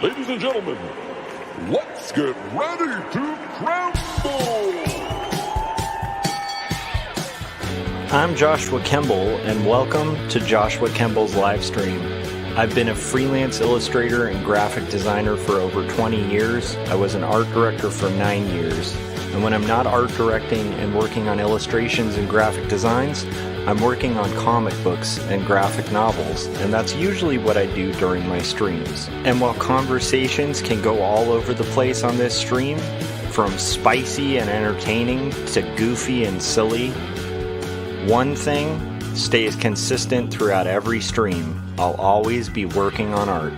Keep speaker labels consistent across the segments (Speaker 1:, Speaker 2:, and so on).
Speaker 1: Ladies and gentlemen, let's get ready to crumble!
Speaker 2: I'm Joshua Kemble, and welcome to Joshua Kemble's Livestream. I've been a freelance illustrator and graphic designer for over 20 years. I was an art director for 9 years. And when I'm not art directing and working on illustrations and graphic designs, I'm working on comic books and graphic novels, and that's usually what I do during my streams. And while conversations can go all over the place on this stream, from spicy and entertaining to goofy and silly, one thing stays consistent throughout every stream. I'll always be working on art.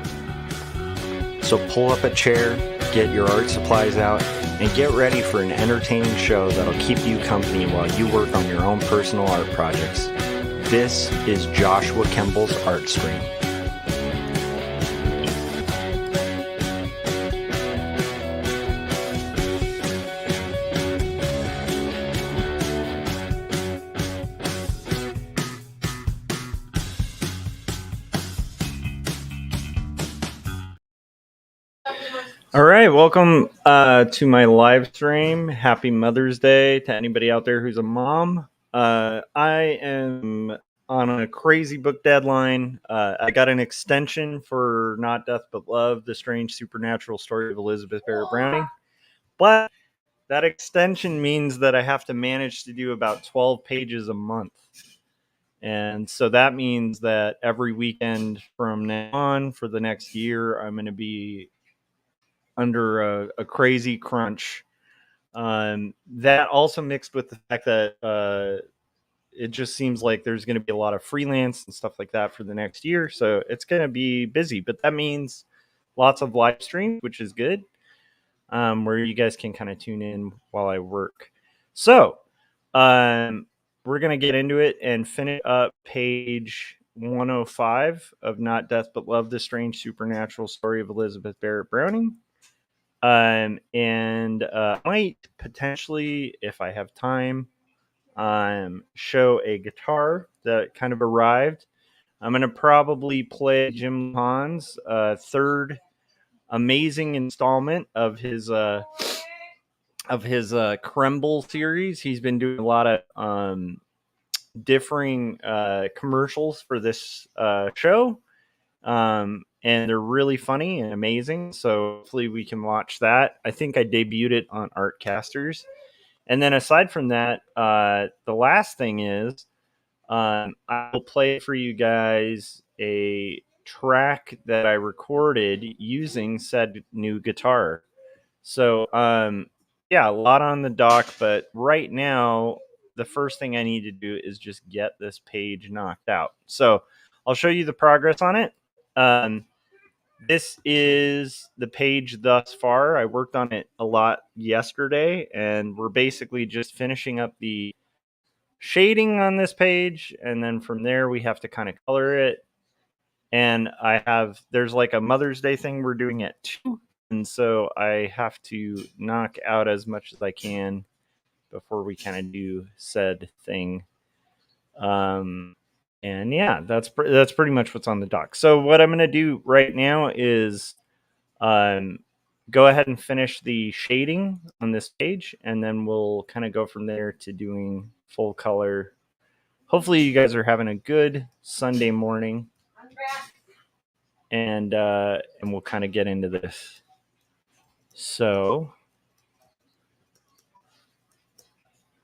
Speaker 2: So pull up a chair, get your art supplies out, and get ready for an entertaining show that'll keep you company while you work on your own personal art projects. This is Joshua Kemble's Art Stream. All right, welcome to my live stream. Happy Mother's Day to anybody out there who's a mom. I am on a crazy book deadline. I got an extension for Not Death But Love, The Strange Supernatural Story of Elizabeth Barrett Browning. But that extension means that I have to manage to do about 12 pages a month. And so that means that every weekend from now on for the next year, I'm going to be under a crazy crunch. That also mixed with the fact that it just seems like there's going to be a lot of freelance and stuff like that for the next year. So it's going to be busy, but that means lots of live streams, which is good, where you guys can kind of tune in while I work. So we're going to get into it and finish up page 105 of Not Death But Love, The Strange Supernatural Story of Elizabeth Barrett Browning. And might potentially, if I have time, show a guitar that kind of arrived. I'm going to probably play Jim Hahn's third amazing installment of his Kemble series. He's been doing a lot of differing commercials for this show. And they're really funny and amazing. So hopefully we can watch that. I think I debuted it on Artcasters. And then aside from that, the last thing is I will play for you guys a track that I recorded using said new guitar. So, yeah, a lot on the dock. But right now, the first thing I need to do is just get this page knocked out. So I'll show you the progress on it. This is the page thus far. I worked on it a lot yesterday, and we're basically just finishing up the shading on this page, and then from there we have to kind of color it. And there's like a Mother's Day thing we're doing at 2, and so I have to knock out as much as I can before we kind of do said thing. And yeah, that's pretty much what's on the dock. So what I'm going to do right now is go ahead and finish the shading on this page, and then we'll kind of go from there to doing full color. Hopefully you guys are having a good Sunday morning, and we'll kind of get into this. So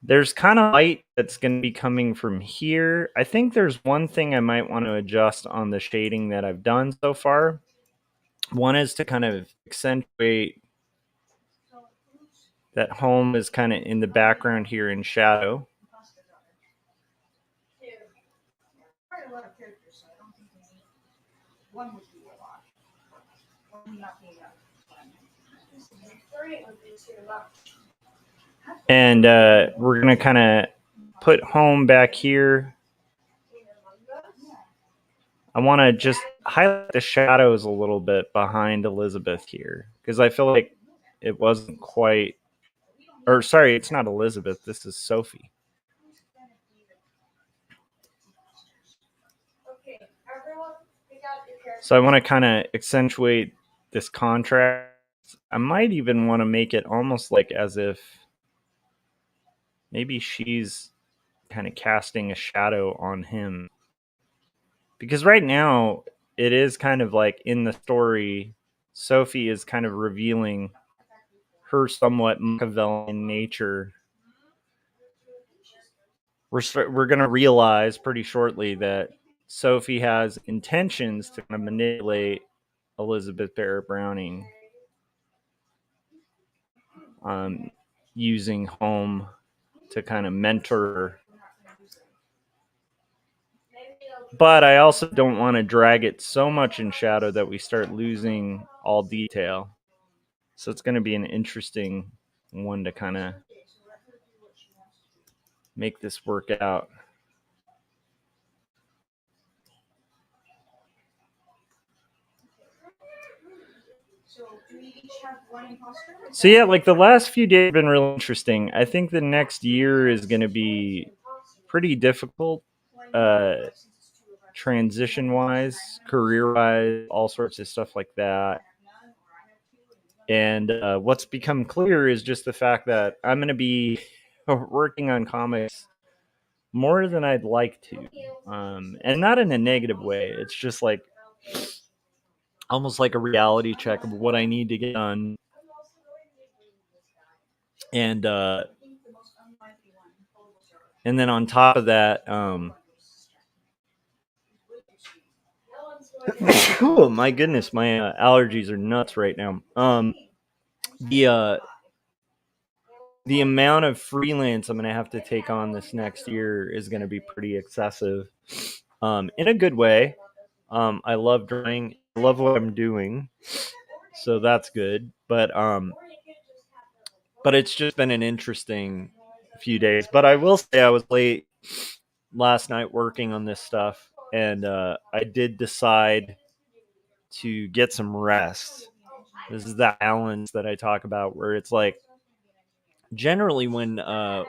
Speaker 2: there's kind of light that's going to be coming from here. I think there's one thing I might want to adjust on the shading that I've done so far. One is to kind of accentuate that home is kind of in the background here in shadow. And we're going to kind of put home back here. I want to just highlight the shadows a little bit behind Elizabeth here, because I feel like it wasn't quite or sorry, it's not Elizabeth. This is Sophie. So I want to kind of accentuate this contrast. I might even want to make it almost like as if maybe she's kind of casting a shadow on him. Because right now, it is kind of like in the story, Sophie is kind of revealing her somewhat Machiavellian nature. We're going to realize pretty shortly that Sophie has intentions to kind of manipulate Elizabeth Barrett Browning, using home to kind of mentor her. But I also don't want to drag it so much in shadow that we start losing all detail. So it's going to be an interesting one to kind of make this work out. So yeah, like the last few days have been really interesting. I think the next year is going to be pretty difficult, transition wise, career wise, all sorts of stuff like that. And what's become clear is just the fact that I'm going to be working on comics more than I'd like to, and not in a negative way. It's just like almost like a reality check of what I need to get done. And then on top of that, oh my goodness, my allergies are nuts right now. The amount of freelance I'm going to have to take on this next year is going to be pretty excessive, in a good way. I love drawing. I love what I'm doing, so that's good. But it's just been an interesting few days. But I will say I was late last night working on this stuff, and I did decide to get some rest. This is that balance that I talk about, where it's like generally when I'm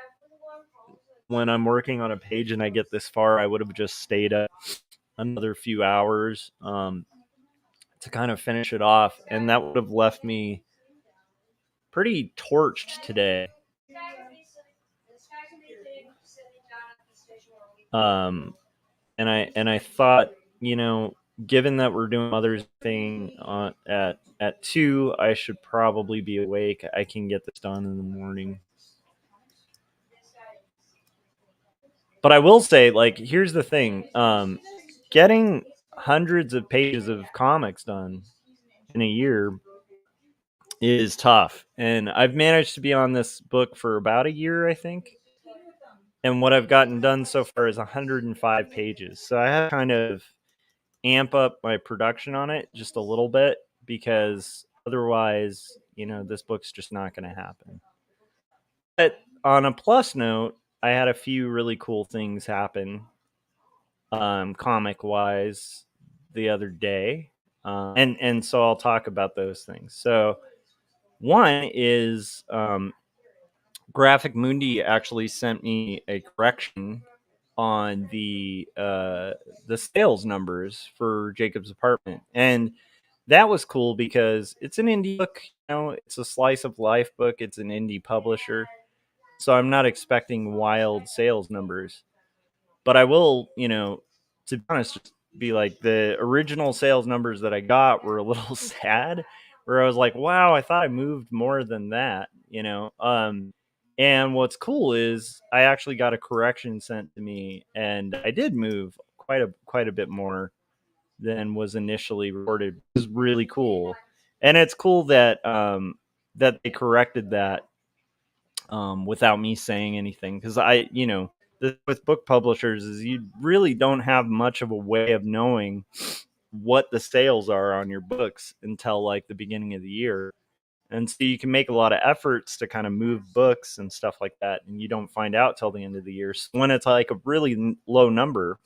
Speaker 2: working on a page and I get this far, I would have just stayed up another few hours to kind of finish it off, and that would have left me pretty torched today. And I thought, given that we're doing Mother's thing at 2, I should probably be awake. I can get this done in the morning. But I will say, like, here's the thing: getting hundreds of pages of comics done in a year is tough, and I've managed to be on this book for about a year, I think. And what I've gotten done so far is 105 pages. So I have kind of amp up my production on it just a little bit, because otherwise, this book's just not going to happen. But on a plus note, I had a few really cool things happen, comic wise, the other day. And so I'll talk about those things. So one is, Graphic Mundi actually sent me a correction on the sales numbers for Jacob's Apartment, and that was cool because it's an indie book. It's a slice of life book. It's an indie publisher, so I'm not expecting wild sales numbers. But I will, to be honest, just be like, the original sales numbers that I got were a little sad. Where I was like, wow, I thought I moved more than that, And what's cool is I actually got a correction sent to me, and I did move quite a bit more than was initially reported. It was really cool, and it's cool that that they corrected that without me saying anything, because with book publishers is you really don't have much of a way of knowing what the sales are on your books until like the beginning of the year. And so you can make a lot of efforts to kind of move books and stuff like that, and you don't find out till the end of the year. So when it's like a really low number,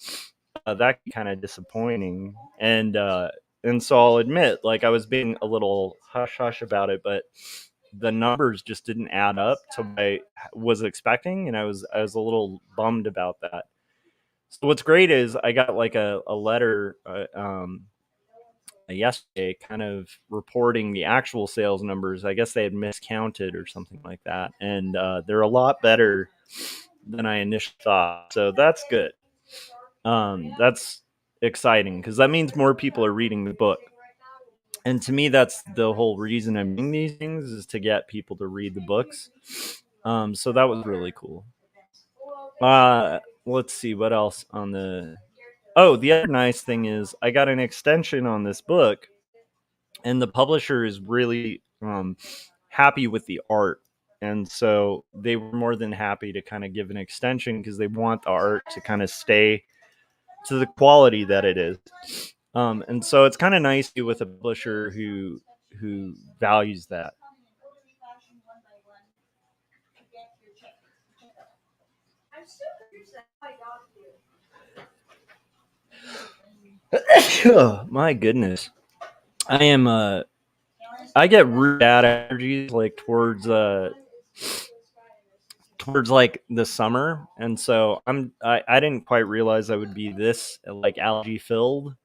Speaker 2: that can be kind of disappointing. And so I'll admit, like, I was being a little hush hush about it, but the numbers just didn't add up to what I was expecting, and I was a little bummed about that. So what's great is I got like a letter yesterday, kind of reporting the actual sales numbers. I guess they had miscounted or something like that, and they're a lot better than I initially thought. So that's good. That's exciting because that means more people are reading the book. And to me, that's the whole reason I'm doing these things, is to get people to read the books. So that was really cool. Let's see what else on the. Oh, the other nice thing is I got an extension on this book, and the publisher is really happy with the art. And so they were more than happy to kind of give an extension because they want the art to kind of stay to the quality that it is. And so it's kind of nice to be with a publisher who values that. Oh, my goodness, I am I get really bad allergies like towards like the summer, and so I didn't quite realize I would be this like allergy filled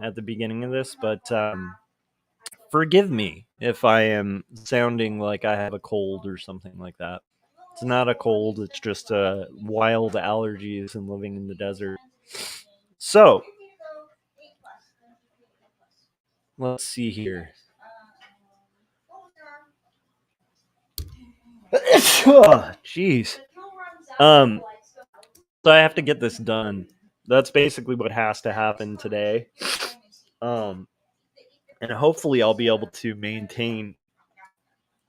Speaker 2: at the beginning of this, but forgive me if I am sounding like I have a cold or something like that. It's not a cold, it's just wild allergies and living in the desert. So, let's see here. Oh, jeez. So I have to get this done. That's basically what has to happen today. Um, and hopefully I'll be able to maintain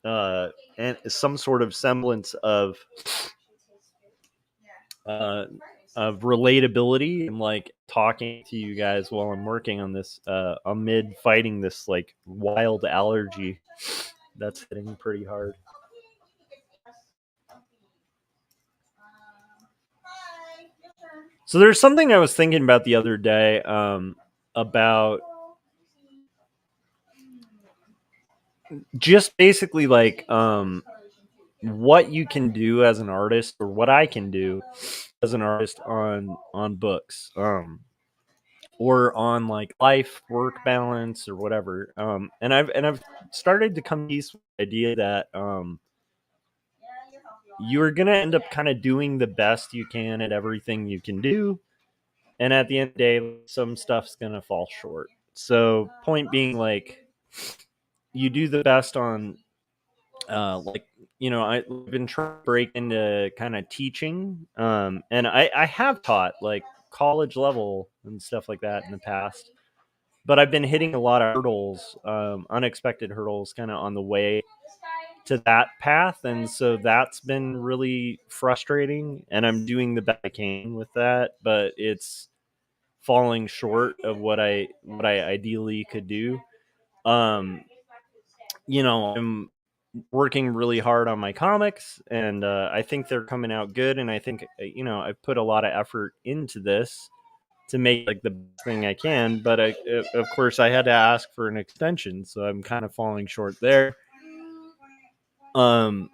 Speaker 2: and some sort of semblance uh, of relatability and like talking to you guys while I'm working on this amid fighting this like wild allergy that's hitting pretty hard. So there's something I was thinking about the other day about just basically like what you can do as an artist, or what I can do as an artist on books, or on like life work balance or whatever. And I've started to come to peace with the idea that you're gonna end up kind of doing the best you can at everything you can do, and at the end of the day some stuff's gonna fall short. So point being, like, you do the best on like, I've been trying to break into kind of teaching, and I have taught like college level and stuff like that in the past, but I've been hitting a lot of hurdles, unexpected hurdles, kind of on the way to that path, and so that's been really frustrating. And I'm doing the best I can with that, but it's falling short of what I ideally could do. Um, I'm working really hard on my comics, and I think they're coming out good. And I think I've put a lot of effort into this to make like the best thing I can. But of course, I had to ask for an extension, so I'm kind of falling short there. Um,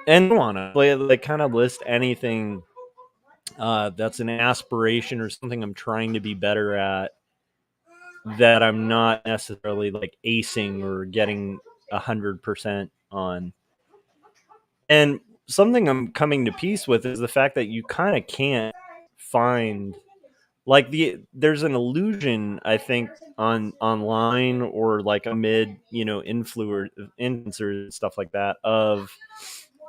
Speaker 2: and I want to like kind of list anything that's an aspiration or something I'm trying to be better at, that I'm not necessarily like acing or getting 100% on. And something I'm coming to peace with is the fact that you kind of can't find like there's an illusion, I think, on online or like amid influencers and stuff like that, of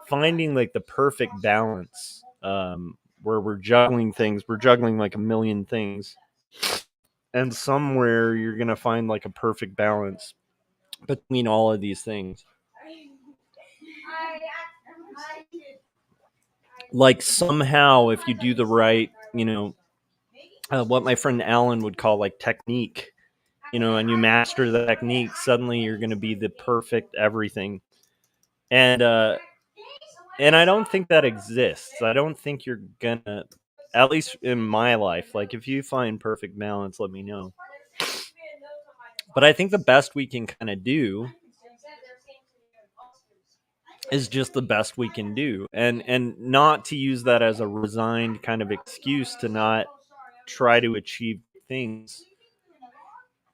Speaker 2: finding like the perfect balance, where we're juggling like a million things, and somewhere you're gonna find like a perfect balance between all of these things. Like somehow, if you do the right, what my friend Alan would call like technique, and you master the technique, suddenly you're going to be the perfect everything. And I don't think that exists. I don't think you're gonna, at least in my life. Like, if you find perfect balance, let me know. But I think the best we can kind of do is just the best we can do, and not to use that as a resigned kind of excuse to not try to achieve things,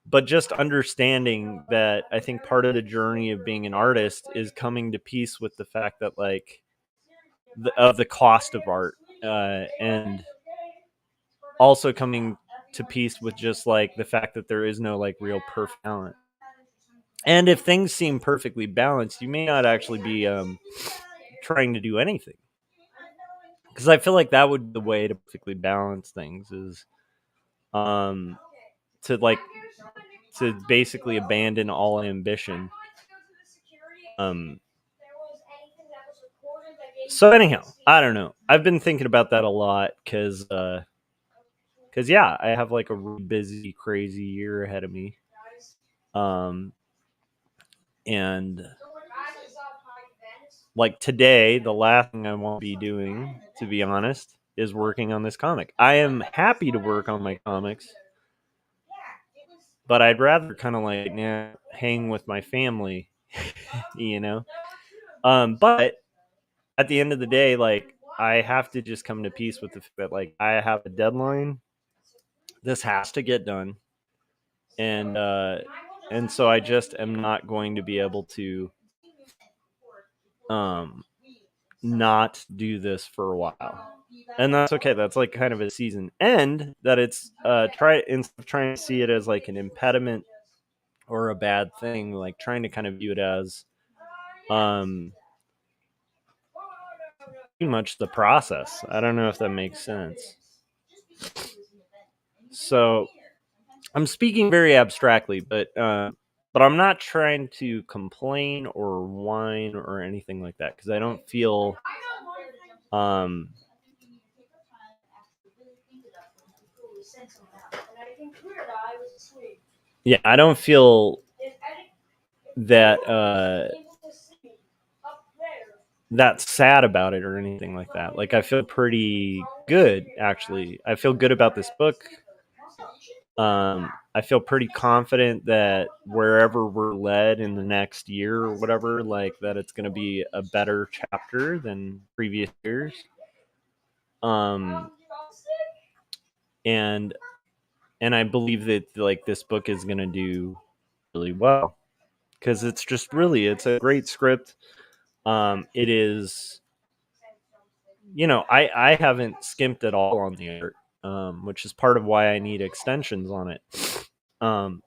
Speaker 2: but just understanding that I think part of the journey of being an artist is coming to peace with the fact that like of the cost of art, and also coming to peace with just like the fact that there is no like real perfect talent. And if things seem perfectly balanced, you may not actually be trying to do anything, because I feel like that would be the way to perfectly balance things is um to like to basically abandon all ambition. um so anyhow, I don't know, I've been thinking about that a lot because yeah, I have like a really busy crazy year ahead of me. um and like today, the last thing I want to be doing, to be honest, is working on this comic. I am happy to work on my comics, but I'd rather kind of like hang with my family, you know. But at the end of the day, like I have to just come to peace with the fact that like I have a deadline. This has to get done, and so I just am not going to be able to um not do this for a while. And that's okay. That's like kind of a season. And that it's instead of trying to see it as like an impediment or a bad thing, like trying to kind of view it as um pretty much the process. I don't know if that makes sense. So I'm speaking very abstractly, but I'm not trying to complain or whine or anything like that, because I don't feel um yeah, I don't feel that that sad about it or anything like that. Like I feel pretty good, actually. I feel good about this book. I feel pretty confident that wherever we're led in the next year or whatever, like that it's going to be a better chapter than previous years. Um, and I believe that like this book is going to do really well, because it's just really, it's a great script. It is, I haven't skimped at all on the art, which is part of why I need extensions on it. Um,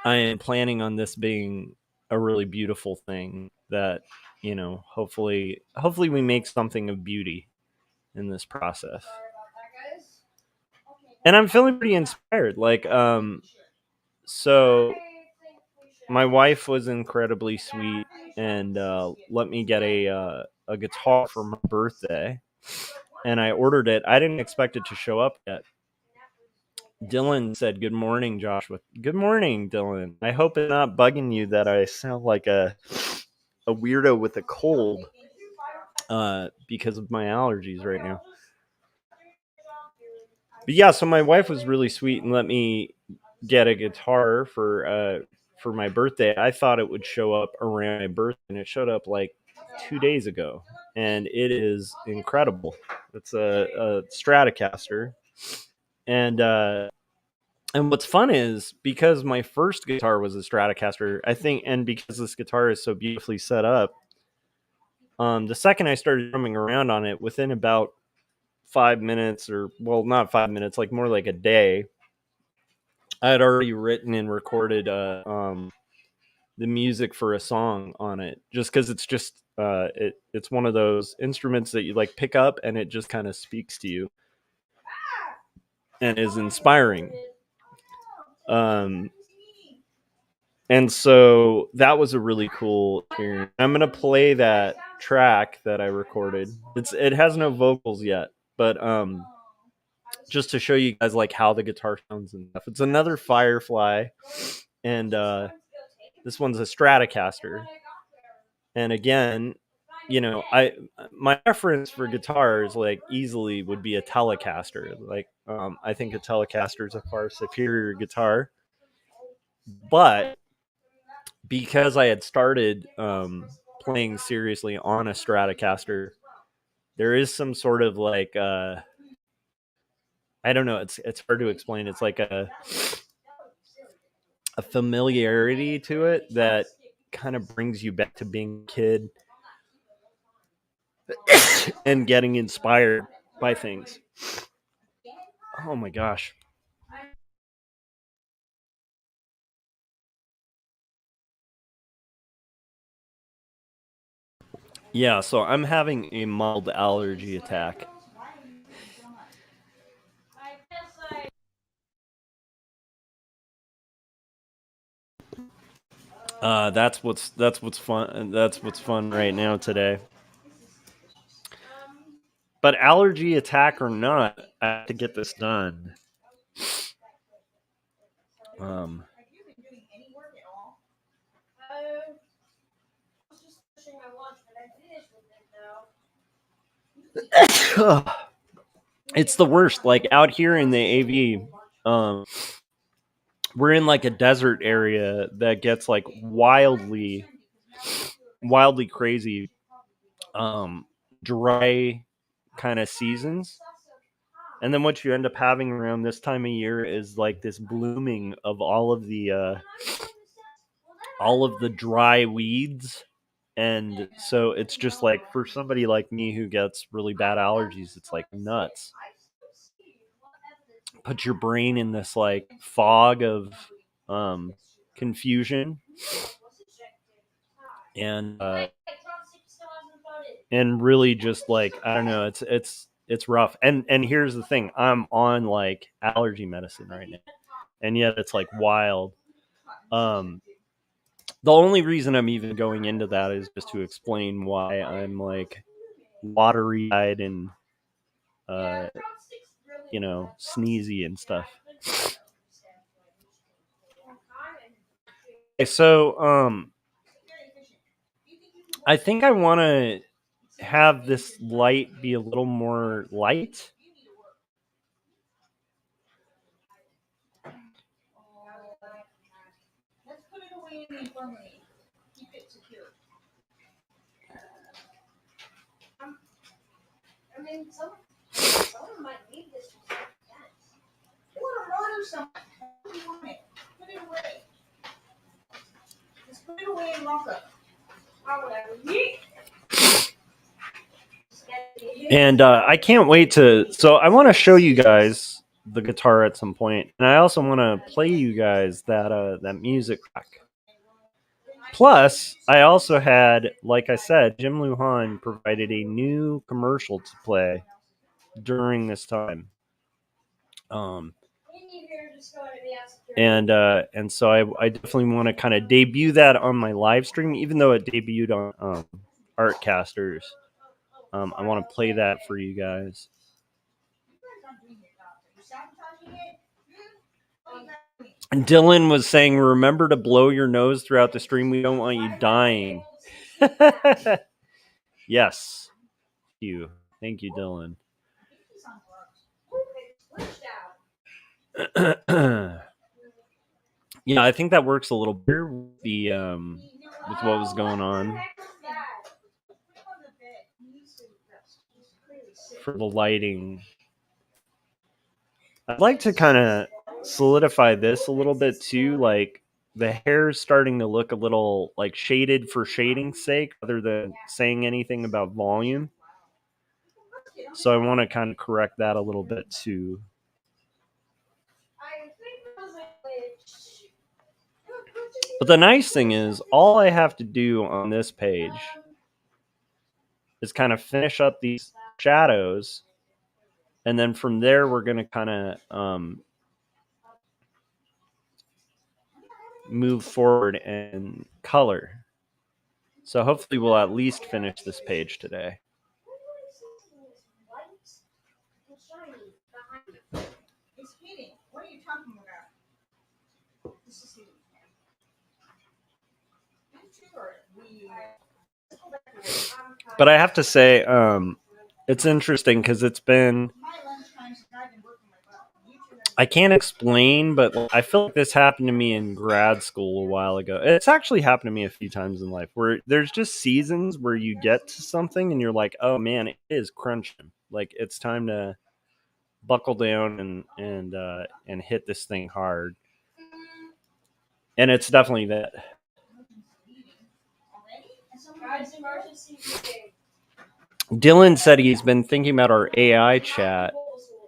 Speaker 2: I am planning on this being a really beautiful thing that, hopefully we make something of beauty in this process. And I'm feeling pretty inspired. Like, so my wife was incredibly sweet and let me get a guitar for my birthday, and I ordered it. I didn't expect it to show up yet. Dylan said, "Good morning, Joshua." Good morning, Dylan. I hope it's not bugging you that I sound like a weirdo with a cold because of my allergies right now. But yeah, so my wife was really sweet and let me get a guitar for my birthday. I thought it would show up around my birthday, and it showed up like 2 days ago, and it is incredible. It's a Stratocaster, and what's fun is, because my first guitar was a Stratocaster, I think, and because this guitar is so beautifully set up, the second I started drumming around on it, within about 5 minutes, or well, not 5 minutes, like more like a day, I had already written and recorded the music for a song on it, just because it's just it's one of those instruments that you like pick up and it just kind of speaks to you and is inspiring. And so that was a really cool experience. I'm gonna play that track that I recorded. It has no vocals yet, but just to show you guys like how the guitar sounds and stuff. It's another Firefly, and this one's a Stratocaster. And again, my preference for guitars like easily would be a Telecaster. Like I think a Telecaster is a far superior guitar, but because I had started playing seriously on a Stratocaster, there is some sort of like I don't know, it's hard to explain. It's like a familiarity to it that kind of brings you back to being a kid and getting inspired by things. Oh my gosh. Yeah, so I'm having a mild allergy attack. That's what's fun. That's what's fun right now today. But allergy attack or not, I have to get this done. It's the worst. Like out here in the AV, we're in like a desert area that gets like wildly crazy, dry kind of seasons. And then what you end up having around this time of year is like this blooming of all of the dry weeds. And so it's just like for somebody like me who gets really bad allergies, it's like nuts. Put your brain in this like fog of confusion and really just like I don't know, it's rough. And here's the thing, I'm on like allergy medicine right now, and yet it's like wild. The only reason I'm even going into that is just to explain why I'm like watery eyed and sneezy and stuff. Okay, so I think I want to have this light be a little more light. Let's put it away in the infirmary. Keep it secure. I mean, someone might need this to self-defense. You want to murder someone? How do you want it? Put it away. Just put it away and lock up. Or whatever. And I can't wait to. So I want to show you guys the guitar at some point, and I also want to play you guys that music track. Plus, I also had, like I said, Jim Lujan provided a new commercial to play during this time. And so I definitely want to kind of debut that on my live stream, even though it debuted on Artcasters. I want to play that for you guys. And Dylan was saying, remember to blow your nose throughout the stream. We don't want you dying. Yes. Thank you, Dylan. Yeah, I think that works a little better with with what was going on for the lighting. I'd like to kind of solidify this a little bit too, like the hair's starting to look a little like shaded for shading's sake, other than saying anything about volume. So I want to kind of correct that a little bit too. But the nice thing is, all I have to do on this page is kind of finish up these shadows, and then from there we're going to kind of move forward and color. So hopefully we'll at least finish this page today. What are you talking about? This is but I have to say, it's interesting because it's been I can't explain, but I feel like this happened to me in grad school a while ago. It's actually happened to me a few times in life where there's just seasons where you get to something and you're like, oh man, it is crunching. Like it's time to buckle down and hit this thing hard. And it's definitely that. Dylan said he's been thinking about our AI chat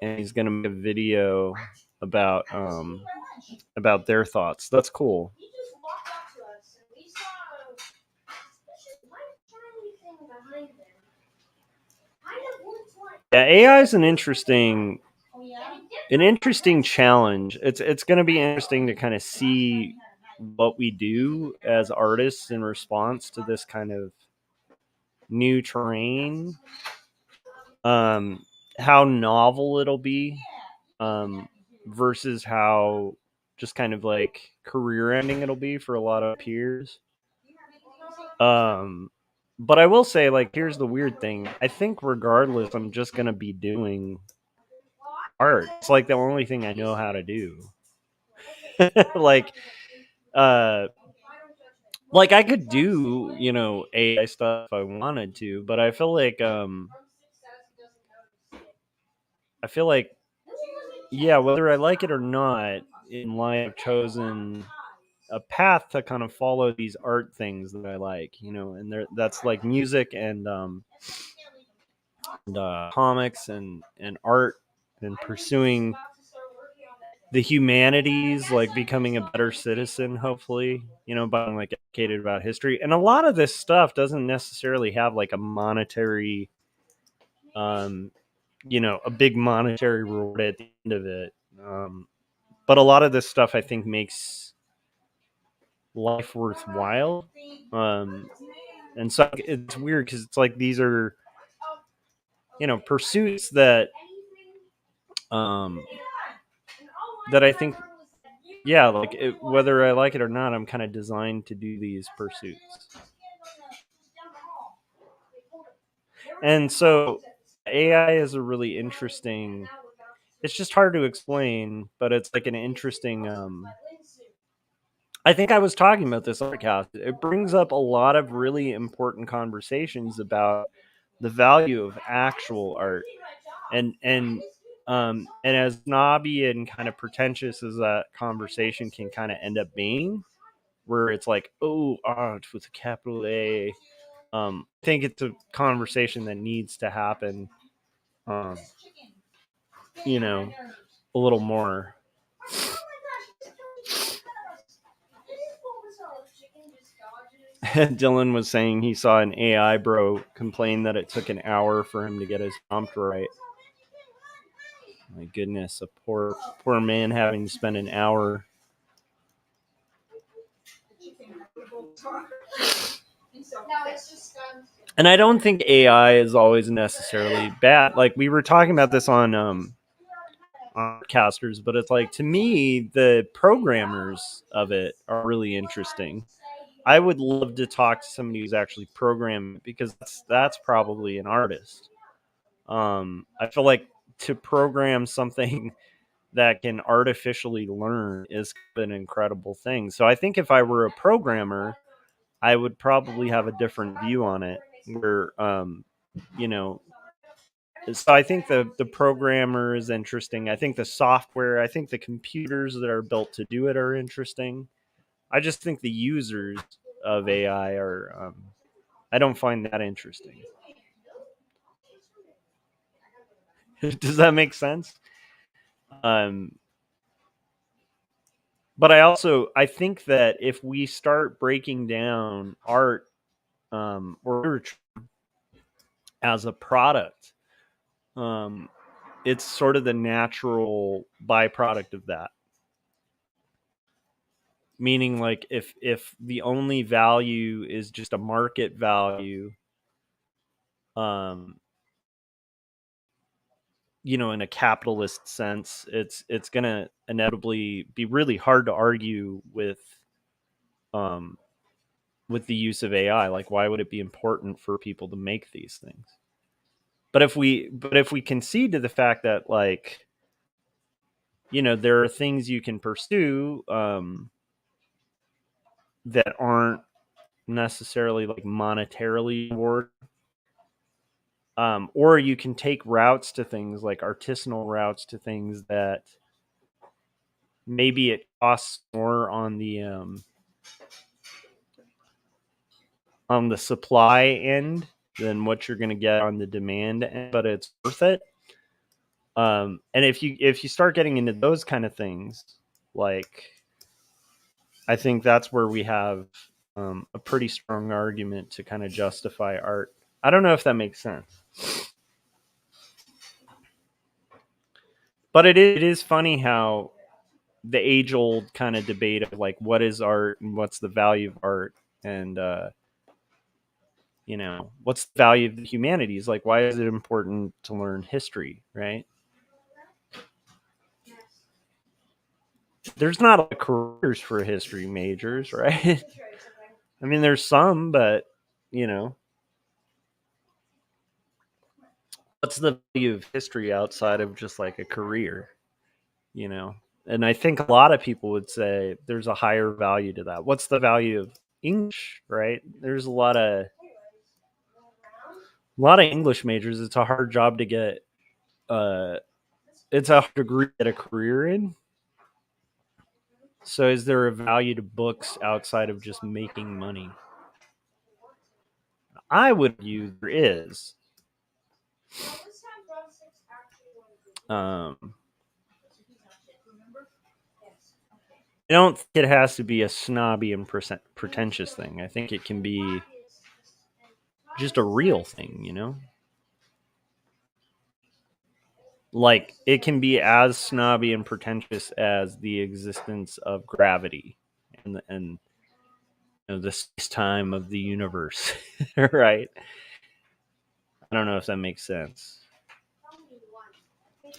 Speaker 2: and he's going to make a video about their thoughts. That's cool. Yeah, AI is an interesting challenge. It's going to be interesting to kind of see what we do as artists in response to this kind of new terrain. How novel it'll be, versus how just kind of like career ending it'll be for a lot of peers. But I will say, like, here's the weird thing. I think regardless, I'm just gonna be doing art. It's like the only thing I know how to do. like, like I could do, AI stuff if I wanted to, but I feel like, yeah, whether I like it or not, in life, I've chosen a path to kind of follow these art things that I like, and that's like music and comics and art and pursuing the humanities, like becoming a better citizen, hopefully, being like educated about history. And a lot of this stuff doesn't necessarily have like a monetary, a big monetary reward at the end of it. But a lot of this stuff I think makes life worthwhile. And so it's weird because it's like these are, pursuits that that I think, yeah, like whether I like it or not, I'm kind of designed to do these pursuits. And so AI is a really interesting, it's just hard to explain, but it's like an interesting, I think I was talking about this on the podcast. It brings up a lot of really important conversations about the value of actual art. And as snobby and kind of pretentious as that conversation can kind of end up being, where it's like, oh, art with a capital A. I think it's a conversation that needs to happen, um, a little more. Dylan was saying he saw an AI bro complain that it took an hour for him to get his prompt right. My goodness, a poor man having to spend an hour. And I don't think AI is always necessarily bad. Like we were talking about this on casters, but it's like, to me, the programmers of it are really interesting. I would love to talk to somebody who's actually programming, because that's probably an artist. I feel like to program something that can artificially learn is an incredible thing. So I think if I were a programmer, I would probably have a different view on it. Where, so I think the programmer is interesting. I think the software, I think the computers that are built to do it are interesting. I just think the users of AI are, I don't find that interesting. Does that make sense? But I think that if we start breaking down art, or literature as a product, it's sort of the natural byproduct of that. Meaning, like, if the only value is just a market value, in a capitalist sense, it's gonna inevitably be really hard to argue with the use of AI. Like, why would it be important for people to make these things? But if we concede to the fact that, like, there are things you can pursue that aren't necessarily like monetarily rewarded. Or you can take routes to things like artisanal routes to things that maybe it costs more on the supply end than what you're going to get on the demand end, but it's worth it. And if you start getting into those kind of things, like, I think that's where we have a pretty strong argument to kind of justify art. I don't know if that makes sense, but it is funny how the age old kind of debate of like what is art and what's the value of art, and what's the value of the humanities, like why is it important to learn history, right? There's not a lot of careers for history majors, right? I mean, there's some, but what's the value of history outside of just like a career, and I think a lot of people would say there's a higher value to that. What's the value of English, right? There's a lot of English majors. It's a hard job to get. It's a hard degree to get a career in. So, is there a value to books outside of just making money? I would argue there is. I don't think it has to be a snobby and pretentious thing. I think it can be just a real thing. Like, it can be as snobby and pretentious as the existence of gravity and the space time of the universe, right? I don't know if that makes sense.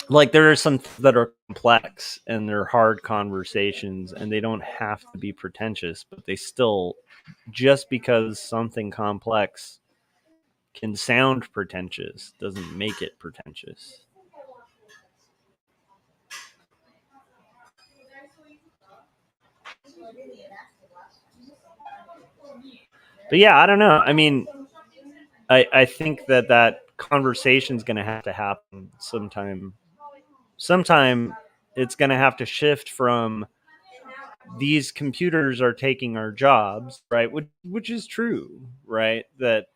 Speaker 2: Like, there are some that are complex and they're hard conversations and they don't have to be pretentious, but they still, just because something complex can sound pretentious doesn't make it pretentious. But yeah, I don't know. I mean, I think that conversation's going to have to happen sometime. Sometime it's going to have to shift from these computers are taking our jobs, right? Which is true, right? That,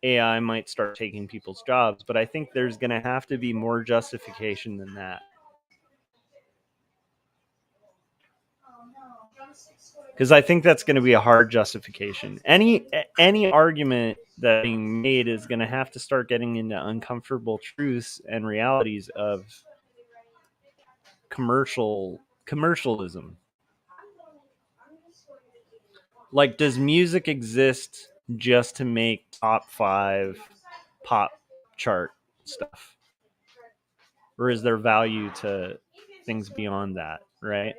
Speaker 2: AI might start taking people's jobs, but I think there's going to have to be more justification than that. Because I think that's going to be a hard justification. Any argument that being made is going to have to start getting into uncomfortable truths and realities of commercialism. Like, does music exist just to make top 5 pop chart stuff, or is there value to things beyond that, right?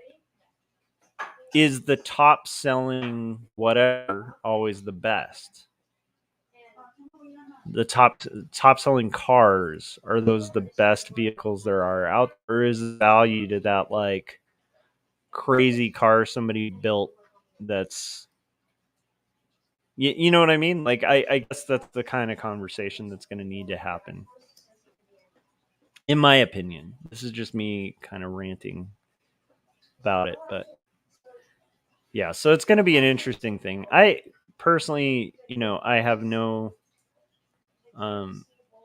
Speaker 2: Is the top selling whatever always the best? The top selling cars, are those the best vehicles there are out there? Or is value to that like crazy car somebody built that's you know what I mean? Like, I guess that's the kind of conversation that's going to need to happen, in my opinion. This is just me kind of ranting about it, but yeah, so it's going to be an interesting thing. I personally, I have no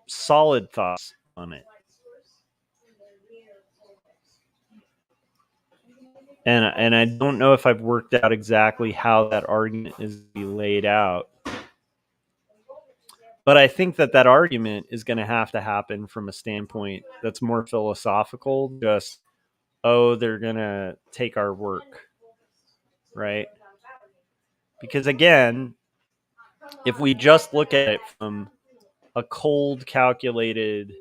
Speaker 2: solid thoughts on it, and I don't know if I've worked out exactly how that argument is to be laid out. But I think that argument is going to have to happen from a standpoint that's more philosophical. Just, oh, they're going to take our work, right? Because again, if we just look at it from a cold, calculated,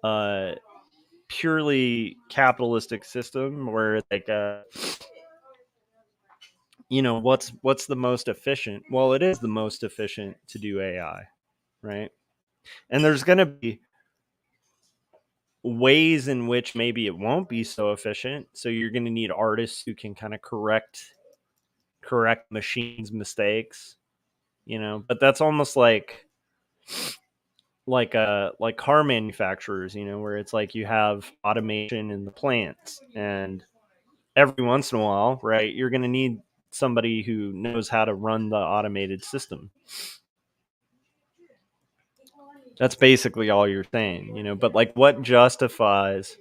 Speaker 2: uh, purely capitalistic system where it's like, what's the most efficient? Well, it is the most efficient to do AI, right? And there's going to be ways in which maybe it won't be so efficient. So you're going to need artists who can kind of correct machines' mistakes, But that's almost like car manufacturers, where it's like you have automation in the plants, and every once in a while, right, you're going to need somebody who knows how to run the automated system. That's basically all you're saying, but like what justifies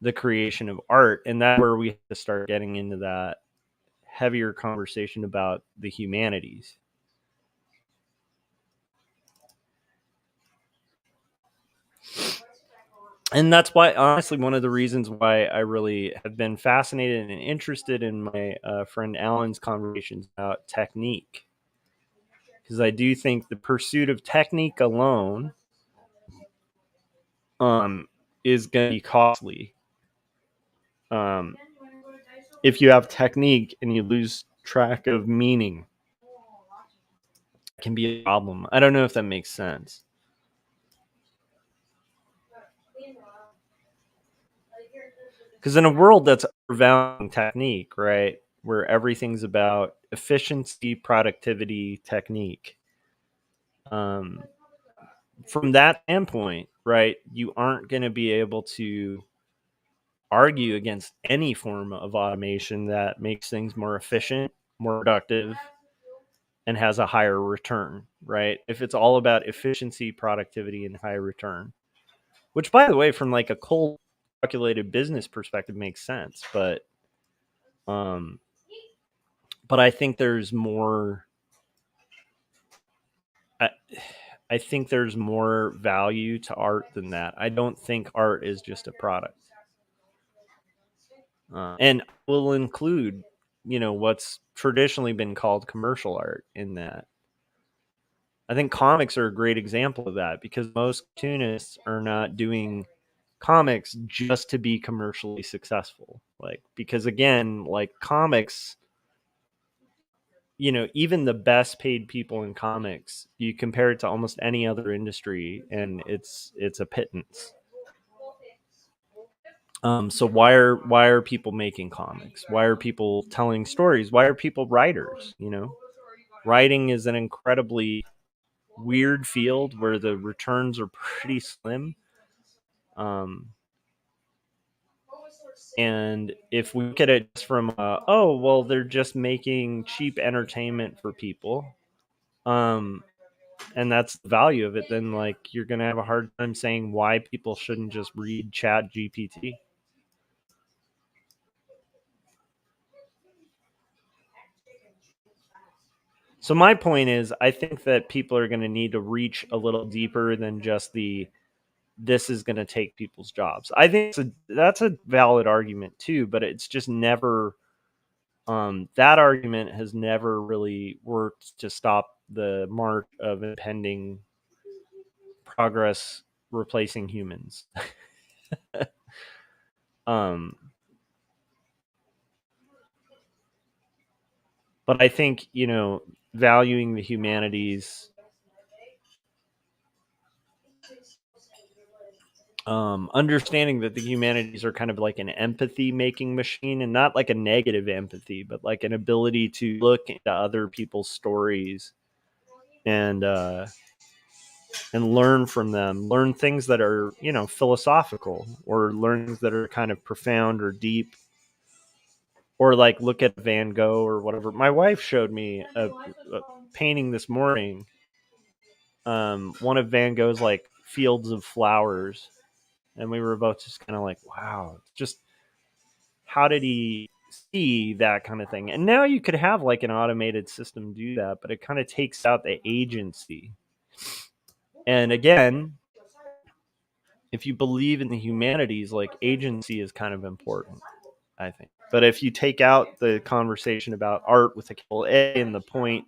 Speaker 2: the creation of art? And that's where we have to start getting into that heavier conversation about the humanities. And that's why, honestly, one of the reasons why I really have been fascinated and interested in my friend Alan's conversations about technique, because I do think the pursuit of technique alone is going to be costly. If you have technique and you lose track of meaning, it can be a problem. I don't know if that makes sense. Because in a world that's overvaluing technique, right, where everything's about efficiency, productivity, technique, from that standpoint, right, you aren't going to be able to argue against any form of automation that makes things more efficient, more productive, and has a higher return, right? If it's all about efficiency, productivity, and high return, which, by the way, from like a cold calculated business perspective makes sense, um, but I think there's more. I think there's more value to art than that. I don't think art is just a product. And will include, what's traditionally been called commercial art in that. I think comics are a great example of that, because most cartoonists are not doing comics just to be commercially successful. Like, because again, like comics, even the best paid people in comics, you compare it to almost any other industry and it's a pittance. So why are people making comics? Why are people telling stories? Why are people writers? Writing is an incredibly weird field where the returns are pretty slim. And if we look at it from oh well, they're just making cheap entertainment for people, and that's the value of it, then like you're gonna have a hard time saying why people shouldn't just read Chat GPT. So my point is, I think that people are going to need to reach a little deeper than just this is going to take people's jobs. I think that's a valid argument too, but it's just never that argument has never really worked to stop the march of impending progress replacing humans. But I think, valuing the humanities, understanding that the humanities are kind of like an empathy making machine, and not like a negative empathy, but like an ability to look into other people's stories and learn from them, learn things that are, philosophical, or learn things that are kind of profound or deep, or like look at Van Gogh or whatever. My wife showed me a painting this morning, one of Van Gogh's like fields of flowers, and we were both just kind of like, wow, just how did he see that kind of thing? And now you could have like an automated system do that, but it kind of takes out the agency. And again, if you believe in the humanities, like agency is kind of important, I think. But if you take out the conversation about art with a capital A and the point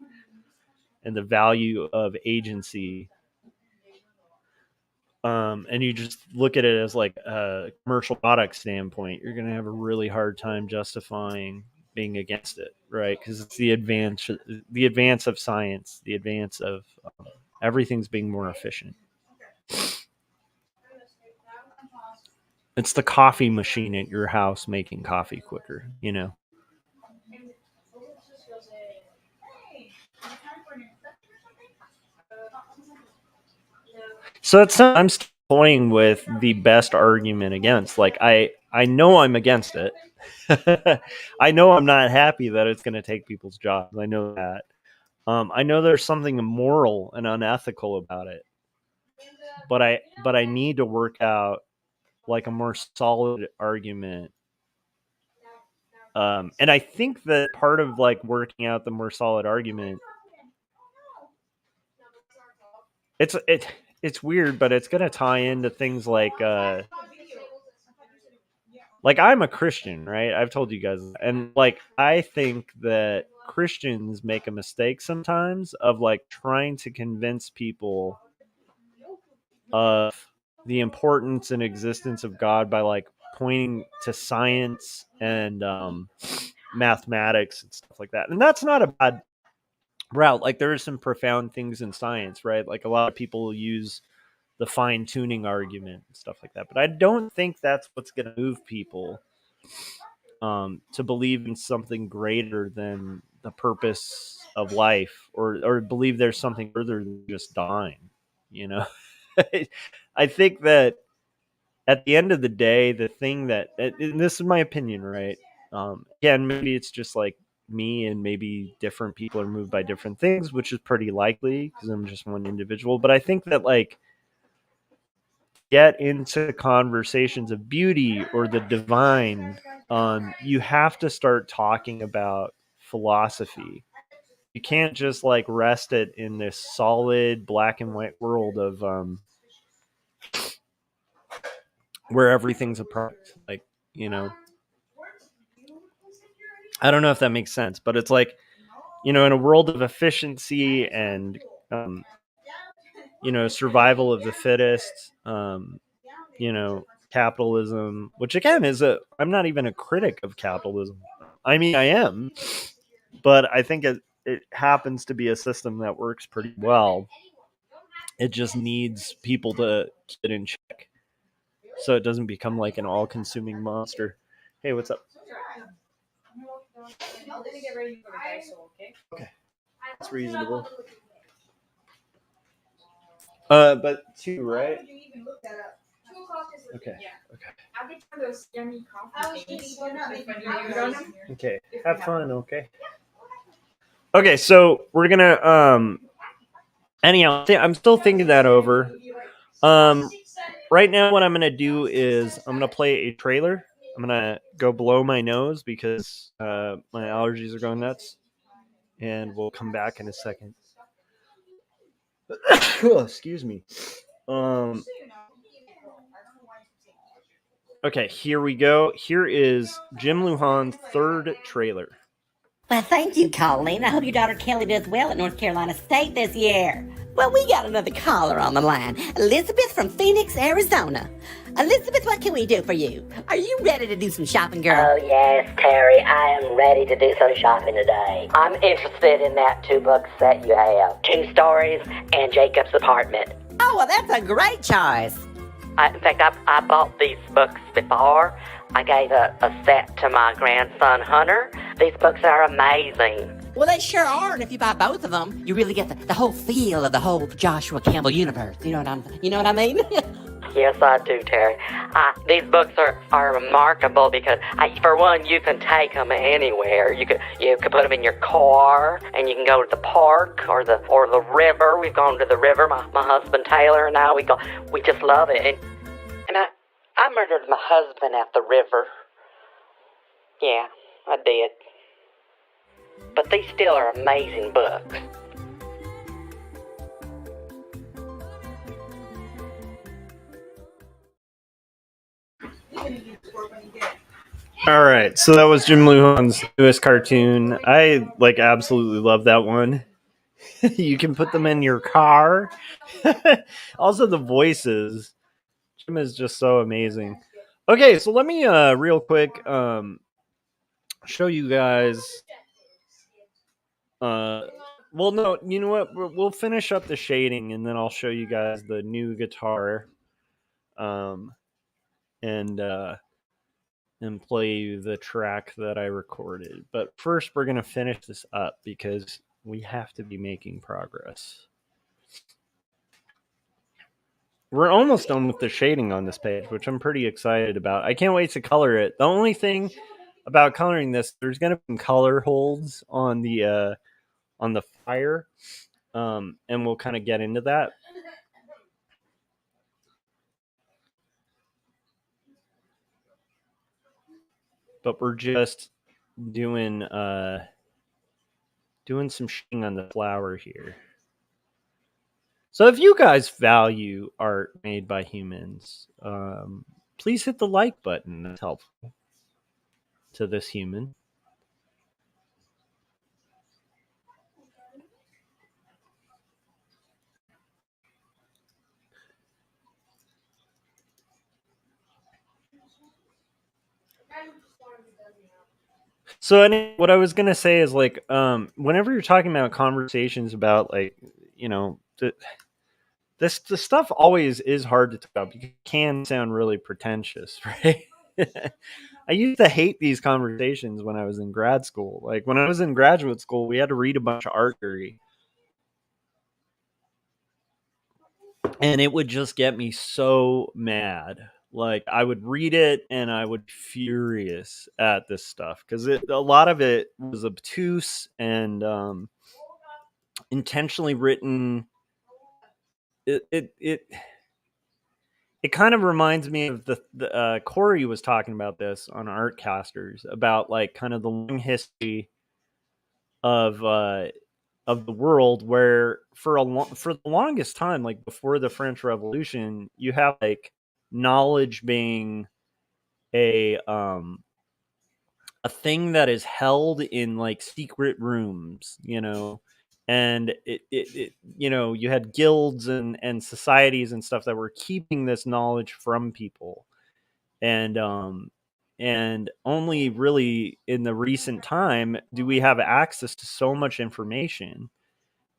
Speaker 2: and the value of agency, and you just look at it as like a commercial product standpoint, you're going to have a really hard time justifying being against it, right? Because it's the advance of science, the advance of everything's being more efficient. It's the coffee machine at your house making coffee quicker, you know? So I'm still toying with the best argument against. Like I know I'm against it. I know I'm not happy that it's going to take people's jobs. I know that. I know there's something immoral and unethical about it. But I need to work out like a more solid argument. And I think that part of like working out the more solid argument, it's weird, but it's gonna tie into things like I'm a Christian, right? I've told you guys, and like I think that Christians make a mistake sometimes of like trying to convince people of the importance and existence of God by like pointing to science and mathematics and stuff like that. And that's not a bad route. Like there are some profound things in science, right? Like a lot of people use the fine tuning argument and stuff like that. But I don't think that's what's going to move people to believe in something greater than the purpose of life, or believe there's something further than just dying. You know, I think that at the end of the day, the thing that, and this is my opinion, right? Again, maybe it's just like me, and maybe different people are moved by different things, which is pretty likely because I'm just one individual. But I think that like get into conversations of beauty or the divine, you have to start talking about philosophy. You can't just like rest it in this solid black and white world of where everything's a product. Like, you know, I don't know if that makes sense, but it's like, you know, in a world of efficiency and um, you know, survival of the fittest, you know, capitalism, which again is I'm not even a critic of capitalism. I mean, I am, but I think it happens to be a system that works pretty well. It just needs people to keep it in check so it doesn't become like an all-consuming monster. Hey, what's up? Okay, that's reasonable. But two, right? Okay. Okay. Have fun. Okay. Okay. So we're gonna anyhow, I'm still thinking that over. Right now, what I'm gonna do is I'm gonna play a trailer. I'm gonna go blow my nose because my allergies are going nuts, and we'll come back in a second. Oh, excuse me. Okay, here we go. Here is Jim Luhan's third trailer.
Speaker 3: Well, thank you, Colleen. I hope your daughter Kelly does well at North Carolina State this year. Well, we got another caller on the line. Elizabeth from Phoenix, Arizona. Elizabeth, what can we do for you? Are you ready to do some shopping, girl?
Speaker 4: Oh, yes, Terry. I am ready to do some shopping today. I'm interested in that 2-book set you have. 2 Stories and Jacob's Apartment.
Speaker 3: Oh, well, that's a great choice.
Speaker 4: In fact, I bought these books before. I gave a set to my grandson, Hunter. These books are amazing.
Speaker 3: Well, they sure are, and if you buy both of them, you really get the whole feel of the whole Joshua Kemble universe. You know what I mean?
Speaker 4: Yes, I do, Terry. These books are remarkable because, for one, you can take them anywhere. You could put them in your car, and you can go to the park or the river. We've gone to the river. My husband Taylor and I, we just love it. And I murdered my husband at the river. Yeah, I did. But these still are amazing books.
Speaker 2: All right, so that was Jim Luhan's newest cartoon. I like absolutely love that one. You can put them in your car. Also, the voices. Jim is just so amazing. Okay, so let me real quick show you guys. Well, no, you know what? We'll finish up the shading, and then I'll show you guys the new guitar. and play you the track that I recorded. But first, we're going to finish this up because we have to be making progress. We're almost done with the shading on this page, which I'm pretty excited about. I can't wait to color it. The only thing about coloring this, there's going to be color holds on the fire, and we'll kind of get into that. But we're just doing some shading on the flower here. So if you guys value art made by humans, please hit the like button. That's helpful to this human. So what I was gonna say is like, whenever you're talking about conversations about like, you know, the stuff always is hard to talk about because it can sound really pretentious, right? I used to hate these conversations when I was in grad school. Like when I was in graduate school, we had to read a bunch of art theory. And it would just get me so mad. Like I would read it and I would be furious at this stuff because a lot of it was obtuse and intentionally written. It kind of reminds me of the Corey was talking about this on Artcasters about like kind of the long history of the world where for the longest time, like before the French Revolution, you have like knowledge being a thing that is held in like secret rooms, you know, and it you know, you had guilds and societies and stuff that were keeping this knowledge from people, and only really in the recent time do we have access to so much information,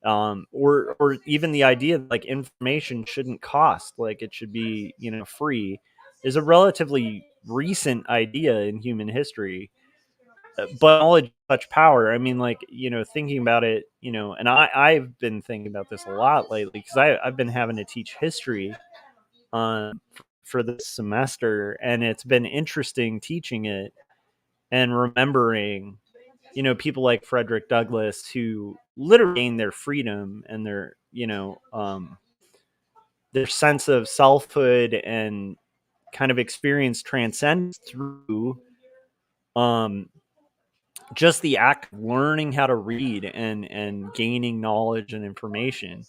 Speaker 2: or even the idea that like information shouldn't cost, like it should be, you know, free, is a relatively recent idea in human history. But knowledge has such power. I mean, like, you know, thinking about it, you know, and I've been thinking about this a lot lately because I've been having to teach history for this semester, and it's been interesting teaching it and remembering, you know, people like Frederick Douglass who literally gained their freedom and their, you know, their sense of selfhood and kind of experienced transcendence through just the act of learning how to read and gaining knowledge and information.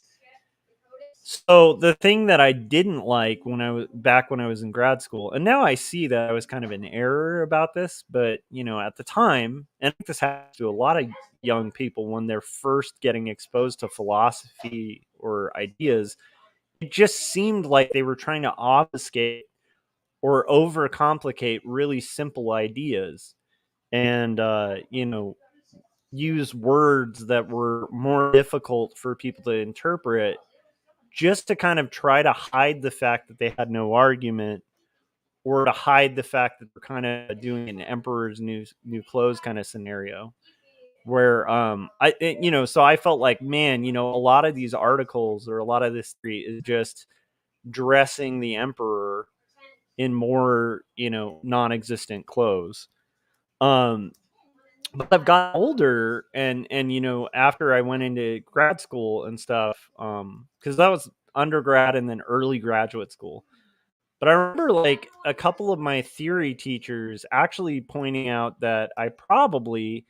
Speaker 2: So the thing that I didn't like when I was in grad school, and now I see that I was kind of in error about this, but you know, at the time, and this happens to a lot of young people when they're first getting exposed to philosophy or ideas, it just seemed like they were trying to obfuscate or overcomplicate really simple ideas, and you know, use words that were more difficult for people to interpret just to kind of try to hide the fact that they had no argument, or to hide the fact that they're kind of doing an emperor's new clothes kind of scenario where you know, so I felt like, man, you know, a lot of these articles or a lot of this is just dressing the emperor in more, you know, non-existent clothes. But I've gotten older, and you know, after I went into grad school and stuff, because that was undergrad and then early graduate school. But I remember like a couple of my theory teachers actually pointing out that I probably,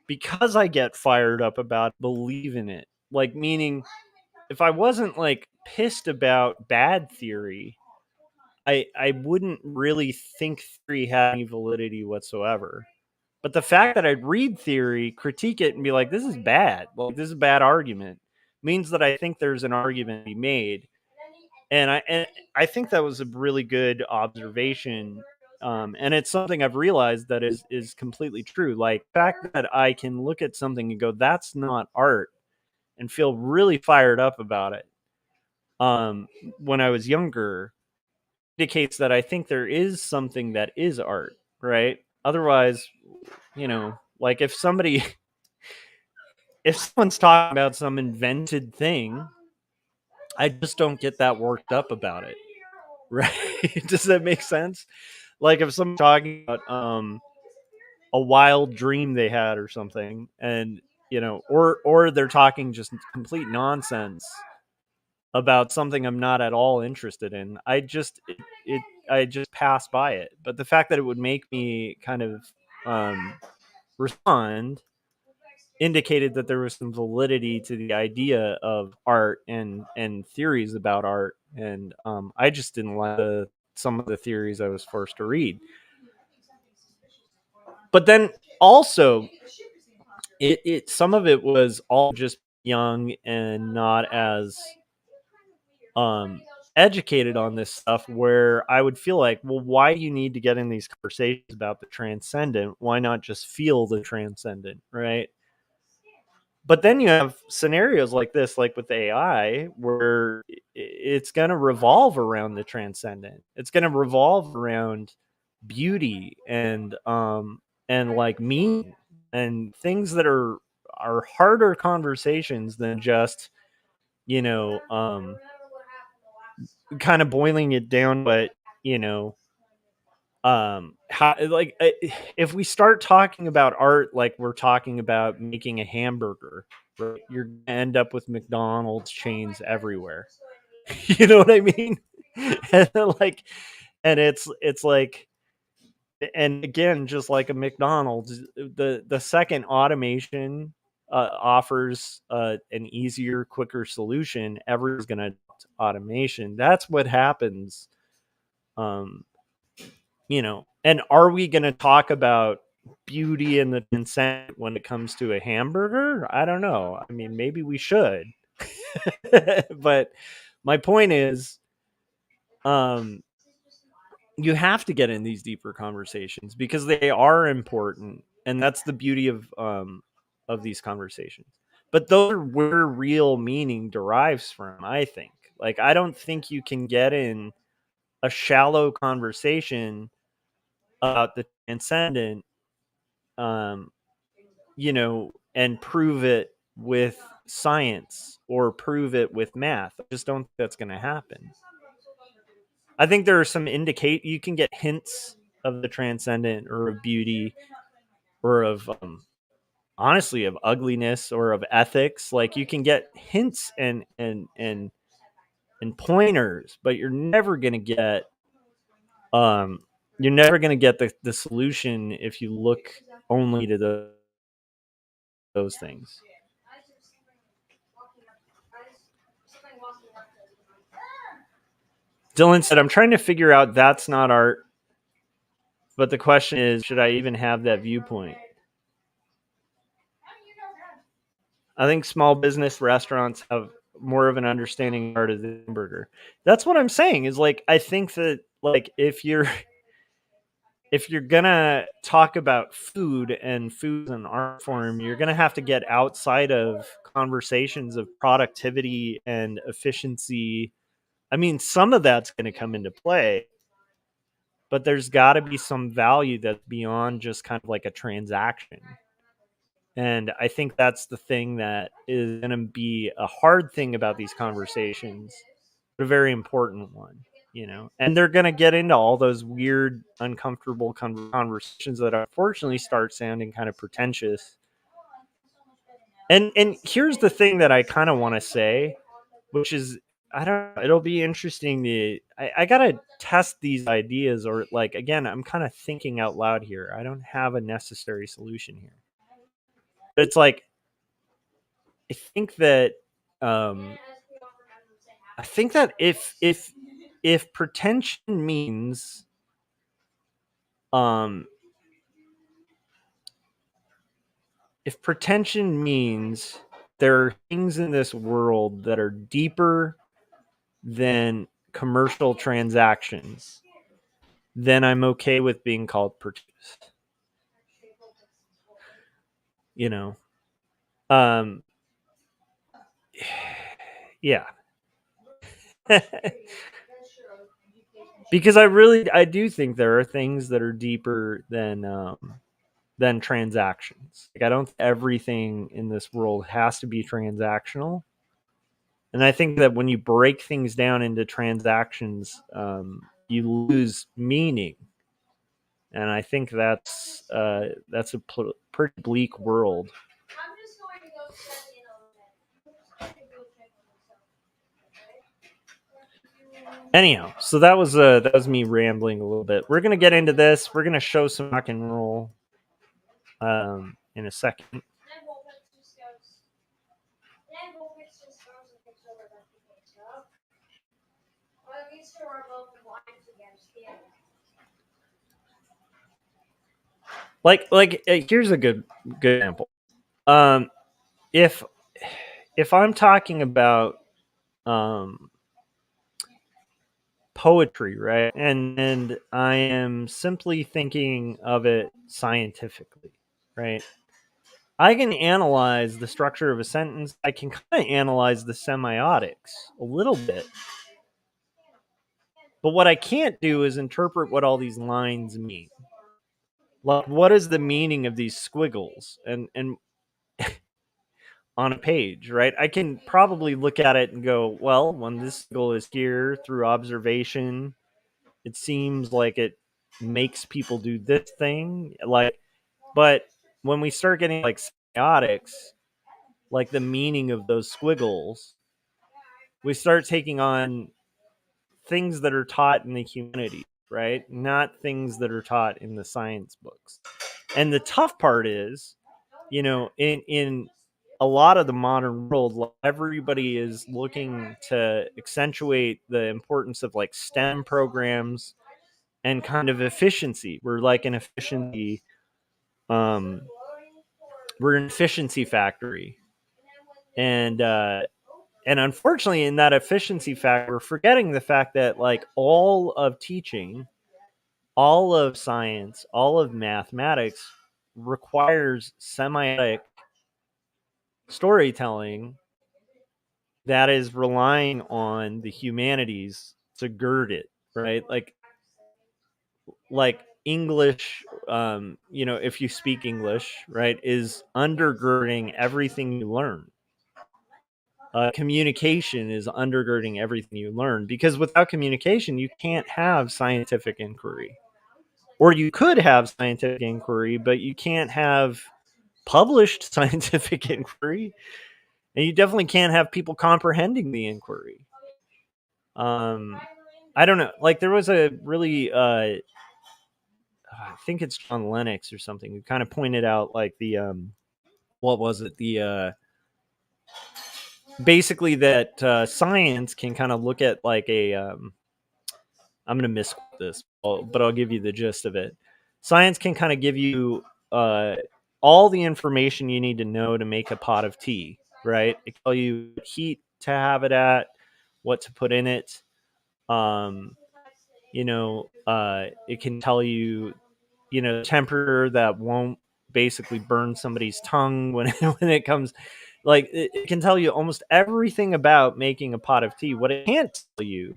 Speaker 2: because I get fired up about, believe in it. Like, meaning if I wasn't like pissed about bad theory, I wouldn't really think theory had any validity whatsoever. But the fact that I'd read theory, critique it, and be like, this is bad, like this is a bad argument, means that I think there's an argument to be made. And I think that was a really good observation. And it's something I've realized that is completely true. Like the fact that I can look at something and go, that's not art, and feel really fired up about it. When I was younger, indicates that I think there is something that is art, right? Otherwise, like if someone's talking about some invented thing, I just don't get that worked up about it, right? Does that make sense? Like if someone's talking about a wild dream they had or something, and or they're talking just complete nonsense about something I'm not at all interested in, I just pass by it. But the fact that it would make me kind of respond indicated that there was some validity to the idea of art and theories about art, and I just didn't like some of the theories I was forced to read. But then also, it some of it was all just young and not as educated on this stuff, where I would feel like, well, why do you need to get in these conversations about the transcendent? Why not just feel the transcendent, right? But then you have scenarios like this, like with AI, where it's going to revolve around the transcendent. It's going to revolve around beauty and like meaning and things that are harder conversations than just kind of boiling it down. But how, like, if we start talking about art like we're talking about making a hamburger, right, you're gonna end up with McDonald's chains everywhere. You know what I mean? And like, and it's like, and again, just like a McDonald's, the second automation offers an easier, quicker solution, everyone's gonna adopt automation. That's what happens. um and are we going to talk about beauty and the consent when it comes to a hamburger? I don't know. I mean, maybe we should. But my point is, you have to get in these deeper conversations because they are important, and that's the beauty of these conversations. But those are where real meaning derives from, I think. Like, I don't think you can get in a shallow conversation about the transcendent, um, and prove it with science or prove it with math. I just don't think that's going to happen. I think there are some you can get hints of the transcendent or of beauty or of honestly of ugliness or of ethics. Like, you can get hints and pointers, but you're never going to get the solution if you look only to those things. Dylan said, I'm trying to figure out that's not art, but the question is, should I even have that viewpoint? I think small business restaurants have more of an understanding of art of the hamburger. That's what I'm saying, is like, I think that, like, if you're gonna talk about food and food as an art form, you're gonna have to get outside of conversations of productivity and efficiency. I mean, some of that's going to come into play, but there's got to be some value that's beyond just kind of like a transaction. And I think that's the thing that is going to be a hard thing about these conversations, but a very important one, and they're going to get into all those weird, uncomfortable conversations that unfortunately start sounding kind of pretentious. And here's the thing that I kind of want to say, which is, I don't know, it'll be interesting I gotta test these ideas, or, like, again, I'm kind of thinking out loud here. I don't have a necessary solution here. But it's like, I think that if pretension means there are things in this world that are deeper than commercial transactions, then I'm okay with being called pretentious. Yeah. because I do think there are things that are deeper than transactions. Like, I don't think everything in this world has to be transactional. And I think that when you break things down into transactions, you lose meaning. And I think that's a pretty bleak world. Anyhow, so that was me rambling a little bit. We're gonna get into this. We're gonna show some rock and roll in a second. Like here's a good example. If I'm talking about poetry, right, and I am simply thinking of it scientifically, right, I can analyze the structure of a sentence. I can kind of analyze the semiotics a little bit. But what I can't do is interpret what all these lines mean. Like, what is the meaning of these squiggles and on a page, right? I can probably look at it and go, well, when this squiggle is here through observation, it seems like it makes people do this thing. Like, but when we start getting like semiotics, like the meaning of those squiggles, we start taking on things that are taught in the humanities, right? Not things that are taught in the science books. And the tough part is, in a lot of the modern world, everybody is looking to accentuate the importance of like STEM programs and kind of efficiency. We're like an efficiency, we're an efficiency factory. And unfortunately, in that efficiency factor, we're forgetting the fact that like all of teaching, all of science, all of mathematics requires semiotic storytelling that is relying on the humanities to gird it, right? Like English, if you speak English, right, is undergirding everything you learn. Communication is undergirding everything you learn, because without communication, you can't have scientific inquiry. Or you could have scientific inquiry, but you can't have published scientific inquiry, and you definitely can't have people comprehending the inquiry. I don't know. Like, there was a really, I think it's John Lennox or something, who kind of pointed out like the, what was it? The, basically that science can kind of look at like a, I'm going to misquote this, but I'll give you the gist of it. Science can kind of give you all the information you need to know to make a pot of tea, right? It can tell you heat to have it at, what to put in it. It can tell you, temperature that won't basically burn somebody's tongue when it comes. Like, it can tell you almost everything about making a pot of tea. What it can't tell you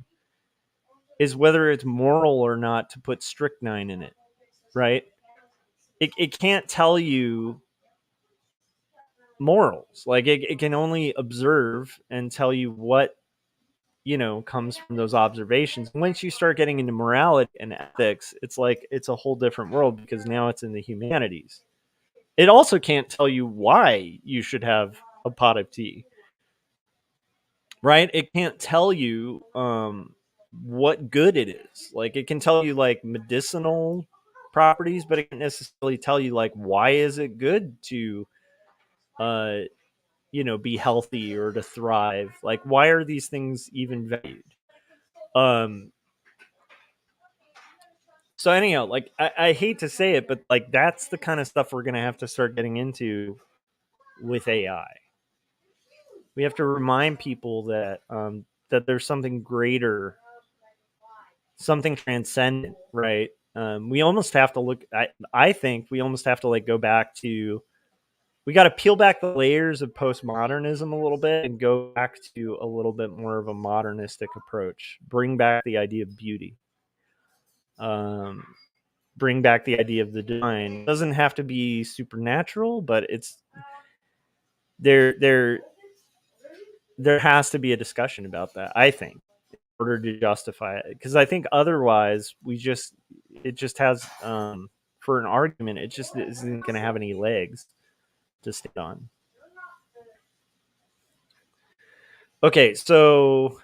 Speaker 2: is whether it's moral or not to put strychnine in it, right? It can't tell you morals. Like, it can only observe and tell you what, comes from those observations. Once you start getting into morality and ethics, it's like it's a whole different world, because now it's in the humanities. It also can't tell you why you should have a pot of tea, right? It can't tell you what good it is. Like, it can tell you like medicinal properties, but it can't necessarily tell you like why is it good to be healthy or to thrive. Like, why are these things even valued? So anyhow, like, I hate to say it, but like, that's the kind of stuff we're gonna have to start getting into with AI. We have to remind people that that there's something greater, something transcendent, right? We almost have to look. I think we almost have to like go back to. We got to peel back the layers of postmodernism a little bit and go back to a little bit more of a modernistic approach. Bring back the idea of beauty. bring back the idea of the divine. It doesn't have to be supernatural, but it's there has to be a discussion about that, I think, in order to justify it. Because I think otherwise it just has for an argument, it just isn't going to have any legs to stand on. Okay, so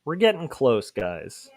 Speaker 2: we're getting close, guys.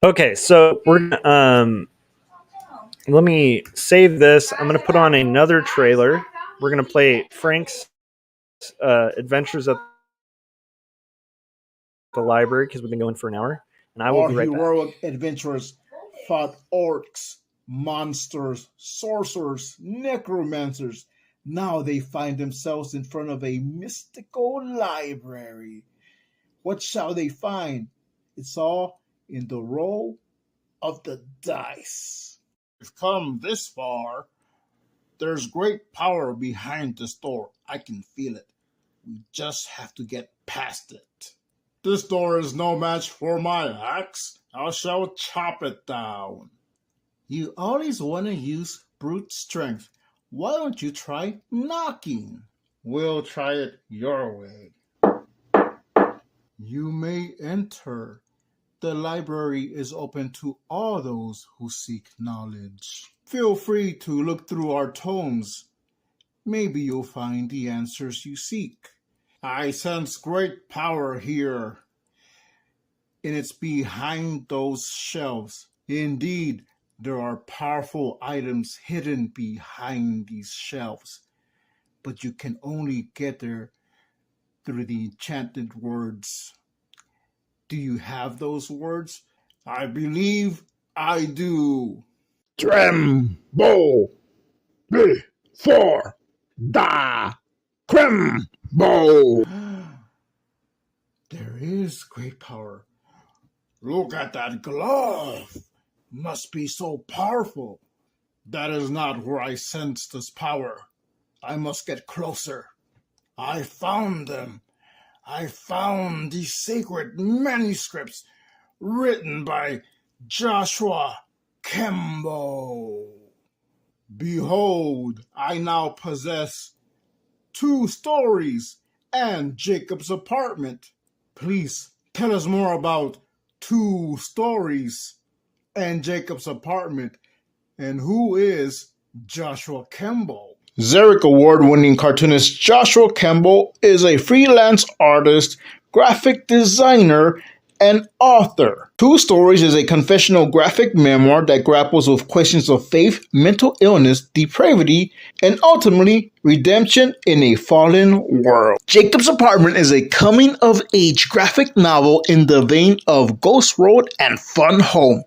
Speaker 2: Okay, so we're let me save this. I'm gonna put on another trailer. We're gonna play Frank's Adventures at the Library because we've been going for an hour, and I will be right back.
Speaker 5: Our heroic adventurers fought orcs, monsters, sorcerers, necromancers. Now they find themselves in front of a mystical library. What shall they find? It's all in the roll of the dice.
Speaker 6: We've come this far. There's great power behind this door. I can feel it. We just have to get past it. This door is no match for my axe. I shall chop it down. You always want to use brute strength. Why don't you try knocking? We'll try it your way. You may enter. The library is open to all those who seek knowledge. Feel free to look through our tomes. Maybe you'll find the answers you seek. I sense great power here, and it's behind those shelves. Indeed, there are powerful items hidden behind these shelves, but you can only get there through the enchanted words. Do you have those words? I believe I do.
Speaker 1: Tremble before the Krembo.
Speaker 6: There is great power. Look at that glove. Must be so powerful. That is not where I sense this power. I must get closer. I found them. I found the sacred manuscripts written by Joshua Kemble. Behold, I now possess 2 stories and Jacob's apartment. Please tell us more about 2 stories and Jacob's apartment, and who is Joshua Kemble? Xeric Award-winning cartoonist Joshua Kemble is a freelance artist, graphic designer, and author. 2 Stories is a confessional graphic memoir that grapples with questions of faith, mental illness, depravity, and ultimately redemption in a fallen world. Jacob's Apartment is a coming-of-age graphic novel in the vein of Ghost Road and Fun Home.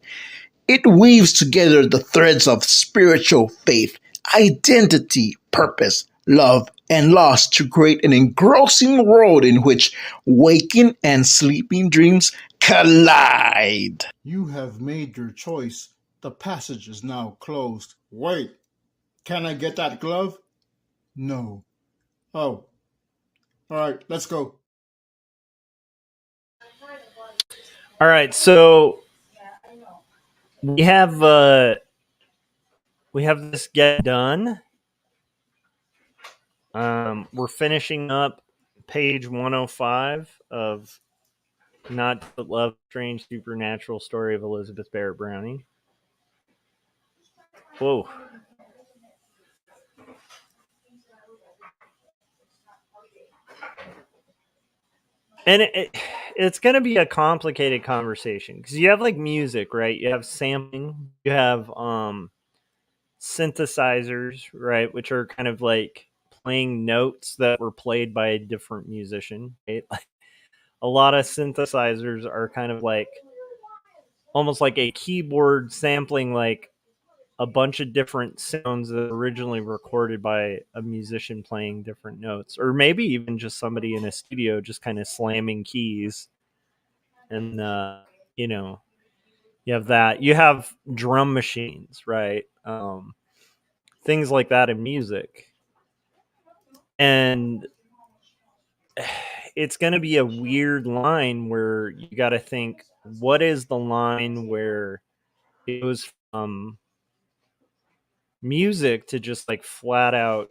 Speaker 6: It weaves together the threads of spiritual faith, identity, purpose, love, and loss to create an engrossing world in which waking and sleeping dreams collide. You have made your choice. The passage is now closed. Wait, can I get that glove? No. Oh. All right, let's go.
Speaker 2: All right, so we have this get done. We're finishing up page 105 of Not to Love, Strange Supernatural Story of Elizabeth Barrett Browning. Whoa. And it's going to be a complicated conversation because you have like music, right? You have sampling, you have synthesizers, right? Which are kind of like playing notes that were played by a different musician, right? Like, a lot of synthesizers are kind of like almost like a keyboard sampling like a bunch of different sounds that were originally recorded by a musician playing different notes, or maybe even just somebody in a studio just kind of slamming keys. And you know, you have that. You have drum machines, right? Things like that in music. And it's going to be a weird line where you got to think, what is the line where it goes from music to just like flat out,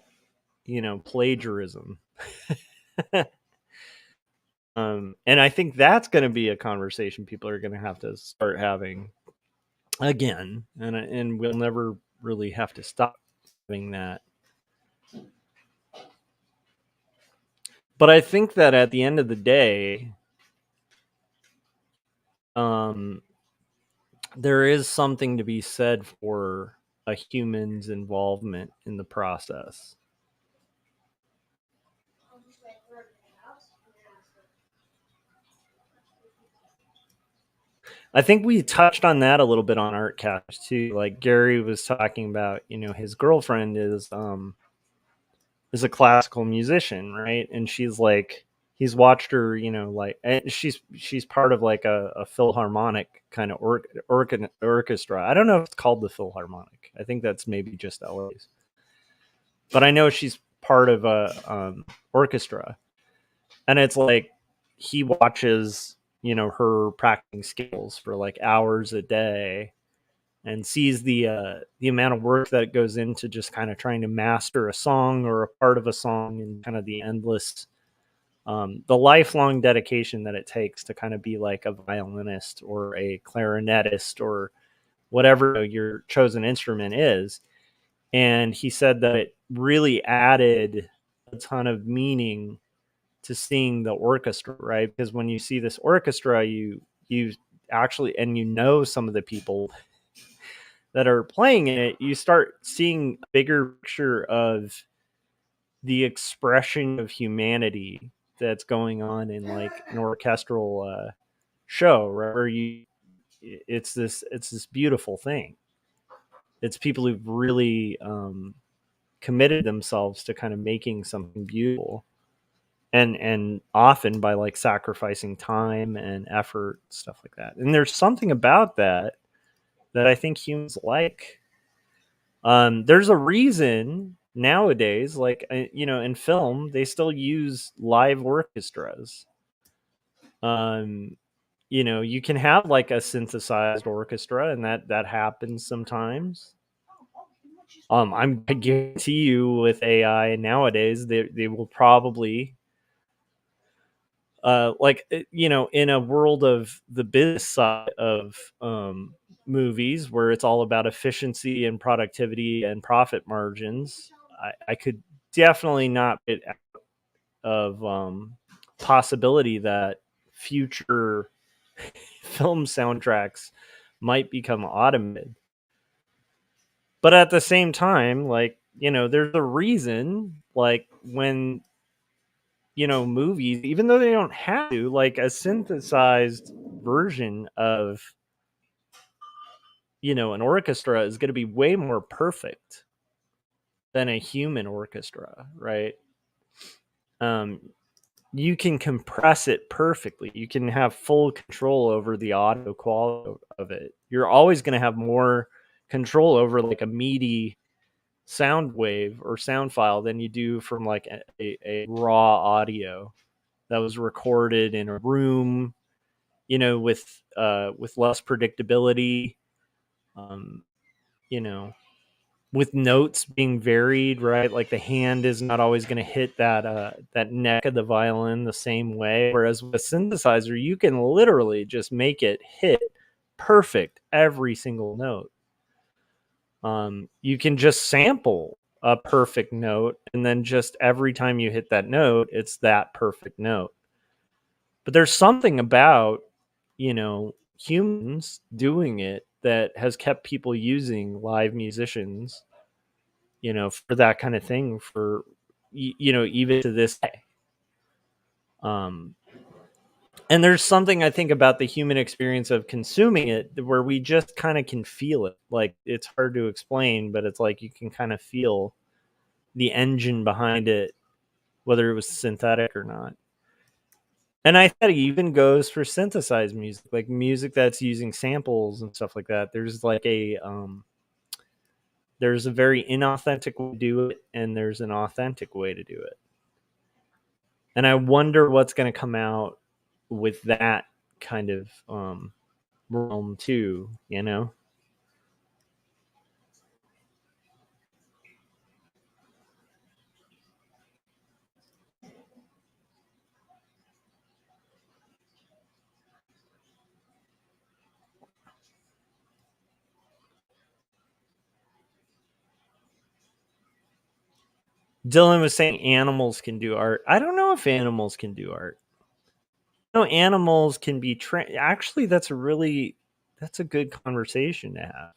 Speaker 2: plagiarism? And I think that's going to be a conversation people are going to have to start having again, and we'll never really have to stop having that. But I think that at the end of the day, there is something to be said for a human's involvement in the process. I think we touched on that a little bit on Artcast too. Like Gary was talking about, his girlfriend is a classical musician, right? And she's like, he's watched her, like, and she's part of like a philharmonic kind of orchestra. I don't know if it's called the Philharmonic. I think that's maybe just LA's. But I know she's part of a orchestra, and it's like he watches, her practicing skills for like hours a day, and sees the amount of work that goes into just kind of trying to master a song or a part of a song, and kind of the endless, the lifelong dedication that it takes to kind of be like a violinist or a clarinetist or whatever your chosen instrument is. And he said that it really added a ton of meaning to seeing the orchestra, right? Because when you see this orchestra, you actually, and some of the people that are playing in it, you start seeing a bigger picture of the expression of humanity that's going on in like an orchestral show, right? Where it's this beautiful thing. It's people who've really committed themselves to kind of making something beautiful, and often by like sacrificing time and effort, stuff like that. And there's something about that I think humans like. There's a reason nowadays, like, in film, they still use live orchestras. You can have like a synthesized orchestra, and that happens sometimes. I guarantee you with AI nowadays, they will probably, in a world of the business side of movies where it's all about efficiency and productivity and profit margins, I could definitely not get out of possibility that future film soundtracks might become automated. But at the same time, like, there's a reason, like, when, movies, even though they don't have to, like, a synthesized version of, an orchestra is going to be way more perfect than a human orchestra, right? You can compress it perfectly. You can have full control over the audio quality of it. You're always going to have more control over like a MIDI sound wave or sound file than you do from like a raw audio that was recorded in a room, with less predictability, um, you know, with notes being varied, right? Like the hand is not always going to hit that neck of the violin the same way. Whereas with a synthesizer, you can literally just make it hit perfect every single note. You can just sample a perfect note, and then just every time you hit that note, it's that perfect note. But there's something about, humans doing it that has kept people using live musicians, for that kind of thing for even to this day. And there's something I think about the human experience of consuming it where we just kind of can feel it. Like, it's hard to explain, but it's like you can kind of feel the engine behind it, whether it was synthetic or not. And I thought it even goes for synthesized music, like music that's using samples and stuff like that. There's like there's a very inauthentic way to do it, and there's an authentic way to do it. And I wonder what's going to come out with that kind of realm too, Dylan was saying animals can do art. I don't know if animals can do art. No, animals can be actually, that's a good conversation to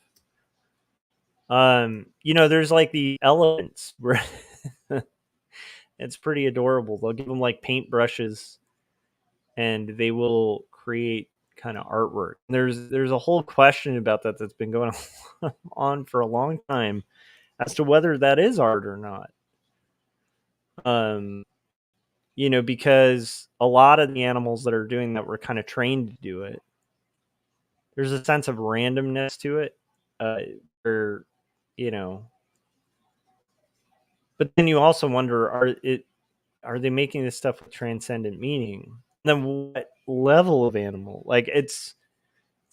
Speaker 2: have. There's like the elephants where it's pretty adorable. They'll give them like paintbrushes and they will create kind of artwork. There's a whole question about that that's been going on for a long time as to whether that is art or not. Because a lot of the animals that are doing that were kind of trained to do it. There's a sense of randomness to it, where, but then you also wonder, are they making this stuff with transcendent meaning? Then what level of animal? Like, it's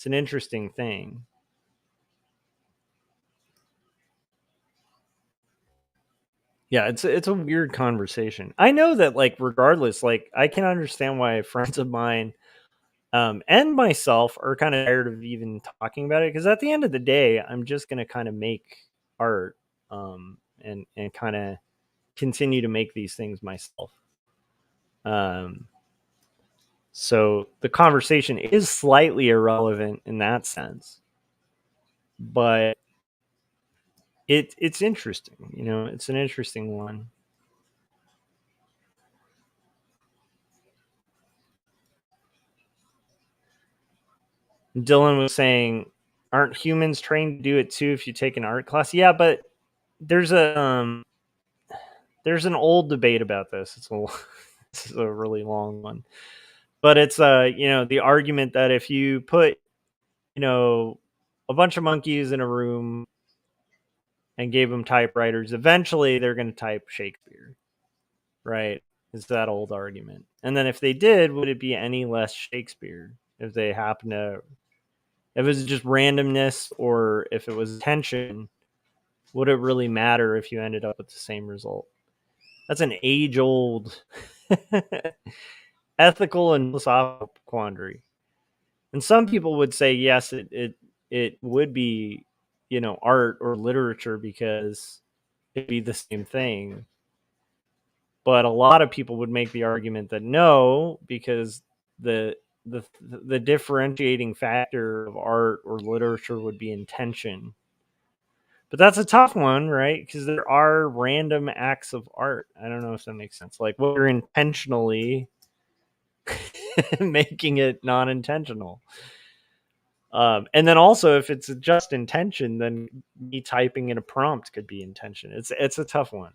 Speaker 2: an interesting thing. Yeah, it's a weird conversation. I know that, like, regardless, like, I can understand why friends of mine and myself are kind of tired of even talking about it, because at the end of the day, I'm just going to kind of make art and kind of continue to make these things myself. So the conversation is slightly irrelevant in that sense, but it's interesting. It's an interesting one. Dylan was saying, aren't humans trained to do it too if you take an art class? Yeah, but there's an old debate about this. This is a really long one. But it's the argument that if you put, a bunch of monkeys in a room and gave them typewriters, eventually they're going to type Shakespeare, right? It's that old argument. And then if they did, would it be any less Shakespeare if they happen to, if it was just randomness or if it was tension? Would it really matter if you ended up with the same result? That's an age-old ethical and philosophical quandary. And some people would say, yes, it would be, art or literature because it'd be the same thing. But a lot of people would make the argument that no, because the differentiating factor of art or literature would be intention. But that's a tough one, right? Because there are random acts of art. I don't know if that makes sense. Like, what you're intentionally making it non-intentional. And then also, if it's just intention, then me typing in a prompt could be intention. It's a tough one.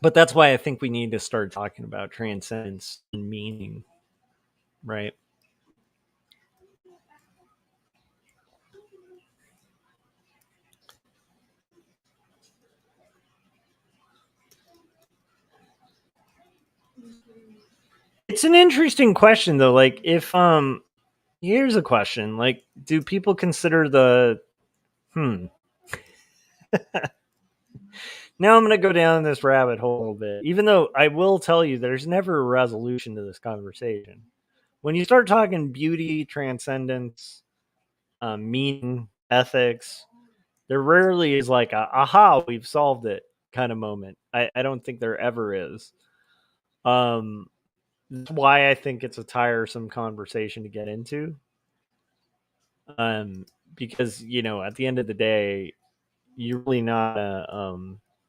Speaker 2: But that's why I think we need to start talking about transcendence and meaning, right? It's an interesting question, though. Like, if here's a question: like, do people consider the Now I'm going to go down this rabbit hole a little bit, even though I will tell you there's never a resolution to this conversation. When you start talking beauty, transcendence, meaning, ethics, there rarely is like a aha, we've solved it kind of moment. I don't think there ever is. That's why I think it's a tiresome conversation to get into. Because at the end of the day, you're really not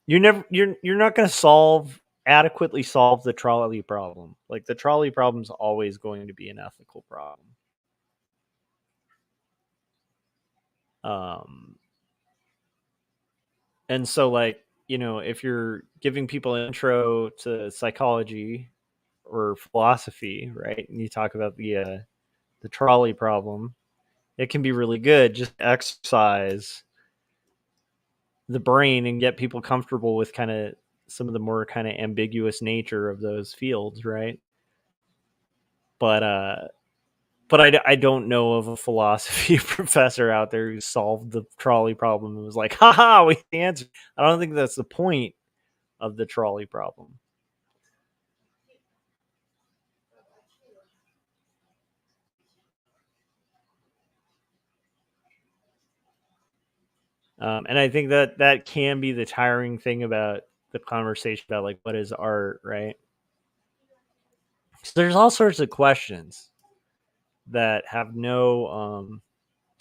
Speaker 2: you're not going to adequately solve the trolley problem. Like, the trolley problem is always going to be an ethical problem. And so, like, if you're giving people an intro to psychology or philosophy, right, and you talk about the trolley problem, it can be really good. Just exercise the brain and get people comfortable with kind of some of the more kind of ambiguous nature of those fields, right? But I don't know of a philosophy professor out there who solved the trolley problem and was like, haha, we answered. I don't think that's the point of the trolley problem. And I think that can be the tiring thing about the conversation about, like, what is art, right? So there's all sorts of questions that have no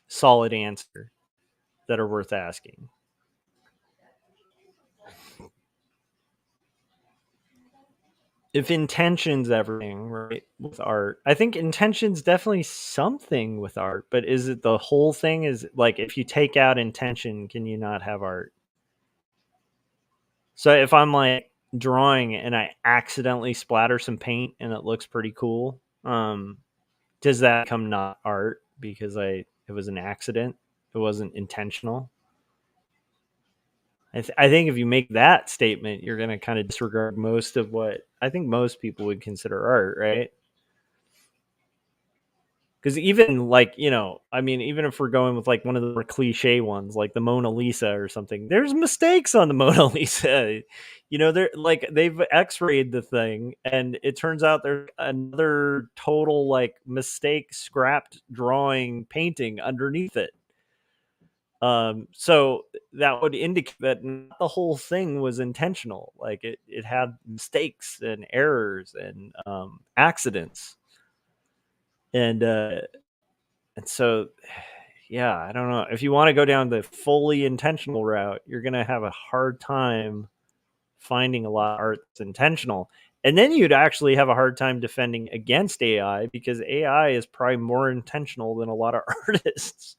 Speaker 2: solid answer that are worth asking. If intention's everything, right, with art, I think intention's definitely something with art, but is it the whole thing? Is, like, if you take out intention, can you not have art? So if I'm, like, drawing and I accidentally splatter some paint and it looks pretty cool, does that become not art because it was an accident? It wasn't intentional. I think if you make that statement, you're going to kind of disregard most of what I think most people would consider art, right? Because even, like, I mean, even if we're going with, like, one of the more cliche ones, like the Mona Lisa or something, there's mistakes on the Mona Lisa. They're like, they've x-rayed the thing and it turns out there's another total, like, mistake, scrapped drawing painting underneath it. So that would indicate that not the whole thing was intentional. Like, it had mistakes and errors and accidents. And so, yeah, I don't know. If you want to go down the fully intentional route, you're going to have a hard time finding a lot of art that's intentional. And then you'd actually have a hard time defending against AI, because AI is probably more intentional than a lot of artists.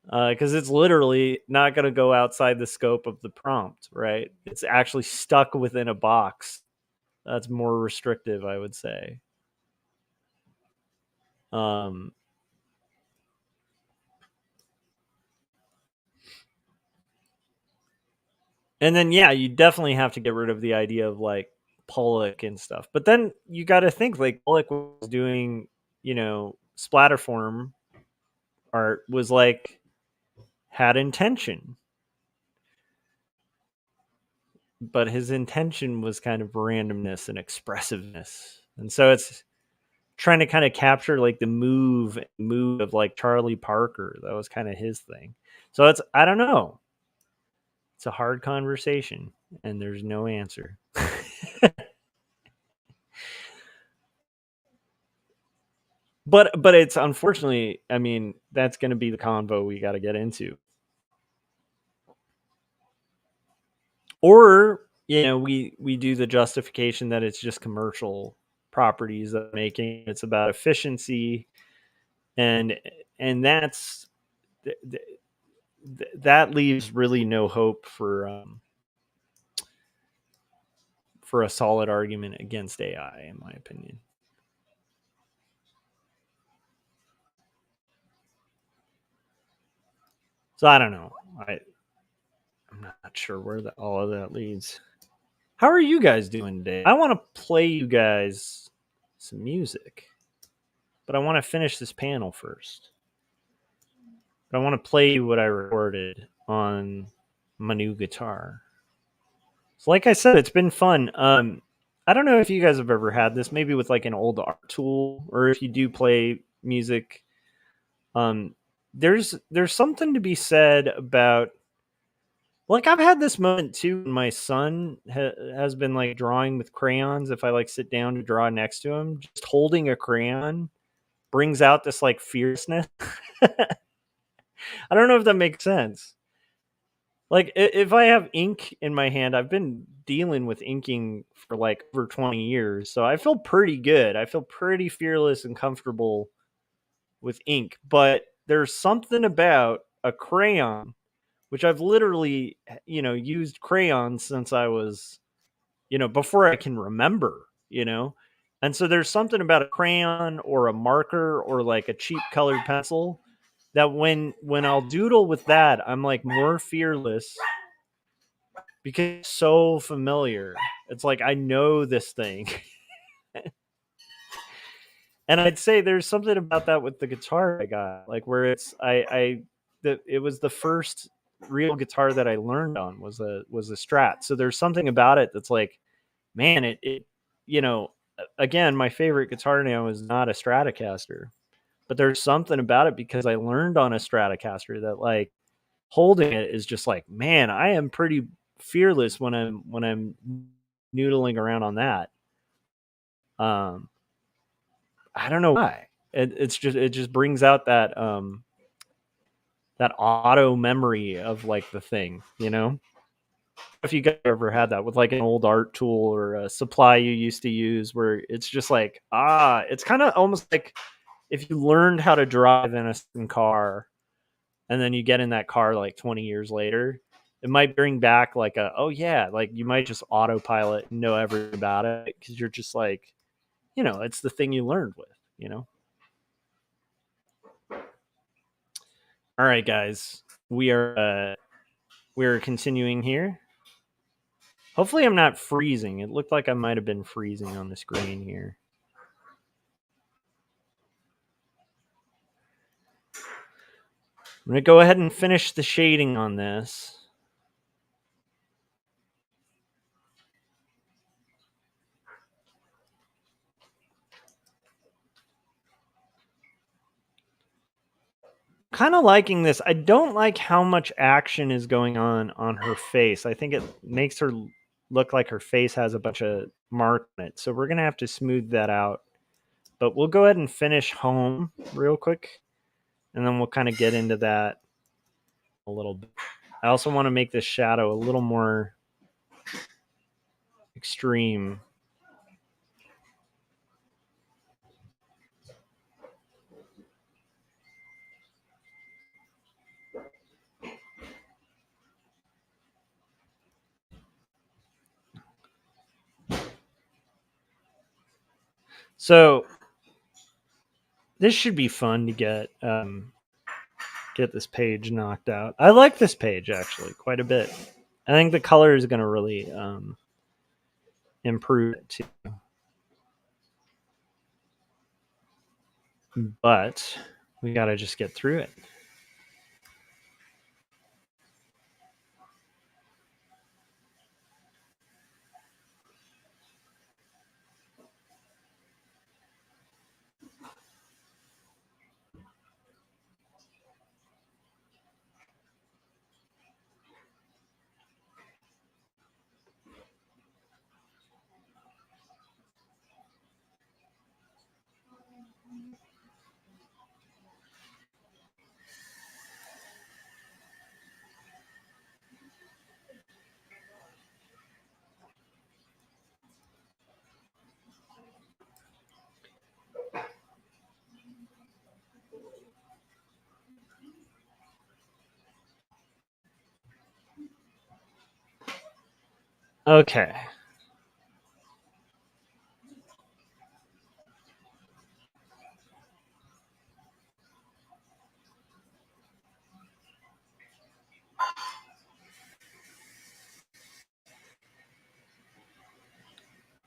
Speaker 2: Because it's literally not going to go outside the scope of the prompt, right? It's actually stuck within a box. That's more restrictive, I would say. And then, yeah, you definitely have to get rid of the idea of, like, Pollock and stuff. But then you got to think, like, Pollock was doing, splatterform art, was, like, had intention. But his intention was kind of randomness and expressiveness. And so it's trying to kind of capture, like, the move of, like, Charlie Parker. That was kind of his thing. So I don't know. It's a hard conversation and there's no answer. But it's, unfortunately, I mean, that's going to be the convo we got to get into. Or, we do the justification that it's just commercial properties that making it's about efficiency, and that's that leaves really no hope for a solid argument against AI, in my opinion. So I don't know. I'm not sure where all of that leads. How are you guys doing today? I want to play you guys some music, but I want to finish this panel first. But I want to play you what I recorded on my new guitar. So, like I said, it's been fun. I don't know if you guys have ever had this, maybe with, like, an old art tool, or if you do play music. There's something to be said about, Like I've had this moment too. My son has been like drawing with crayons. If I like sit down to draw next to him, just holding a crayon brings out this like fierceness. I don't know if that makes sense. Like if I have ink in my hand, I've been dealing with inking for like over 20 years. So I feel pretty good. I feel pretty fearless and comfortable with ink, but there's something about a crayon, which I've literally, used crayons since I was, before I can remember. And so there's something about a crayon or a marker or like a cheap colored pencil that when I'll doodle with that, I'm like more fearless because it's so familiar. It's like I know this thing. And I'd say there's something about that with the guitar I got, like where it's it was the first real guitar that I learned on was a Strat. So there's something about it that's like, man, it again, my favorite guitar now is not a Stratocaster, but there's something about it because I learned on a Stratocaster that like holding it is just like, man, I am pretty fearless when I'm noodling around on that. I don't know why. It just brings out that that auto memory of like the thing, If you guys ever had that with like an old art tool or a supply you used to use, where it's just like it's kind of almost like if you learned how to drive in a certain car, and then you get in that car like 20 years later, it might bring back like like you might just autopilot and know everything about it because you're just like, it's the thing you learned with. All right, guys, we're continuing here. Hopefully, I'm not freezing. It looked like I might have been freezing on the screen here. I'm gonna go ahead and finish the shading on this. Kind of liking this. I don't like how much action is going on her face. I think it makes her look like her face has a bunch of mark on it. So we're going to have to smooth that out. But we'll go ahead and finish home real quick. And then we'll kind of get into that a little bit. I also want to make this shadow a little more extreme. So this should be fun to get this page knocked out. I like this page actually quite a bit. I think the color is going to really improve it too. But we got to just get through it. Okay.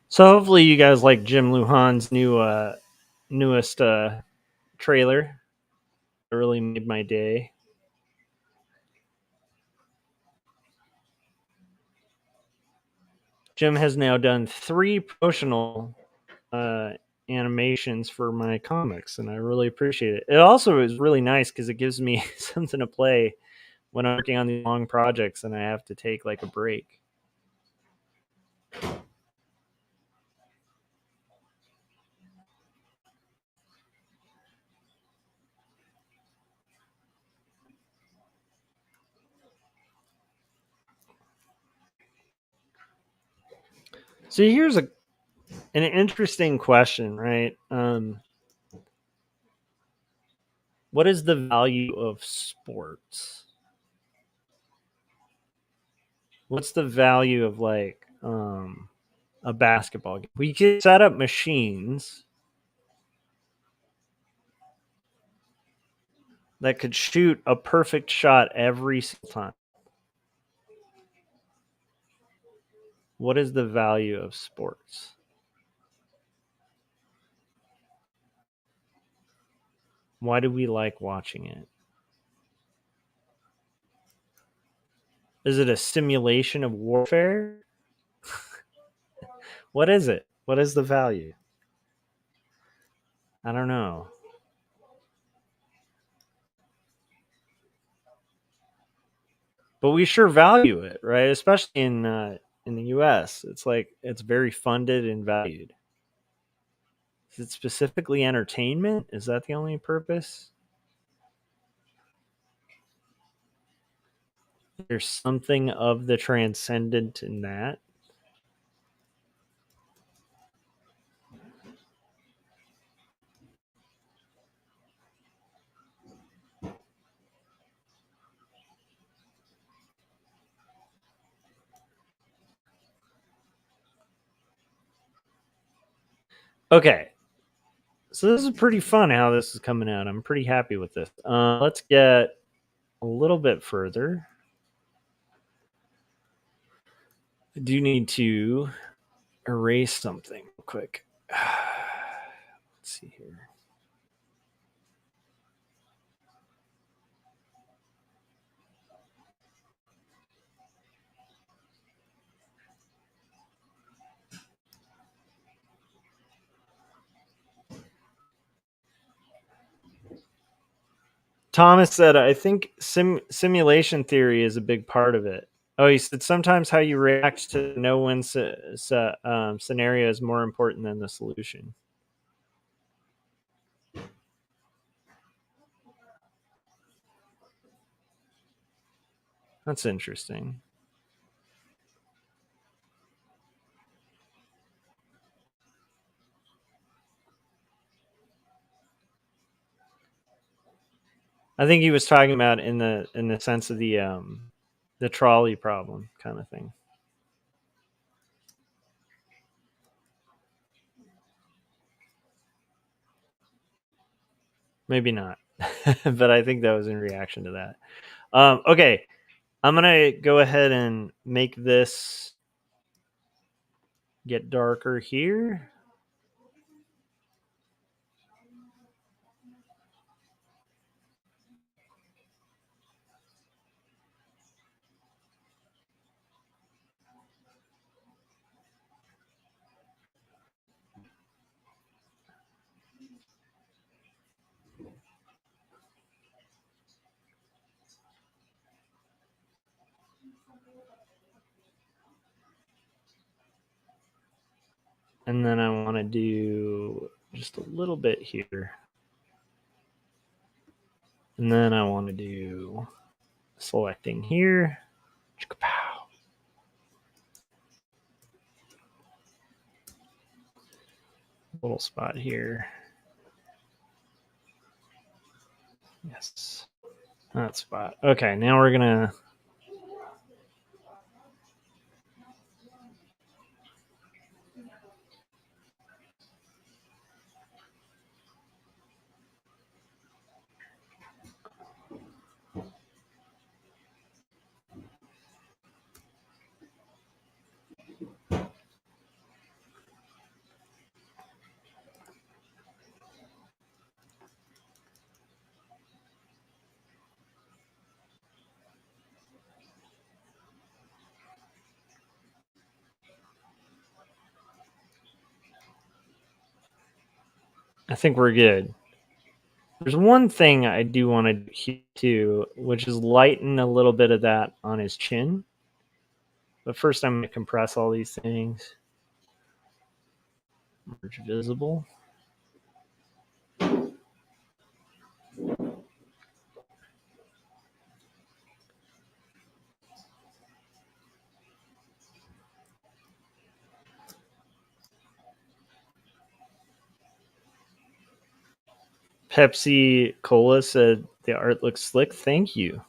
Speaker 2: So hopefully you guys like Jim Luhan's newest trailer. It really made my day. Jim has now done 3 promotional animations for my comics, and I really appreciate it. It also is really nice because it gives me something to play when I'm working on these long projects and I have to take like a break. So here's an interesting question, right? What is the value of sports? What's the value of like a basketball game? We could set up machines that could shoot a perfect shot every single time. What is the value of sports? Why do we like watching it? Is it a simulation of warfare? What is it? What is the value? I don't know. But we sure value it, right? Especially in the U.S. It's like it's very funded and valued. Is it specifically entertainment? Is that the only purpose? There's something of the transcendent in that. Okay. So this is pretty fun how this is coming out. I'm pretty happy with this. Let's get a little bit further. I do need to erase something real quick. Let's see here. Thomas said, I think simulation theory is a big part of it. Oh, he said sometimes how you react to no win scenario is more important than the solution. That's interesting. I think he was talking about in the sense of the trolley problem kind of thing. Maybe not, but I think that was in reaction to that. Okay, I'm gonna go ahead and make this get darker here. And then I want to do just a little bit here. And then I want to do selecting here. Little spot here. Yes. That spot. Okay, now we're going to I think we're good. There's one thing I do want to do too, which is lighten a little bit of that on his chin. But first, I'm going to compress all these things. Merge visible. Pepsi Cola said the art looks slick. Thank you.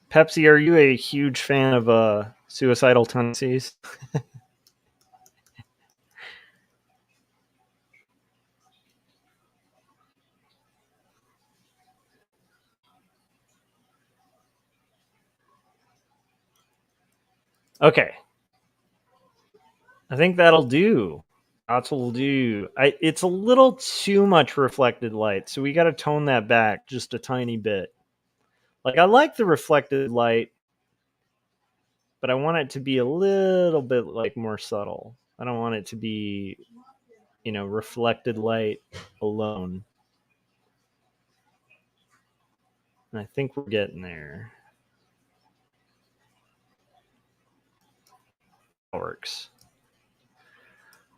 Speaker 2: Pepsi, are you a huge fan of Suicidal Tendencies? Okay. I think that'll do. That will do. It's a little too much reflected light, so we got to tone that back just a tiny bit. Like, I like the reflected light, but I want it to be a little bit like more subtle. I don't want it to be, reflected light alone. And I think we're getting there. That works.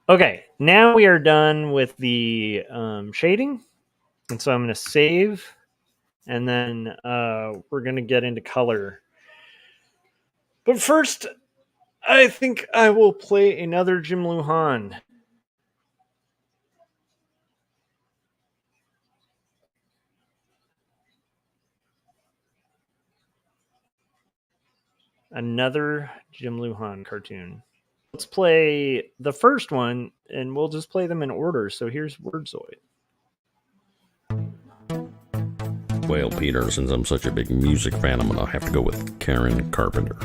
Speaker 2: Okay, now we are done with the shading. And so I'm going to save. And then we're going to get into color. But first, I think I will play another Jim Lujan. Another Jim Lujan cartoon. Let's play the first one, and we'll just play them in order. So here's Wordzoid.
Speaker 7: Well, Peter, since I'm such a big music fan, I'm going to have to go with Karen Carpenter.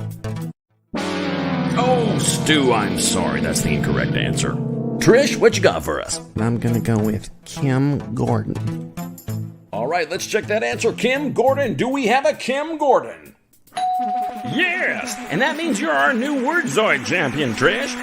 Speaker 7: Oh, Stu, I'm sorry. That's the incorrect answer. Trish, what you got for us?
Speaker 8: I'm going to go with Kim Gordon.
Speaker 7: All right, let's check that answer. Kim Gordon. Do we have a Kim Gordon? Yes, and that means you're our new Wordzoid champion, Trish.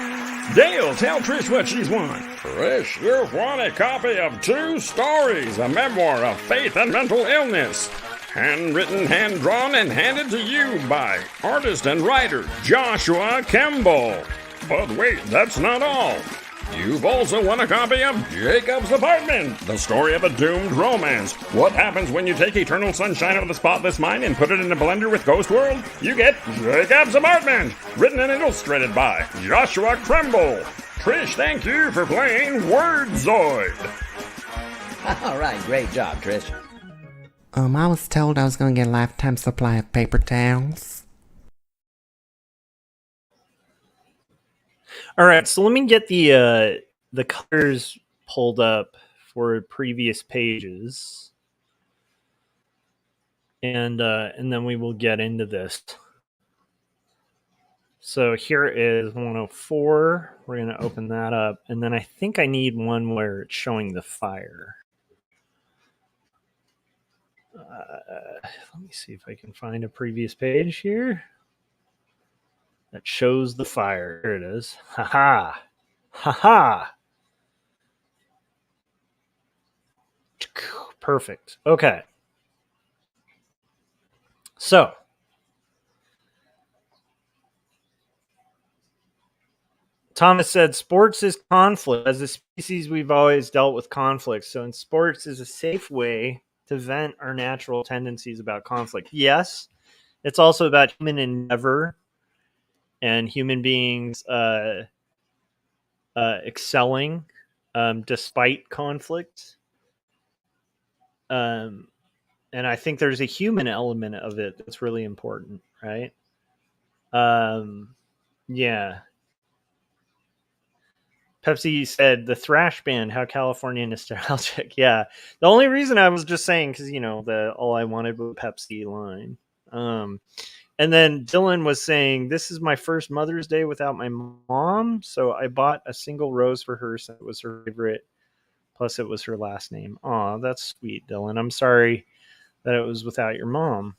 Speaker 7: Dale, tell Trish what she's won.
Speaker 1: Trish, you've won a copy of 2 stories, a memoir of faith and mental illness. Handwritten, hand-drawn, and handed to you by artist and writer Joshua Kemble. But wait, that's not all. You've also won a copy of Jacob's Apartment, the story of a doomed romance. What happens when you take Eternal Sunshine of the Spotless Mind and put it in a blender with Ghost World? You get Jacob's Apartment, written and illustrated by Joshua Kemble. Trish, thank you for playing Wordzoid.
Speaker 9: All right, great job, Trish.
Speaker 8: I was told I was going to get a lifetime supply of paper towels.
Speaker 2: All right, so let me get the colors pulled up for previous pages, and then we will get into this. So here is 104. We're going to open that up, and then I think I need one where it's showing the fire. Let me see if I can find a previous page here that shows the fire. Here it is. Ha-ha. Ha-ha. Perfect. Okay. So, Thomas said, sports is conflict. As a species, we've always dealt with conflict. So in sports is a safe way to vent our natural tendencies about conflict. Yes, it's also about human endeavor and human beings excelling despite conflict. And I think there's a human element of it that's really important, right? Yeah. Pepsi said, the thrash band, how California nostalgic. Yeah. The only reason I was just saying, because, all I wanted was Pepsi line. And then Dylan was saying, this is my first Mother's Day without my mom. So I bought a single rose for her since it was her favorite. Plus it was her last name. Aw, that's sweet, Dylan. I'm sorry that it was without your mom.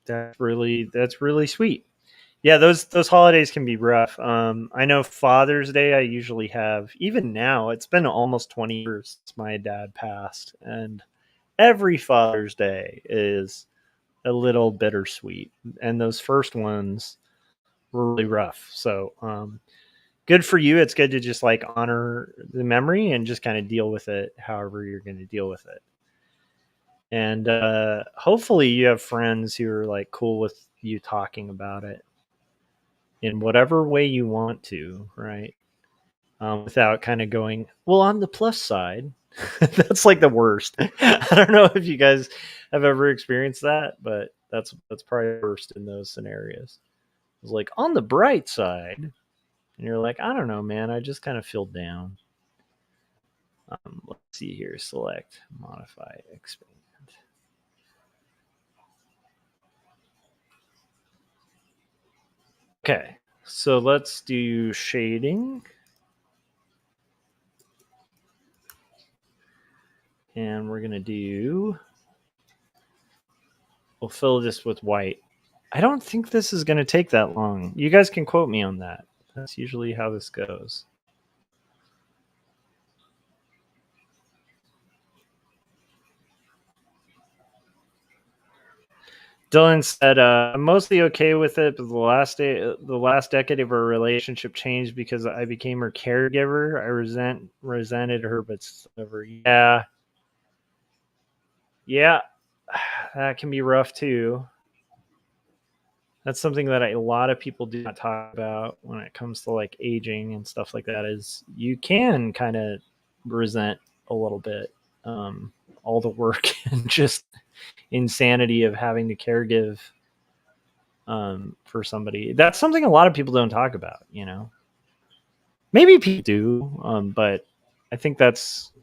Speaker 2: That's really sweet. Yeah, those holidays can be rough. I know Father's Day. I usually have, even now. It's been almost 20 years since my dad passed, and every Father's Day is a little bittersweet. And those first ones were really rough. So, good for you. It's good to just like honor the memory and just kind of deal with it, however you're going to deal with it. And hopefully, you have friends who are like cool with you talking about it in whatever way you want to, right? Without kind of going, well, on the plus side. That's like the worst. I don't know if you guys have ever experienced that, but that's probably the worst in those scenarios. It's like on the bright side, and you're like, I don't know, man. I just kind of feel down. Let's see here. Select, modify, expand. Okay, so let's do shading. And we're going to we'll fill this with white. I don't think this is going to take that long. You guys can quote me on that. That's usually how this goes. Dylan said, "I'm mostly okay with it, but the last decade of our relationship changed because I became her caregiver. I resented her, but never. Yeah, that can be rough too. That's something that a lot of people do not talk about when it comes to like aging and stuff like that. Is you can kind of resent a little bit all the work and just insanity of having to caregive for somebody. That's something a lot of people don't talk about, you know. Maybe people do, but I think that's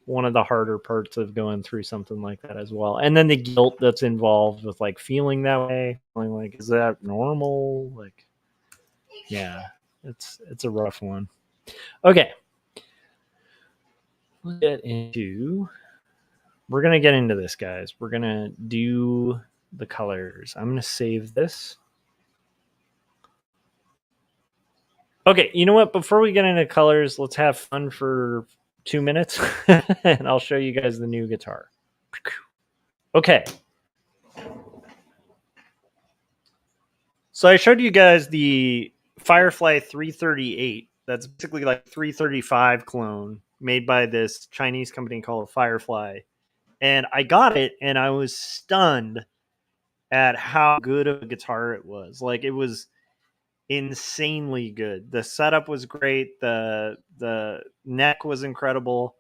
Speaker 2: one of the harder parts of going through something like that as well. And then the guilt that's involved with like feeling that way, feeling like, is that normal? Like, yeah, it's a rough one. Okay. We're gonna get into this, guys. We're gonna do the colors. I'm gonna save this. Okay, you know what? Before we get into colors, let's have fun for 2 minutes and I'll show you guys the new guitar. Okay. So I showed you guys the Firefly 338. That's basically like 335 clone made by this Chinese company called Firefly. And I got it and I was stunned at how good of a guitar it was. Like it was insanely good. The setup was great. The neck was incredible.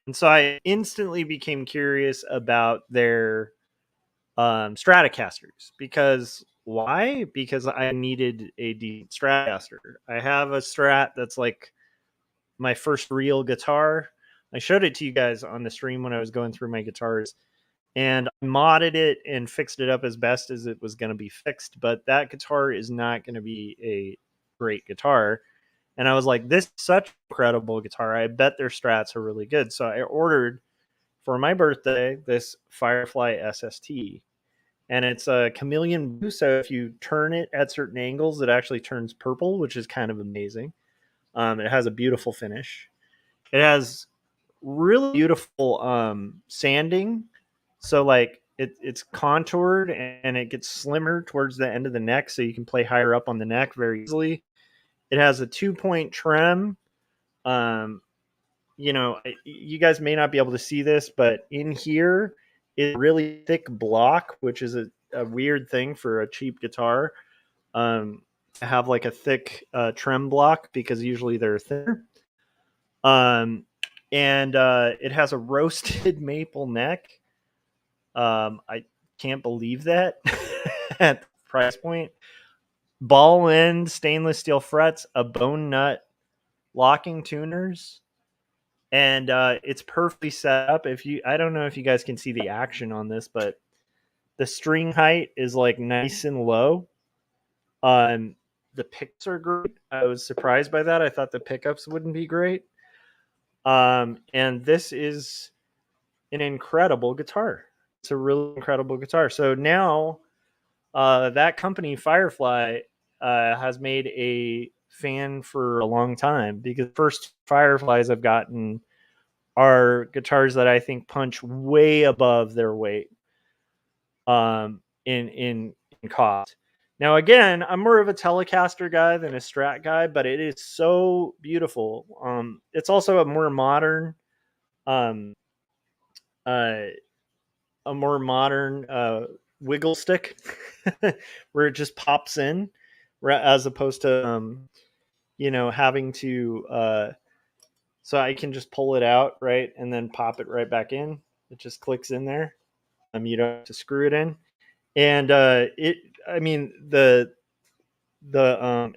Speaker 2: And so I instantly became curious about their Stratocasters. Because why? Because I needed a decent Stratocaster. I have a Strat that's like my first real guitar. I showed it to you guys on the stream when I was going through my guitars. And I modded it and fixed it up as best as it was going to be fixed. But that guitar is not going to be a great guitar. And I was like, this is such an incredible guitar. I bet their Strats are really good. So I ordered for my birthday this Firefly SST. And it's a chameleon blue. So if you turn it at certain angles, it actually turns purple, which is kind of amazing. It has a beautiful finish. It has really beautiful sanding. So like it's contoured and it gets slimmer towards the end of the neck, so you can play higher up on the neck very easily. It has a 2-point trim. You guys may not be able to see this, but in here is a really thick block, which is a weird thing for a cheap guitar. To have like a thick trim block because usually they're thinner. And it has a roasted maple neck. I can't believe that at the price point. Ball end stainless steel frets, a bone nut locking tuners, and it's perfectly set up. I don't know if you guys can see the action on this, but the string height is like nice and low. The picks are great. I was surprised by that. I thought the pickups wouldn't be great. And this is an incredible guitar. It's a really incredible guitar. So now that company, Firefly, has made a fan for a long time, because the first Fireflies I've gotten are guitars that I think punch way above their weight in cost. Now, again, I'm more of a Telecaster guy than a Strat guy, but it is so beautiful. It's also a more modern, um, uh, wiggle stick where it just pops in, as opposed to having to. So I can just pull it out, right, and then pop it right back in. It just clicks in there. You don't have to screw it in, and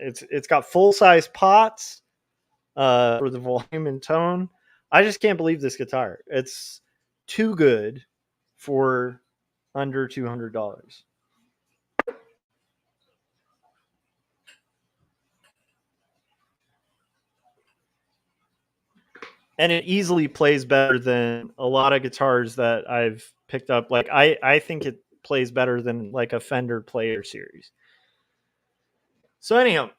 Speaker 2: it's got full size pots for the volume and tone. I just can't believe this guitar. It's too good for under $200. And it easily plays better than a lot of guitars that I've picked up. Like I think it plays better than like a Fender Player Series. So anyhow,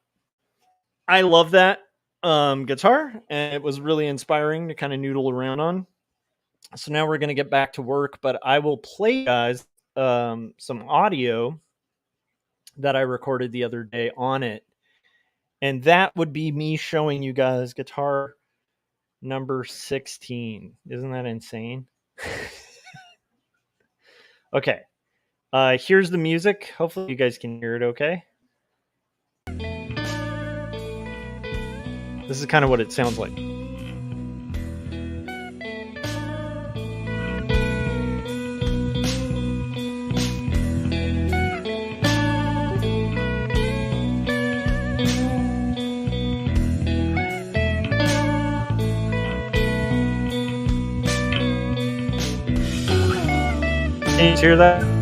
Speaker 2: I love that guitar, and it was really inspiring to kind of noodle around on. So now we're going to get back to work, but I will play you guys some audio that I recorded the other day on it. And that would be me showing you guys guitar number 16. Isn't that insane? Okay. Here's the music. Hopefully you guys can hear it okay. This is kind of what it sounds like. Can you hear that?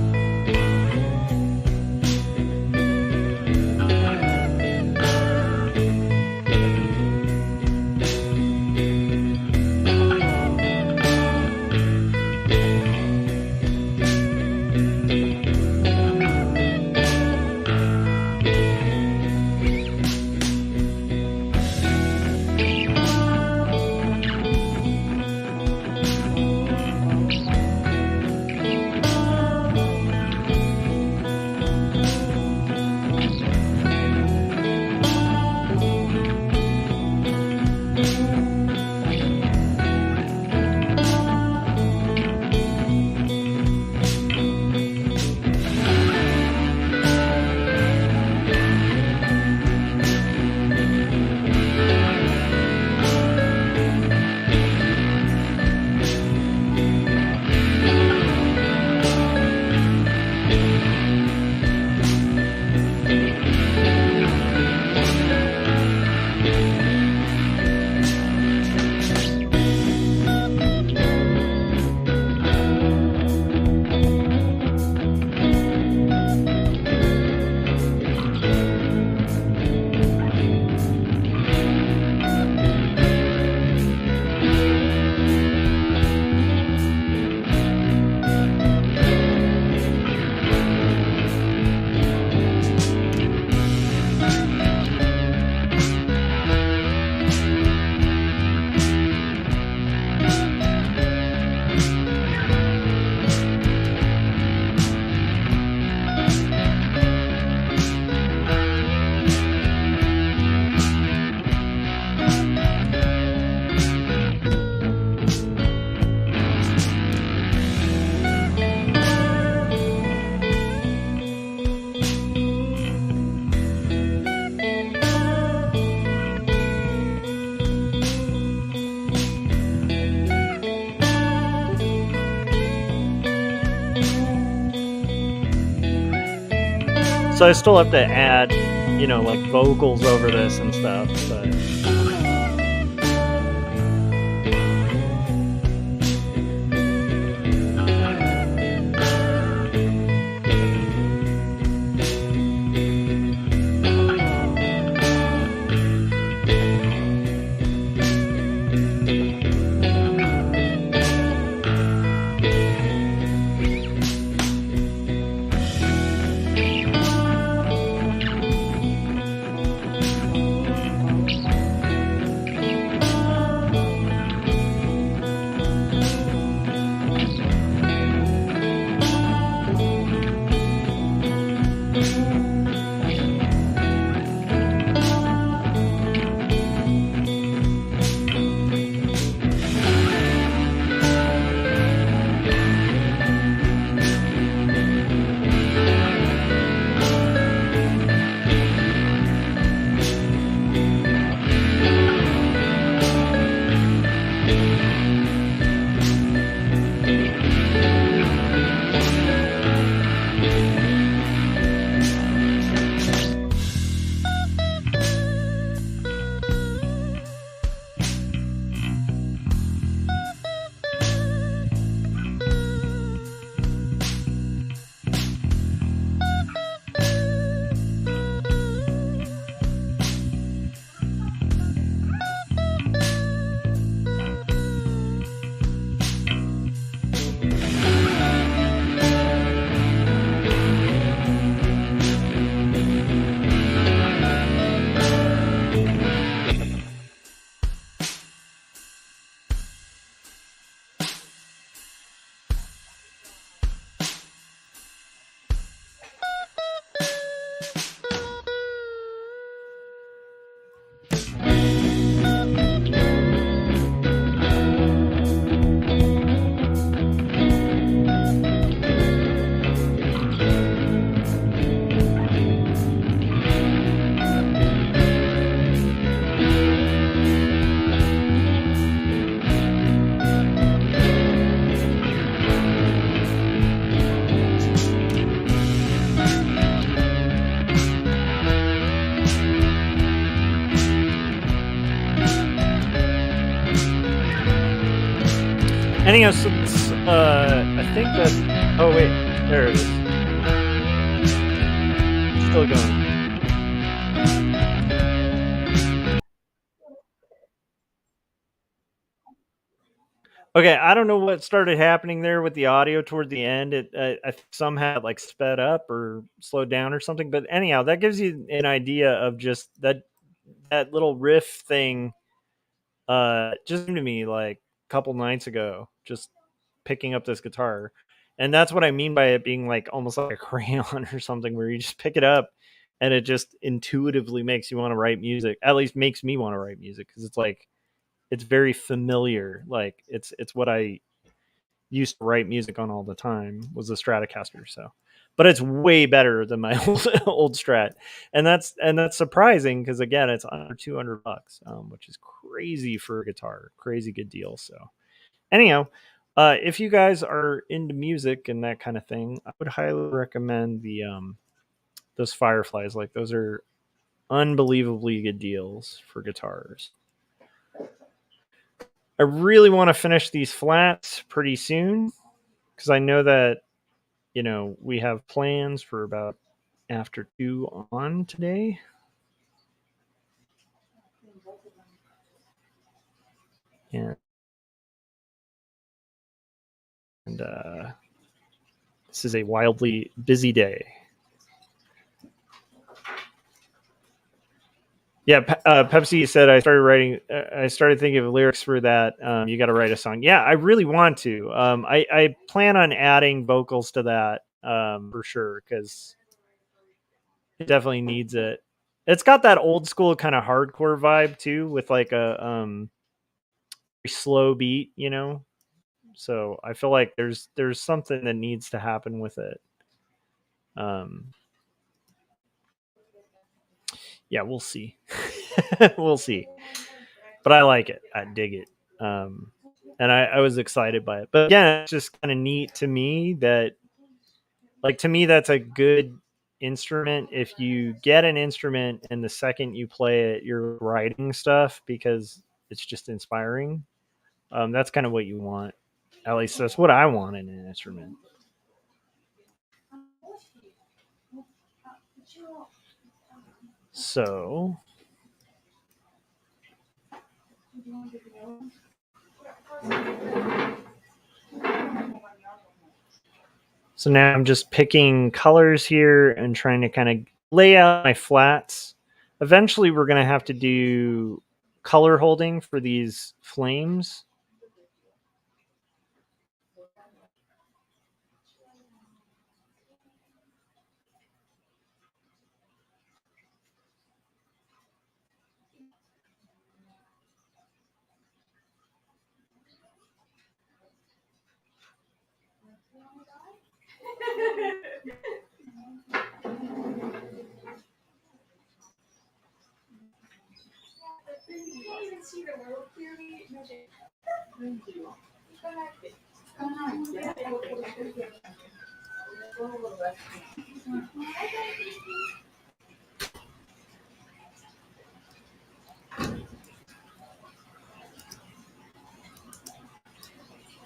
Speaker 2: So I still have to add, like vocals over this and stuff, but Anyhow, I think that. Oh wait, there it is. Still going. Okay, I don't know what started happening there with the audio toward the end. I somehow like sped up or slowed down or something. But anyhow, that gives you an idea of just that little riff thing. Just came to me like a couple nights ago, just picking up this guitar, and that's what I mean by it being like almost like a crayon or something, where you just pick it up and it just intuitively makes you want to write music. At least makes me want to write music because it's like it's very familiar. Like it's what I used to write music on all the time was the Stratocaster. So, but it's way better than my old Strat, and that's surprising because again, it's under $200, which is crazy for a guitar. Crazy good deal. So, anyhow, if you guys are into music and that kind of thing, I would highly recommend the those Fireflies. Like those are unbelievably good deals for guitars. I really want to finish these flats pretty soon because I know that we have plans for about after 2 on today. And this is a wildly busy day. Yeah, Pepsi said I started thinking of lyrics for that. You got to write a song. Yeah, I really want to. I plan on adding vocals to that for sure because it definitely needs it. It's got that old school kind of hardcore vibe too, with like a slow beat, So I feel like there's something that needs to happen with it. Yeah, we'll see. We'll see. But I like it. I dig it. And I was excited by it. But again, it's just kind of neat to me that, like, to me, that's a good instrument. If you get an instrument and the second you play it, you're writing stuff because it's just inspiring. That's kind of what you want. At least that's what I want in an instrument. So now I'm just picking colors here and trying to kind of lay out my flats. Eventually we're going to have to do color holding for these flames.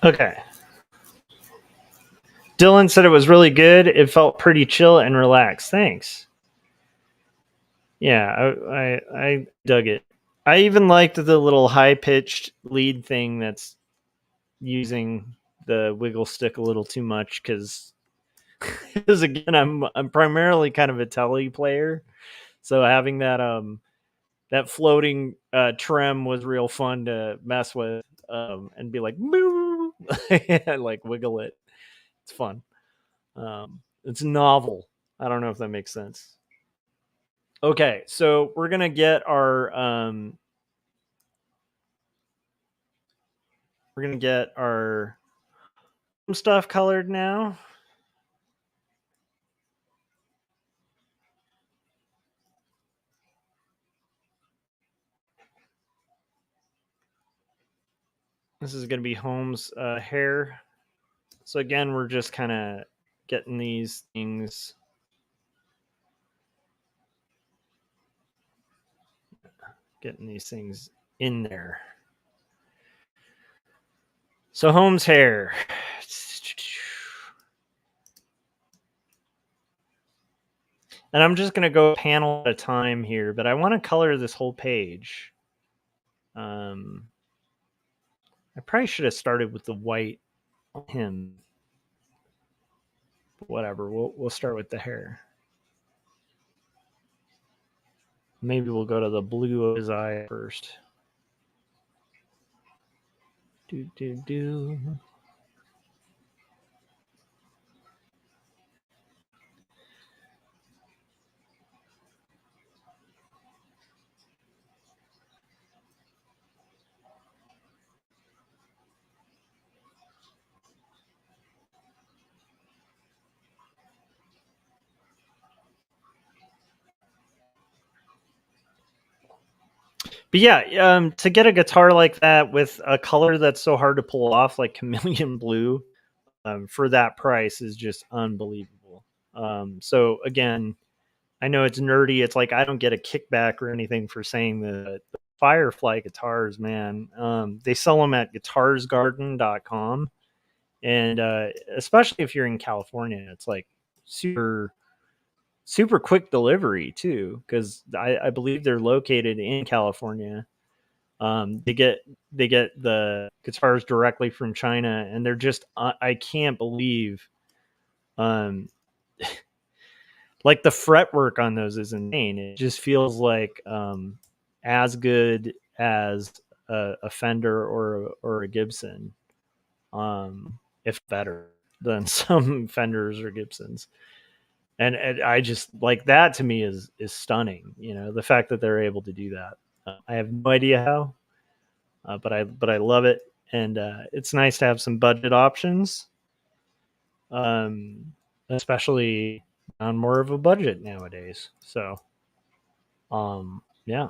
Speaker 2: Okay. Dylan said it was really good. It felt pretty chill and relaxed. Thanks. Yeah, I dug it. I even liked the little high pitched lead thing that's using the wiggle stick a little too much because again I'm primarily kind of a telly player, so having that floating trem was real fun to mess with and be like moo like wiggle it. It's fun. It's novel. I don't know if that makes sense. Okay, so we're gonna get our stuff colored now. This is gonna be Holmes' hair. So again, we're just kind of getting these things in there. So Holmes hair. And I'm just going to go a panel at a time here, but I want to color this whole page. I probably should have started with the white on him. But whatever, we'll start with the hair. Maybe we'll go to the blue of his eye first. Do. But yeah, to get a guitar like that with a color that's so hard to pull off, like chameleon blue, for that price is just unbelievable. So again, I know it's nerdy. It's like I don't get a kickback or anything for saying the Firefly guitars, man. They sell them at guitarsgarden.com. And especially if you're in California, it's like super quick delivery too, because I believe they're located in California. They get the guitars directly from China, and they're just I can't believe, like the fretwork on those is insane. It just feels like as good as a Fender or a Gibson, if better than some Fenders or Gibsons. And I just like that, to me is stunning. You know, the fact that they're able to do that. I have no idea how, but I love it, and it's nice to have some budget options, especially on more of a budget nowadays. So, yeah.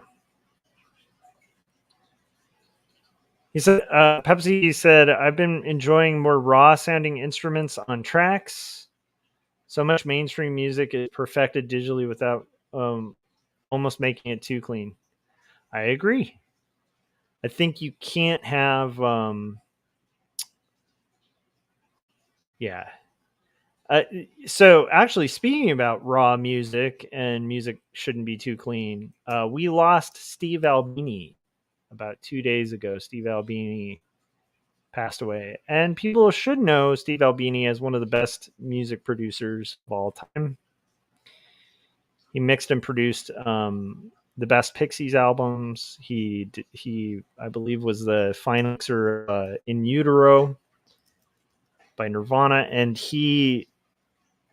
Speaker 2: He said, Pepsi said, I've been enjoying more raw sounding instruments on tracks. So much mainstream music is perfected digitally without almost making it too clean. I agree. I think you can't have, yeah. So actually, speaking about raw music and music shouldn't be too clean, we lost Steve Albini about 2 days ago. Steve Albini passed away, and people should know Steve Albini as one of the best music producers of all time. He mixed and produced the best Pixies albums. He I believe was the final mixer In Utero by Nirvana, and he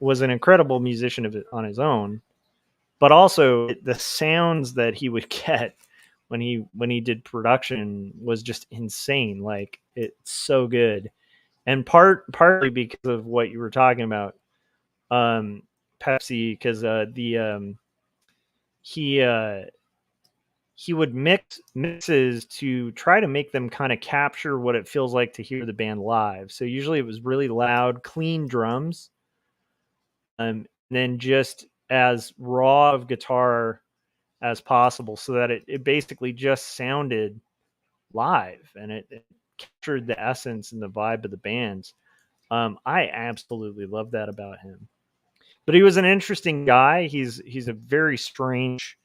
Speaker 2: was an incredible musician on his own. But also the sounds that he would get when he did production was just insane. Like, it's so good, and partly because of what you were talking about, Pepsi, because he would mixes to try to make them kind of capture what it feels like to hear the band live. So usually it was really loud, clean drums, then just as raw of guitar as possible, so that it basically just sounded live, and it captured the essence and the vibe of the bands. I absolutely love that about him. But he was an interesting guy. He's a very strange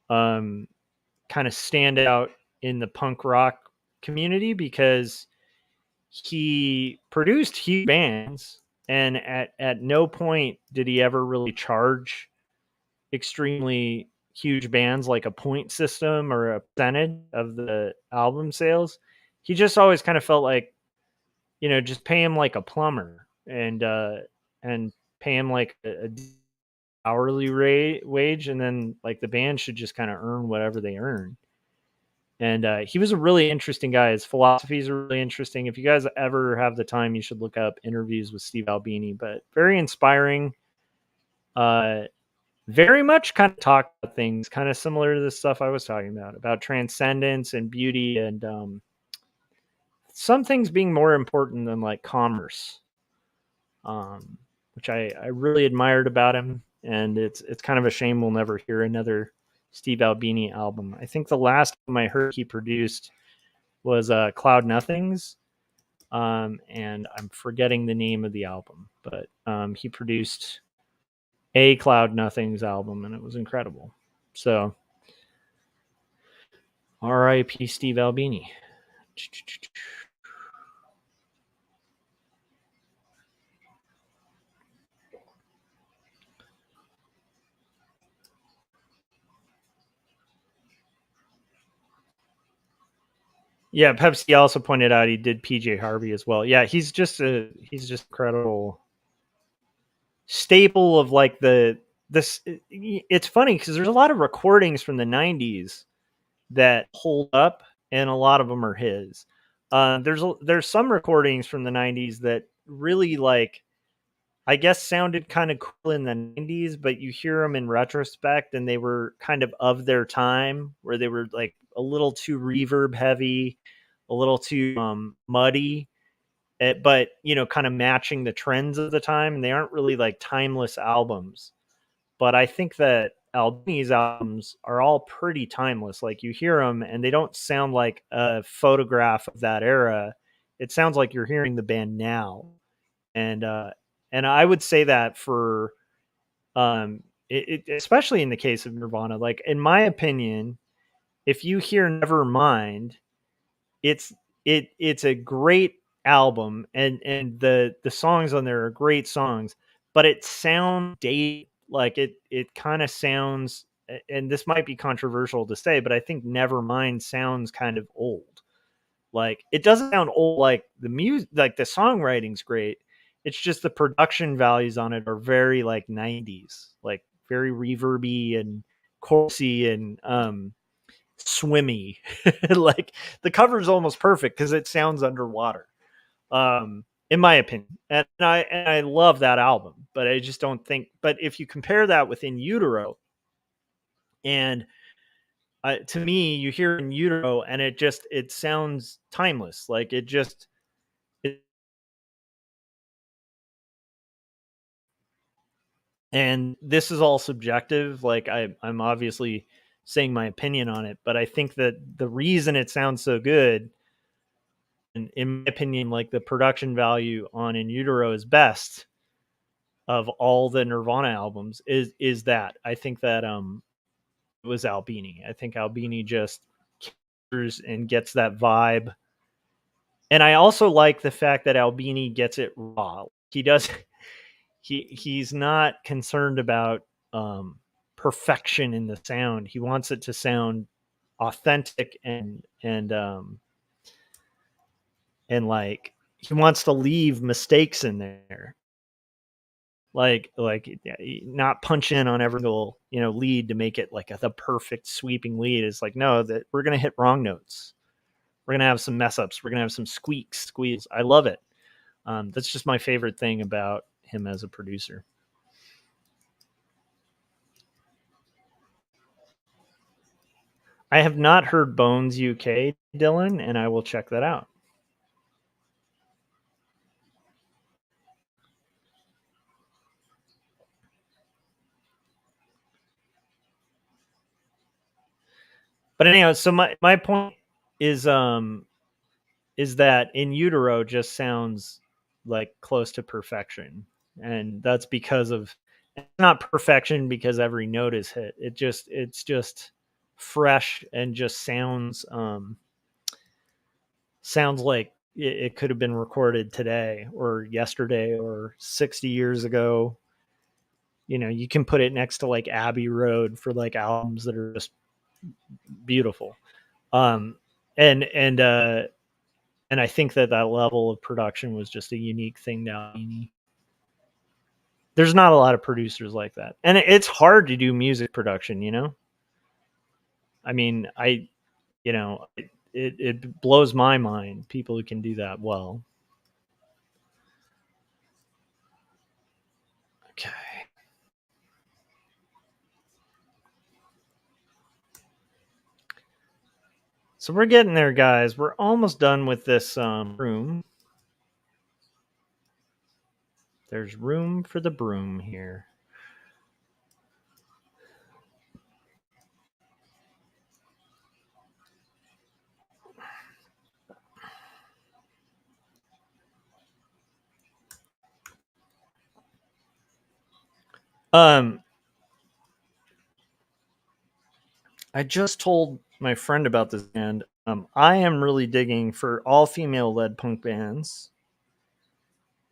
Speaker 2: kind of standout in the punk rock community, because he produced huge bands, and at no point did he ever really charge extremely huge bands like a point system or a percentage of the album sales. He just always kind of felt like, just pay him like a plumber, and pay him like a hourly wage, and then like the band should just kind of earn whatever they earn. And he was a really interesting guy. His philosophies are really interesting. If you guys ever have the time, you should look up interviews with Steve Albini. But very inspiring. Very much kind of talk about things kind of similar to the stuff I was talking about transcendence and beauty, and some things being more important than like commerce, which I really admired about him. And it's kind of a shame we'll never hear another Steve Albini album. I think the last one I heard he produced was Cloud Nothings. and I'm forgetting the name of the album, but he produced a Cloud Nothing's album, and it was incredible. So, R.I.P. Steve Albini. Yeah, Pepsi also pointed out he did PJ Harvey as well. Yeah, he's just incredible staple of like this. It's funny because there's a lot of recordings from the 90s that hold up, and a lot of them are his. There's some recordings from the 90s that really, like, I guess sounded kind of cool in the 90s, but you hear them in retrospect and they were kind of their time, where they were like a little too reverb heavy, a little too muddy, but kind of matching the trends of the time. And they aren't really like timeless albums. But I think that Albini's albums are all pretty timeless. Like, you hear them and they don't sound like a photograph of that era. It sounds like you're hearing the band now. And I would say that for especially in the case of Nirvana, like, in my opinion, if you hear Nevermind, it's it's a great album, and the songs on there are great songs, but it sounds dated. Like, it kind of sounds, and this might be controversial to say, but I think Nevermind sounds kind of old. Like, it doesn't sound old, like the music, like the songwriting's great. It's just the production values on it are very like 90s, like very reverby and chorusy and swimmy. Like, the cover is almost perfect because it sounds underwater, in my opinion. And I love that album, but I just don't think. But if you compare that with In Utero, and to me, you hear In Utero, and it sounds timeless. Like, and this is all subjective. Like, I'm obviously saying my opinion on it, but I think that the reason it sounds so good, and in my opinion, like, the production value on In Utero is best of all the Nirvana albums, is that I think that it was Albini. I think Albini just captures and gets that vibe. And I also like the fact that Albini gets it raw. He does he's not concerned about perfection in the sound. He wants it to sound authentic, and like, he wants to leave mistakes in there, like not punch in on every single lead to make it like the perfect sweeping lead. It's like, no, that we're gonna hit wrong notes, we're gonna have some mess ups, we're gonna have some squeals. I love it. That's just my favorite thing about him as a producer. I have not heard Bones UK, Dylan, and I will check that out. But anyhow, so my point is that In Utero just sounds like close to perfection, and that's because of, it's not perfection because every note is hit. It's just fresh and just sounds like it could have been recorded today or yesterday or 60 years ago. You can put it next to like Abbey Road for like albums that are just beautiful. And I think that level of production was just a unique thing now. There's not a lot of producers like that, and it's hard to do music production. I mean, it blows my mind, people who can do that well. Okay. So we're getting there, guys. We're almost done with this room. There's room for the broom here. I just told my friend about this band. I am really digging for all female led punk bands.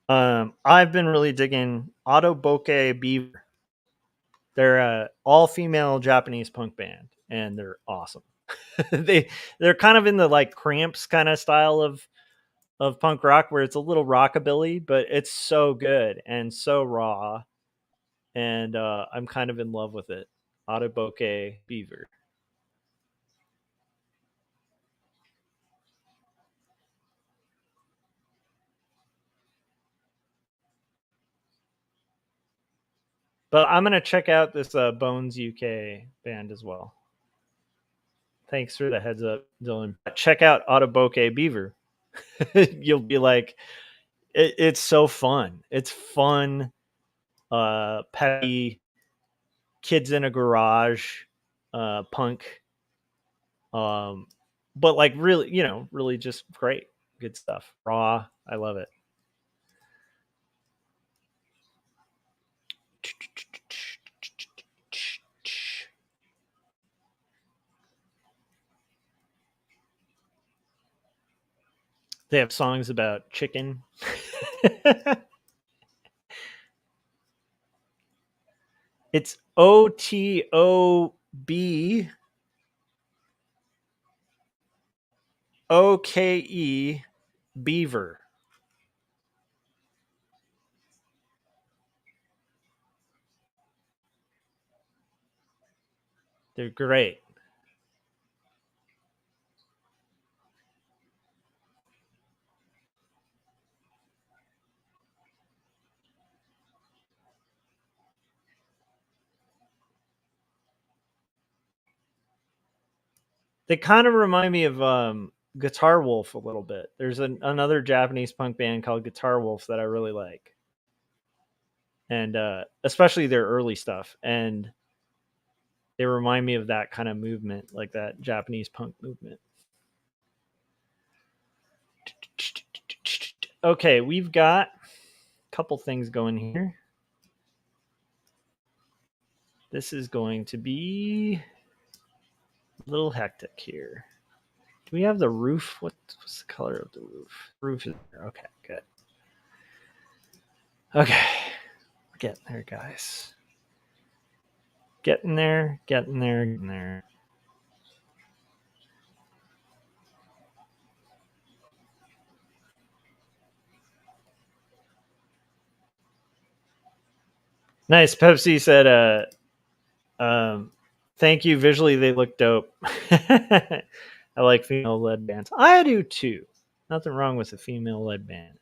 Speaker 2: I've been really digging Autoboke Beaver. They're a all female Japanese punk band, and they're awesome. they're kind of in the like Cramps kind of style of punk rock, where it's a little rockabilly, but it's so good and so raw, and I'm kind of in love with it. Autoboke Beaver. But I'm gonna check out this Bones UK band as well. Thanks for the heads up, Dylan. Check out Autoboke Beaver. You'll be like, it's so fun. It's fun, peppy, kids in a garage, punk. But like really, really just great, good stuff. Raw. I love it. They have songs about chicken. It's OTOB OKE Beaver. They're great. They kind of remind me of Guitar Wolf a little bit. There's another Japanese punk band called Guitar Wolf that I really like, and especially their early stuff. And they remind me of that kind of movement, like that Japanese punk movement. Okay, we've got a couple things going here. This is going to be a little hectic here. Do we have the roof? What's the color of the roof? The roof is there. Okay, good. Okay, we're getting there, guys. Getting there, getting there, getting there. Nice. Pepsi said, thank you. Visually, they look dope. I like female-led bands. I do too. Nothing wrong with a female-led band.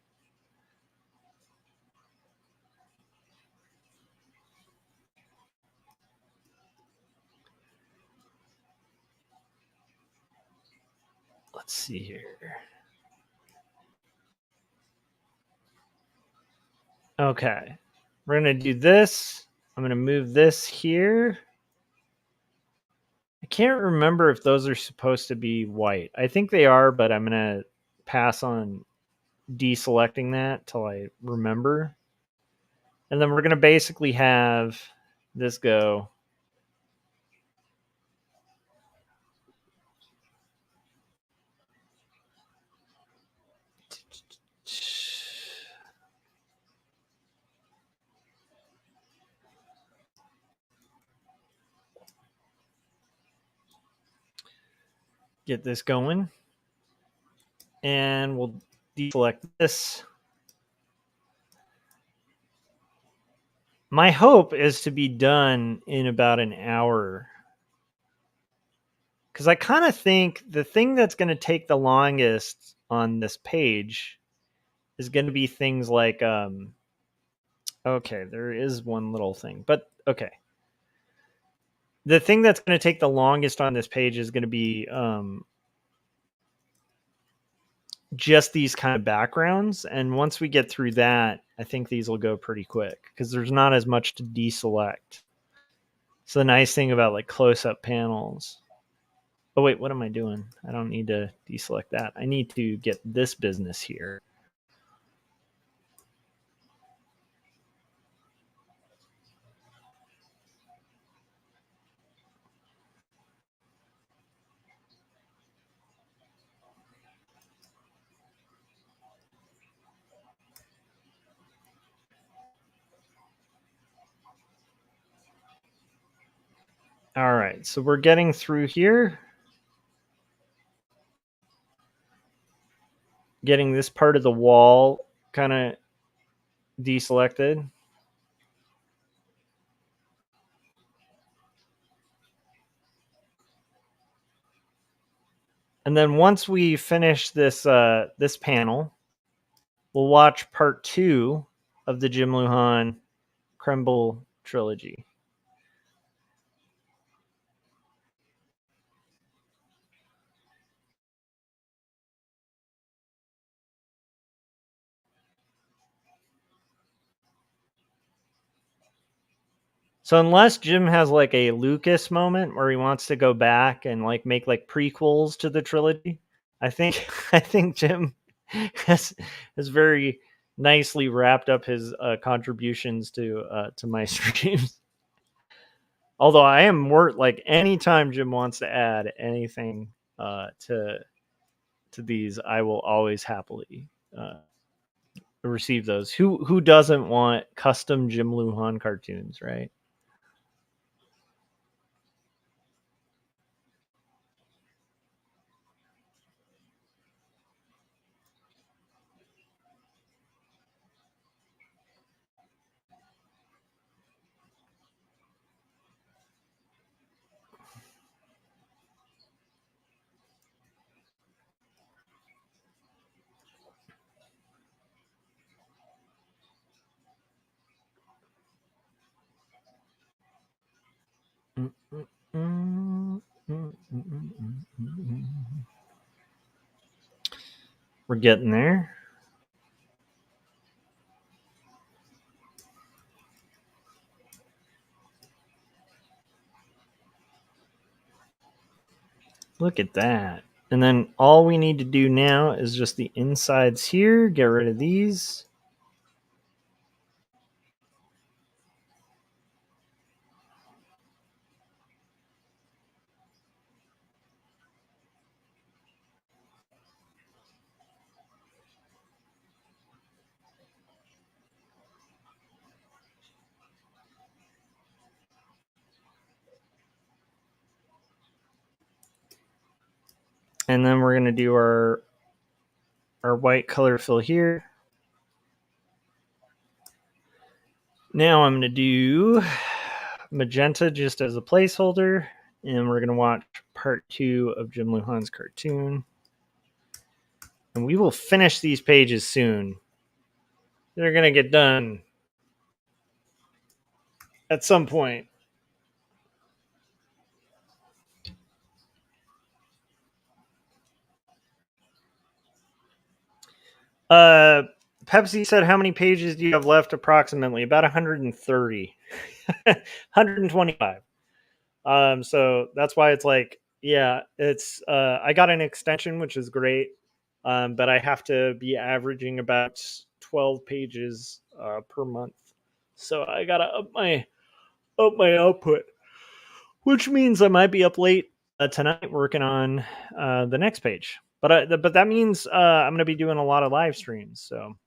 Speaker 2: Let's see here. Okay. We're going to do this. I'm going to move this here. I can't remember if those are supposed to be white. I think they are, but I'm going to pass on deselecting that till I remember. And then we're going to basically have this go. Get this going. And we'll deselect this. My hope is to be done in about an hour. Because I kind of think the thing that's going to take the longest on this page is going to be things like, okay, there is one little thing, but okay. The thing that's going to take the longest on this page is going to be just these kind of backgrounds. And once we get through that, I think these will go pretty quick because there's not as much to deselect. So the nice thing about like close-up panels. Oh, wait, what am I doing? I don't need to deselect that. I need to get this business here. All right, so we're getting through here. Getting this part of the wall kind of deselected. And then once we finish this this panel, we'll watch part 2 of the Jim Lujan Kemble trilogy. So unless Jim has like a Lucas moment where he wants to go back and like make like prequels to the trilogy, I think Jim has very nicely wrapped up his contributions to my streams. Although I am more like anytime Jim wants to add anything to these, I will always happily receive those. Who doesn't want custom Jim Lujan cartoons, right? We're getting there. Look at that. And then all we need to do now is just the insides here. Get rid of these. And then we're going to do our white color fill here. Now I'm going to do magenta just as a placeholder. And we're going to watch part 2 of Jim Lujan's cartoon. And we will finish these pages soon. They're going to get done at some point. Pepsi said, how many pages do you have left approximately? About 130. 125. So that's why it's like, yeah, it's I got an extension, which is great. But I have to be averaging about 12 pages per month. So I gotta up my output, which means I might be up late tonight working on the next page. But that means I'm gonna be doing a lot of live streams. So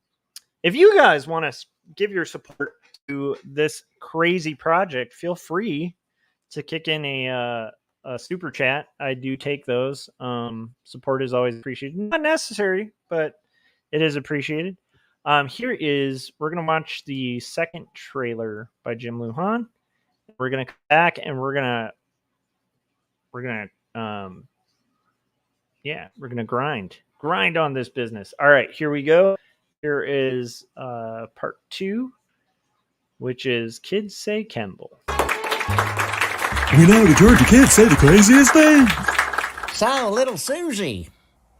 Speaker 2: if you guys want to give your support to this crazy project, feel free to kick in a super chat. I do take those. Support is always appreciated. Not necessary, but it is appreciated. We're going to watch the second trailer by Jim Lujan. We're going to come back and we're going to grind on this business. All right, here we go. Here is part 2, which is Kids Say Kemble.
Speaker 10: We know the Georgia kids say the craziest thing.
Speaker 9: So, little Susie,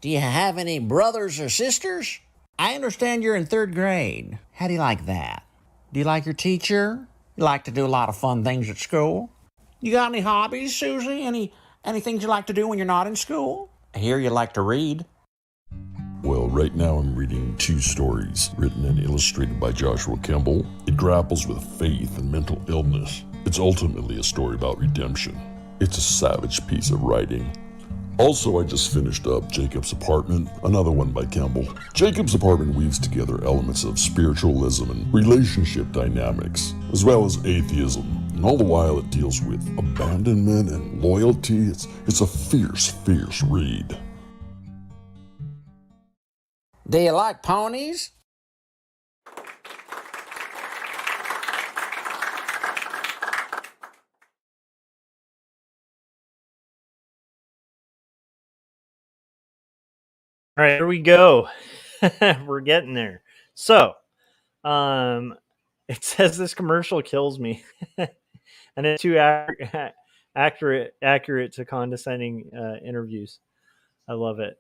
Speaker 9: do you have any brothers or sisters? I understand you're in 3rd grade. How do you like that? Do you like your teacher? You like to do a lot of fun things at school? You got any hobbies, Susie? Any things you like to do when you're not in school? I hear you like to read.
Speaker 10: Well, right now I'm reading 2 stories written and illustrated by Joshua Kemble. It grapples with faith and mental illness. It's ultimately a story about redemption. It's a savage piece of writing. Also, I just finished up Jacob's Apartment, another one by Kemble. Jacob's Apartment weaves together elements of spiritualism and relationship dynamics, as well as atheism, And all the while it deals with abandonment and loyalty. It's a fierce, fierce read.
Speaker 9: Do you like ponies?
Speaker 2: All right, here we go. We're getting there. So, it says this commercial kills me, and it's too accurate to condescending interviews. I love it.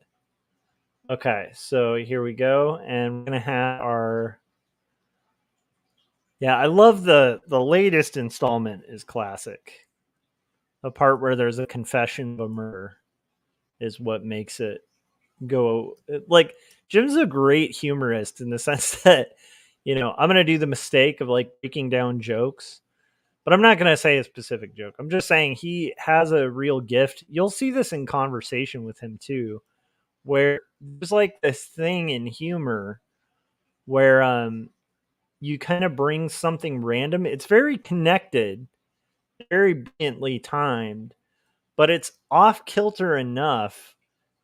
Speaker 2: Okay, so here we go, and we're gonna have our. Yeah, I love the latest installment is classic. The part where there's a confession of a murder is what makes it go like Jim's a great humorist in the sense that I'm going to do the mistake of like breaking down jokes, but I'm not going to say a specific joke. I'm just saying he has a real gift. You'll see this in conversation with him too, where there's like this thing in humor where you kind of bring something random. It's very connected, very brilliantly timed, but it's off kilter enough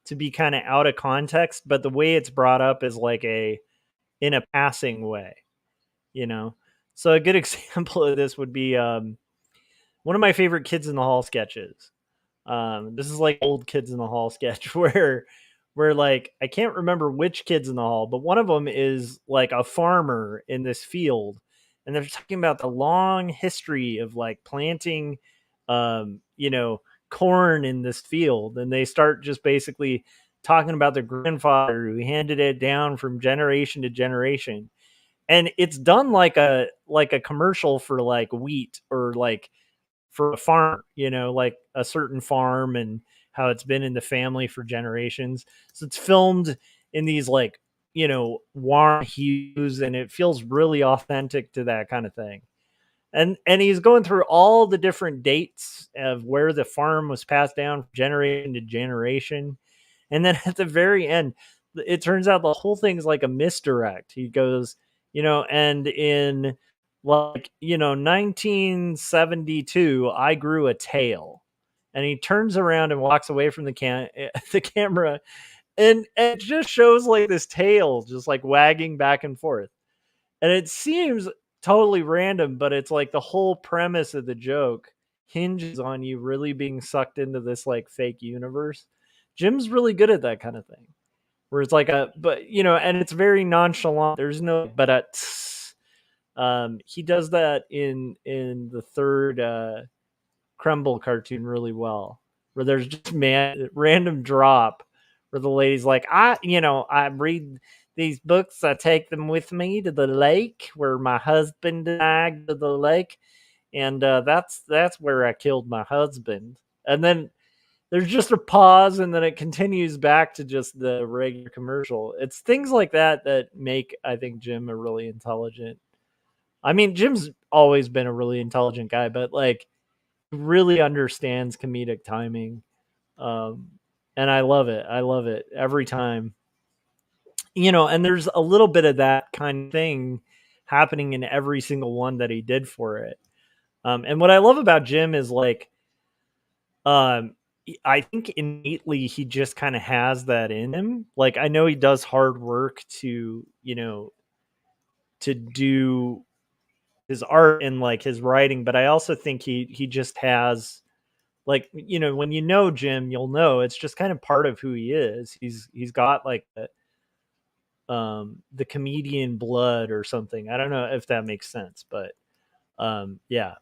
Speaker 2: to be kind of out of context, but the way it's brought up is like in a passing way, you know. So a good example of this would be one of my favorite Kids in the Hall sketches. This is like old Kids in the Hall sketch where like I can't remember which Kids in the Hall, but one of them is like a farmer in this field, and they're talking about the long history of like planting, corn in this field, and they start just basically talking about their grandfather who handed it down from generation to generation, and it's done like a commercial for like wheat or like for a farm, like a certain farm and how it's been in the family for generations. So it's filmed in these like, warm hues, and it feels really authentic to that kind of thing. And he's going through all the different dates of where the farm was passed down from generation to generation. And then at the very end, it turns out the whole thing's like a misdirect. He goes, and in 1972, I grew a tail. And he turns around and walks away from the camera, and it just shows like this tail just like wagging back and forth. And it seems totally random, but it's like the whole premise of the joke hinges on you really being sucked into this like fake universe. Jim's really good at that kind of thing. Where it's like and it's very nonchalant. There's no he does that in the third Kemble cartoon really well, where there's just random drop where the lady's like, I read these books, I take them with me to the lake where my husband and I go to the lake, and that's where I killed my husband. And then there's just a pause, and then it continues back to just the regular commercial. It's things like that that make, I think, Jim a really intelligent. I mean, Jim's always been a really intelligent guy, but like really understands comedic timing. And I love it. I love it every time. And there's a little bit of that kind of thing happening in every single one that he did for it. And what I love about Jim is like, I think innately he just kind of has that in him. Like, I know he does hard work to do his art and like his writing, but I also think he just has like, when Jim, you'll know it's just kind of part of who he is. He's got like the comedian blood or something. I don't know if that makes sense, but yeah.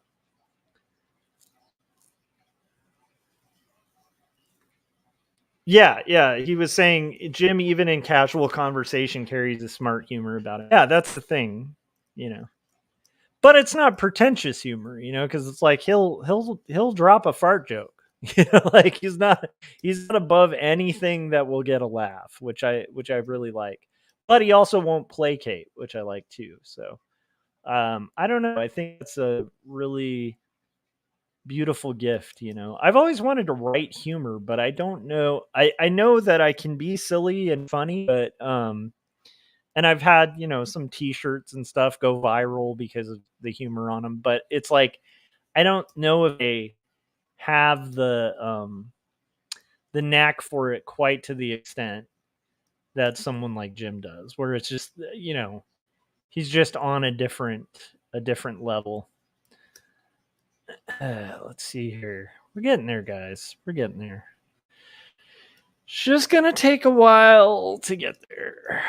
Speaker 2: Yeah, he was saying Jim, even in casual conversation, carries a smart humor about it. Yeah, that's the thing, but it's not pretentious humor, because it's like he'll drop a fart joke, like he's not above anything that will get a laugh, which I really like. But he also won't placate, which I like too. So I don't know. I think it's a really beautiful gift. I've always wanted to write humor, but I don't know. I know that I can be silly and funny, but and I've had some t-shirts and stuff go viral because of the humor on them, but it's like I don't know if they have the knack for it quite to the extent that someone like Jim does, where it's just, he's just on a different level. Let's see here. We're getting there, guys. We're getting there. It's just gonna take a while to get there.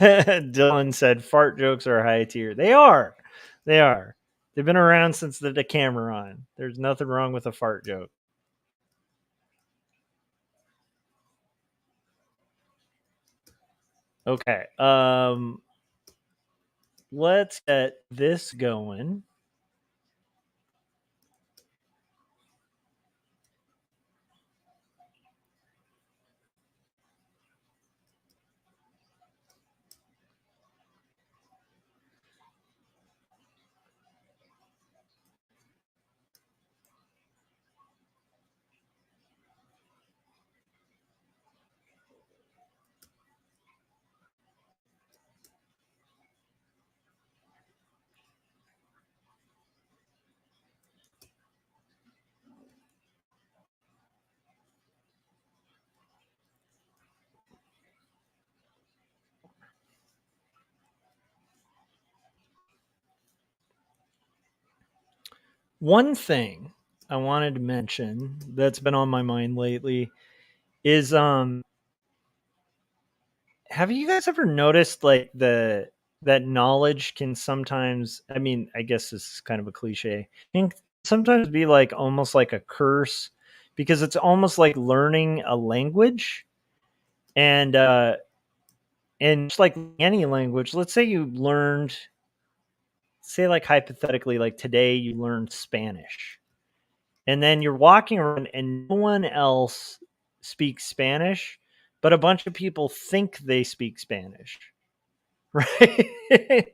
Speaker 2: Dylan said fart jokes are high tier. They are. They are. They've been around since the Decameron. There's nothing wrong with a fart joke. Okay. Let's get this going. One thing I wanted to mention that's been on my mind lately is have you guys ever noticed like that knowledge can sometimes, I mean, I guess this is kind of a cliche, can sometimes be like almost like a curse, because it's almost like learning a language. And just like any language, let's say you learned, say like hypothetically, like today you learned Spanish, and then you're walking around and no one else speaks Spanish, but a bunch of people think they speak Spanish, right?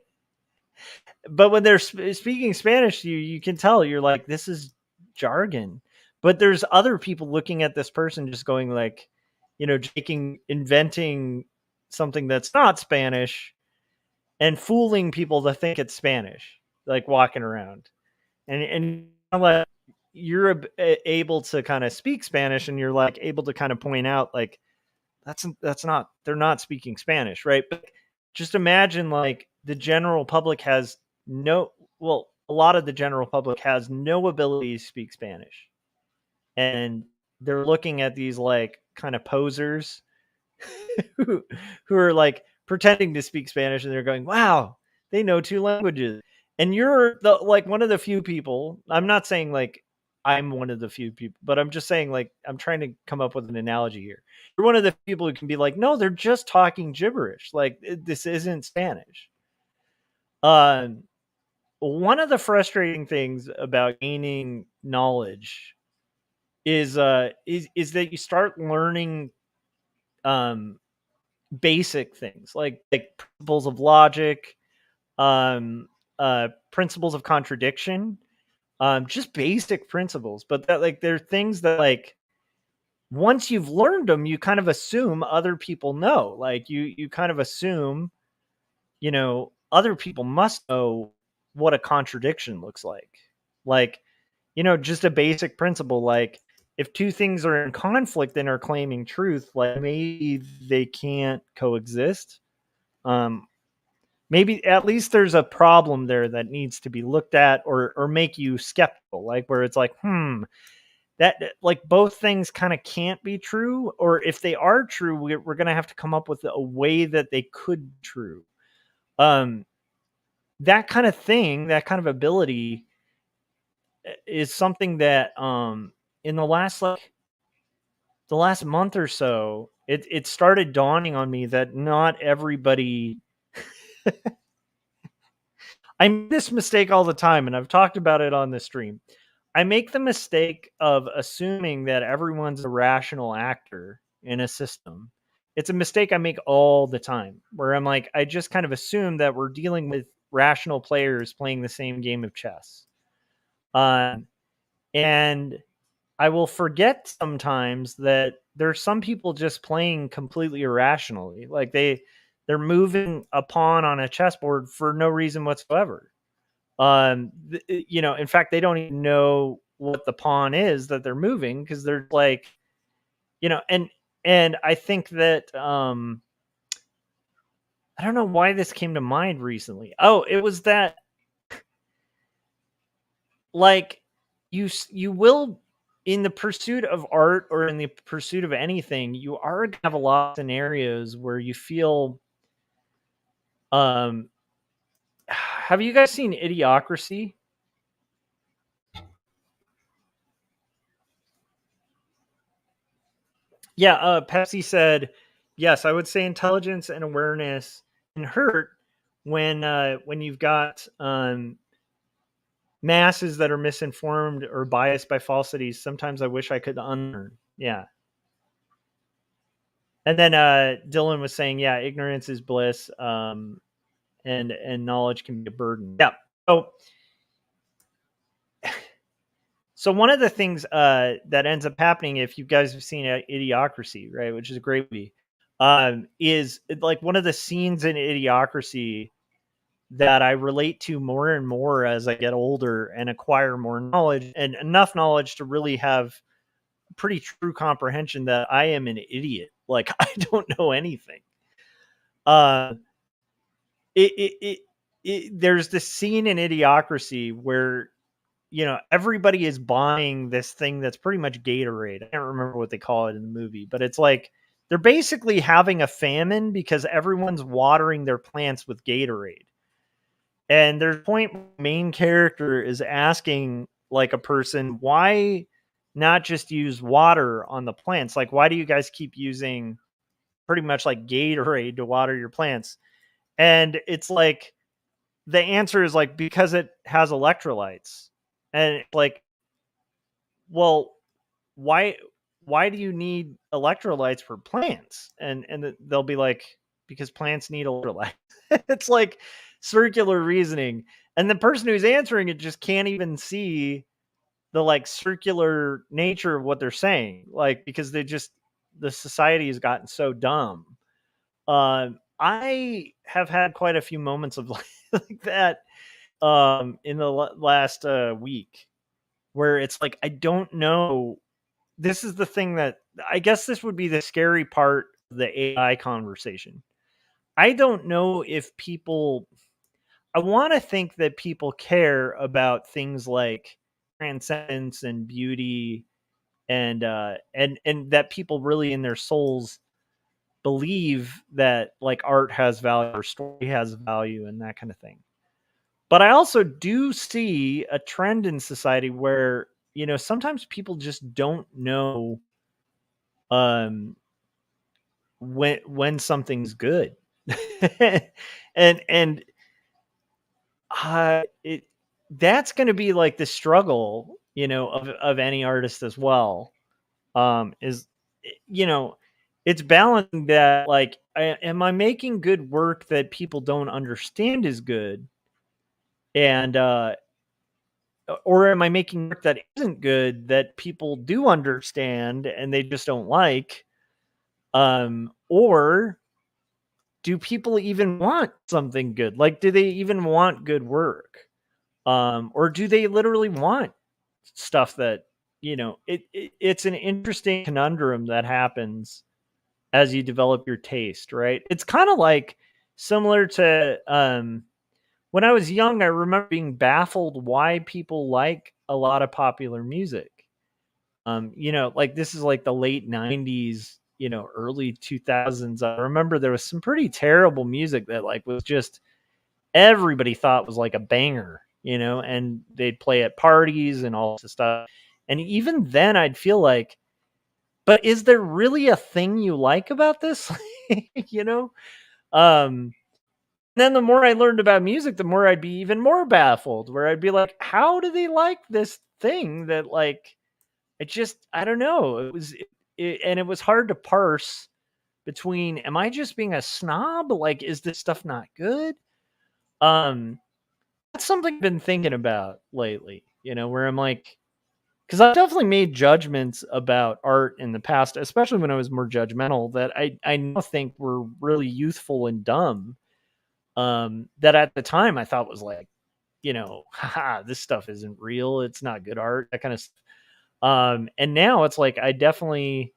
Speaker 2: But when they're speaking Spanish to you, you can tell, you're like, this is jargon. But there's other people looking at this person just going like, inventing something that's not Spanish and fooling people to think it's Spanish, like walking around. And like, you're able to kind of speak Spanish, and you're like able to kind of point out like, that's not, they're not speaking Spanish, right? But just imagine like the general public has a lot of the general public has no ability to speak Spanish, and they're looking at these like kind of posers who are like pretending to speak Spanish, and they're going, wow, they know two languages. And you're the like one of the few people. I'm not saying like I'm one of the few people, but I'm just saying like I'm trying to come up with an analogy here. You're one of the people who can be like, no, they're just talking gibberish. Like this isn't Spanish. One of the frustrating things about gaining knowledge is that you start learning basic things like principles of logic, principles of contradiction, just basic principles. But that like they're things that like once you've learned them, you kind of assume other people know. Like you kind of assume, other people must know what a contradiction looks like. Like, just a basic principle, like if two things are in conflict and are claiming truth, like maybe they can't coexist. Maybe at least there's a problem there that needs to be looked at, or make you skeptical, like where it's like, that like both things kind of can't be true, or if they are true, we're going to have to come up with a way that they could be true. That kind of thing, that kind of ability is something that in the last month or so, it started dawning on me that not everybody I make this mistake all the time, and I've talked about it on the stream. I make the mistake of assuming that everyone's a rational actor in a system. It's a mistake I make all the time, where I'm like, I just kind of assume that we're dealing with rational players playing the same game of chess. And I will forget sometimes that there's some people just playing completely irrationally. Like they're moving a pawn on a chessboard for no reason whatsoever. In fact, they don't even know what the pawn is that they're moving, because they're like, and I think that I don't know why this came to mind recently. Oh, it was that, like, you will, in the pursuit of art or in the pursuit of anything, you are gonna have a lot of scenarios where you feel um have you guys seen Idiocracy? Yeah, Pepsi said, yes, I would say intelligence and awareness can hurt when you've got masses that are misinformed or biased by falsities. Sometimes I wish I could unlearn. Yeah. And then Dylan was saying, yeah, ignorance is bliss, and knowledge can be a burden. Yeah. So one of the things that ends up happening, if you guys have seen Idiocracy, right, which is a great movie, is like one of the scenes in Idiocracy that I relate to more and more as I get older and acquire more knowledge, and enough knowledge to really have pretty true comprehension that I am an idiot. Like, I don't know anything. Uh, there's this scene in Idiocracy where everybody is buying this thing that's pretty much Gatorade. I can't remember what they call it in the movie, but it's like they're basically having a famine because everyone's watering their plants with Gatorade. And there's a point where the main character is asking, like, a person, why not just use water on the plants? Like, why do you guys keep using pretty much like Gatorade to water your plants? And it's like, the answer is like, because it has electrolytes. And it's like, well, why do you need electrolytes for plants? And they'll be like, because plants need electrolytes. It's like circular reasoning. And the person who's answering it just can't even see the like circular nature of what they're saying. Like, because the society has gotten so dumb. I have had quite a few moments of like that in the last week, where it's like, I don't know. This is the thing that I guess this would be the scary part of the AI conversation. I don't know if people, I want to think that people care about things like transcendence and beauty, and that people really in their souls believe that like art has value or story has value and that kind of thing. But I also do see a trend in society where, sometimes people just don't know um when something's good. and it that's going to be like the struggle, of any artist as well. Is you know it's balancing that, like, am I making good work that people don't understand is good, and or am I making work that isn't good that people do understand and they just don't like? Or do people even want something good? Like, do they even want good work? Or do they literally want stuff that, it's an interesting conundrum that happens as you develop your taste, right? It's kind of like similar to when I was young, I remember being baffled why people like a lot of popular music. Like, this is like the late 90s, early 2000s. I remember there was some pretty terrible music that like was just, everybody thought was like a banger, and they'd play at parties and all this stuff. And even then I'd feel like, but is there really a thing you like about this? you know? Then the more I learned about music, the more I'd be even more baffled, where I'd be like, how do they like this thing that, like, I don't know. And it was hard to parse between, am I just being a snob? Like, is this stuff not good? That's something I've been thinking about lately, where I'm like, because I've definitely made judgments about art in the past, especially when I was more judgmental, that I now think were really youthful and dumb. That at the time I thought was like, haha, this stuff isn't real. It's not good art, that kind of stuff. And now it's like I definitely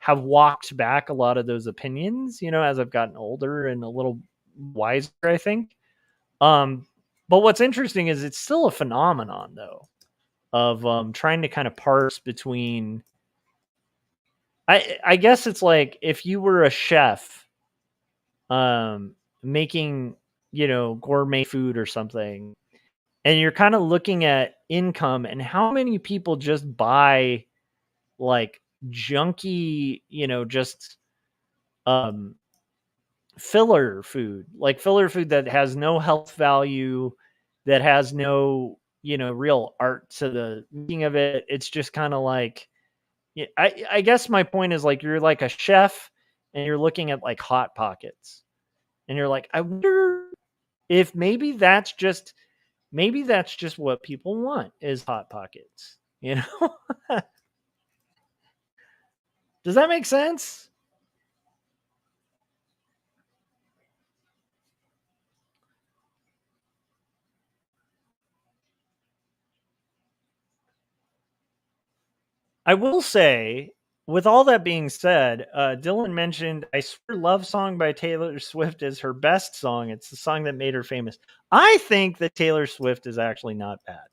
Speaker 2: have walked back a lot of those opinions, as I've gotten older and a little wiser, I think. But what's interesting is it's still a phenomenon, though, of trying to kind of parse between. I guess it's like if you were a chef, making gourmet food or something, and you're kind of looking at income and how many people just buy like junky, just um filler food that has no health value, that has no, real art to the making of it. It's just kind of like, yeah, I guess my point is like you're like a chef and you're looking at like hot pockets and you're like, I wonder if maybe that's just what people want is hot pockets, Does that make sense? I will say, with all that being said, Dylan mentioned "I Swear Love Song" by Taylor Swift is her best song. It's the song that made her famous. I think that Taylor Swift is actually not bad.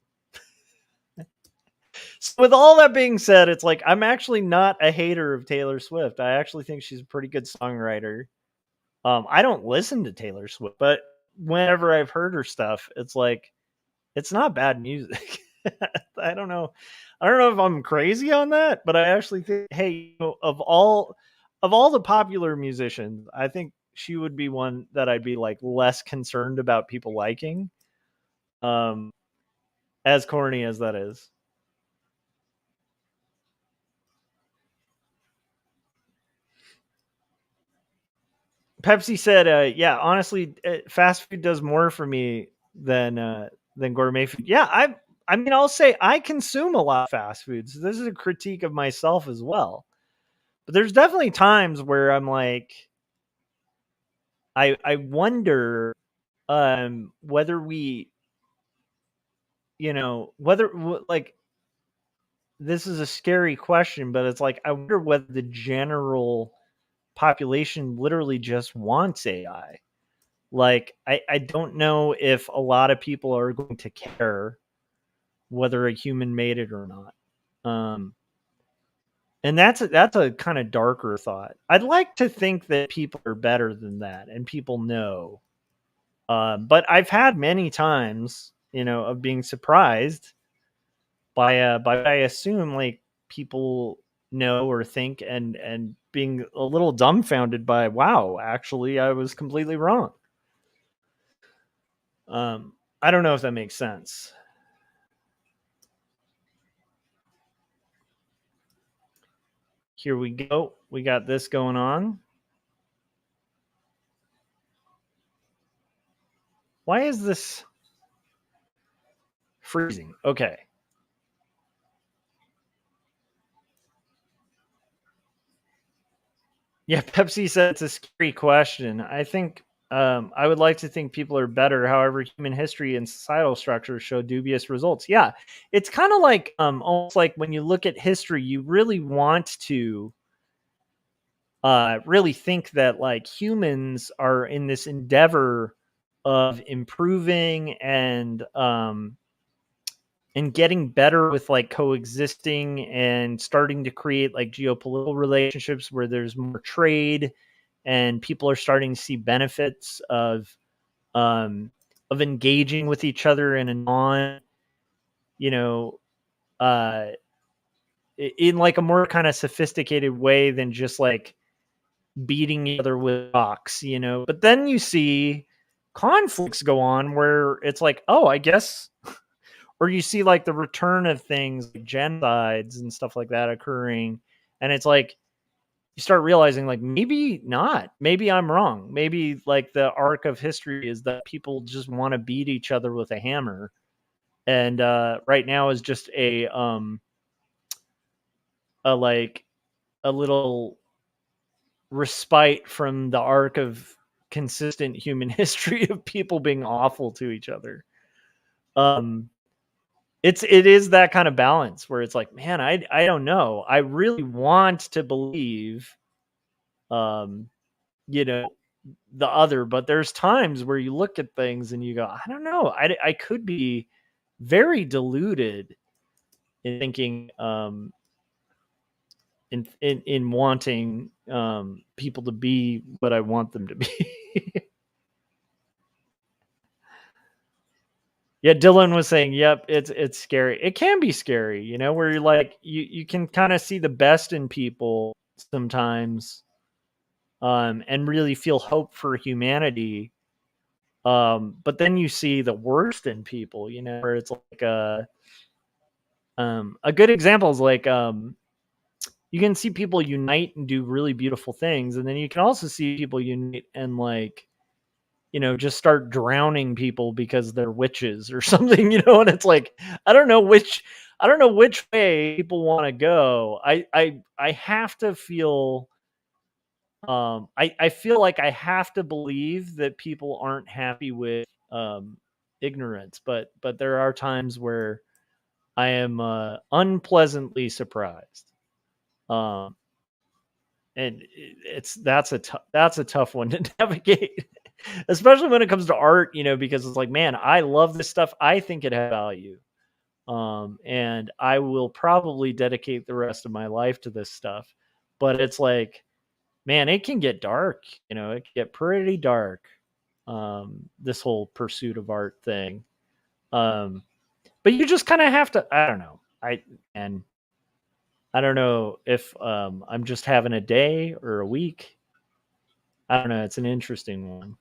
Speaker 2: So with all that being said, it's like I'm actually not a hater of Taylor Swift. I actually think she's a pretty good songwriter. I don't listen to Taylor Swift, but whenever I've heard her stuff, it's like it's not bad music. I don't know. I don't know if I'm crazy on that, but I actually think, hey, of all the popular musicians, I think she would be one that I'd be like less concerned about people liking. Um, as corny as that is. Pepsi said, "Yeah, honestly, fast food does more for me than gourmet food." Yeah, I mean, I'll say I consume a lot of fast food, so this is a critique of myself as well. But there's definitely times where I'm like, I wonder, whether we, like this is a scary question, but it's like I wonder whether the general population literally just wants AI. Like, I don't know if a lot of people are going to care whether a human made it or not. And that's a kind of darker thought. I'd like to think that people are better than that and people know. But I've had many times, of being surprised by what I assume like people know or think, and being a little dumbfounded by, wow, actually I was completely wrong. I don't know if that makes sense. Here we go. We got this going on. Why is this freezing? Okay. Yeah, Pepsi said it's a scary question. I think I would like to think people are better. However, human history and societal structures show dubious results. Yeah, it's kind of like almost like when you look at history, you really want to really think that like humans are in this endeavor of improving and getting better with like coexisting and starting to create like geopolitical relationships where there's more trade and people are starting to see benefits of engaging with each other in a non, you know, uh, in like a more kind of sophisticated way than just like beating each other with rocks, But then you see conflicts go on where it's like, oh, I guess, or you see like the return of things like genocides and stuff like that occurring, and it's like you start realizing like maybe not, maybe I'm wrong, maybe like the arc of history is that people just want to beat each other with a hammer, and right now is just a little respite from the arc of consistent human history of people being awful to each other. It is that kind of balance where it's like, man, I don't know. I really want to believe, you know, the other, but there's times where you look at things and you go, I don't know. I could be very deluded in thinking, in wanting people to be what I want them to be. Yeah, Dylan was saying, "Yep, it's scary. It can be scary, you know, where you're like you can kind of see the best in people sometimes, and really feel hope for humanity. But then you see the worst in people, you know, where it's like a good example is like you can see people unite and do really beautiful things, and then you can also see people unite and like, you know, just start drowning people because they're witches or something, you know, and it's like, I don't know which way people want to go. I have to feel, I feel like I have to believe that people aren't happy with, ignorance, but there are times where I am, unpleasantly surprised. Um, and that's a tough one to navigate, especially when it comes to art, you know, because it's like, man, I love this stuff. I think it has value. And I will probably dedicate the rest of my life to this stuff. But it's like, man, it can get dark, you know, it can get pretty dark. This whole pursuit of art thing. Um, but you just kind of have to, I don't know. And I don't know if I'm just having a day or a week. I don't know. It's an interesting one.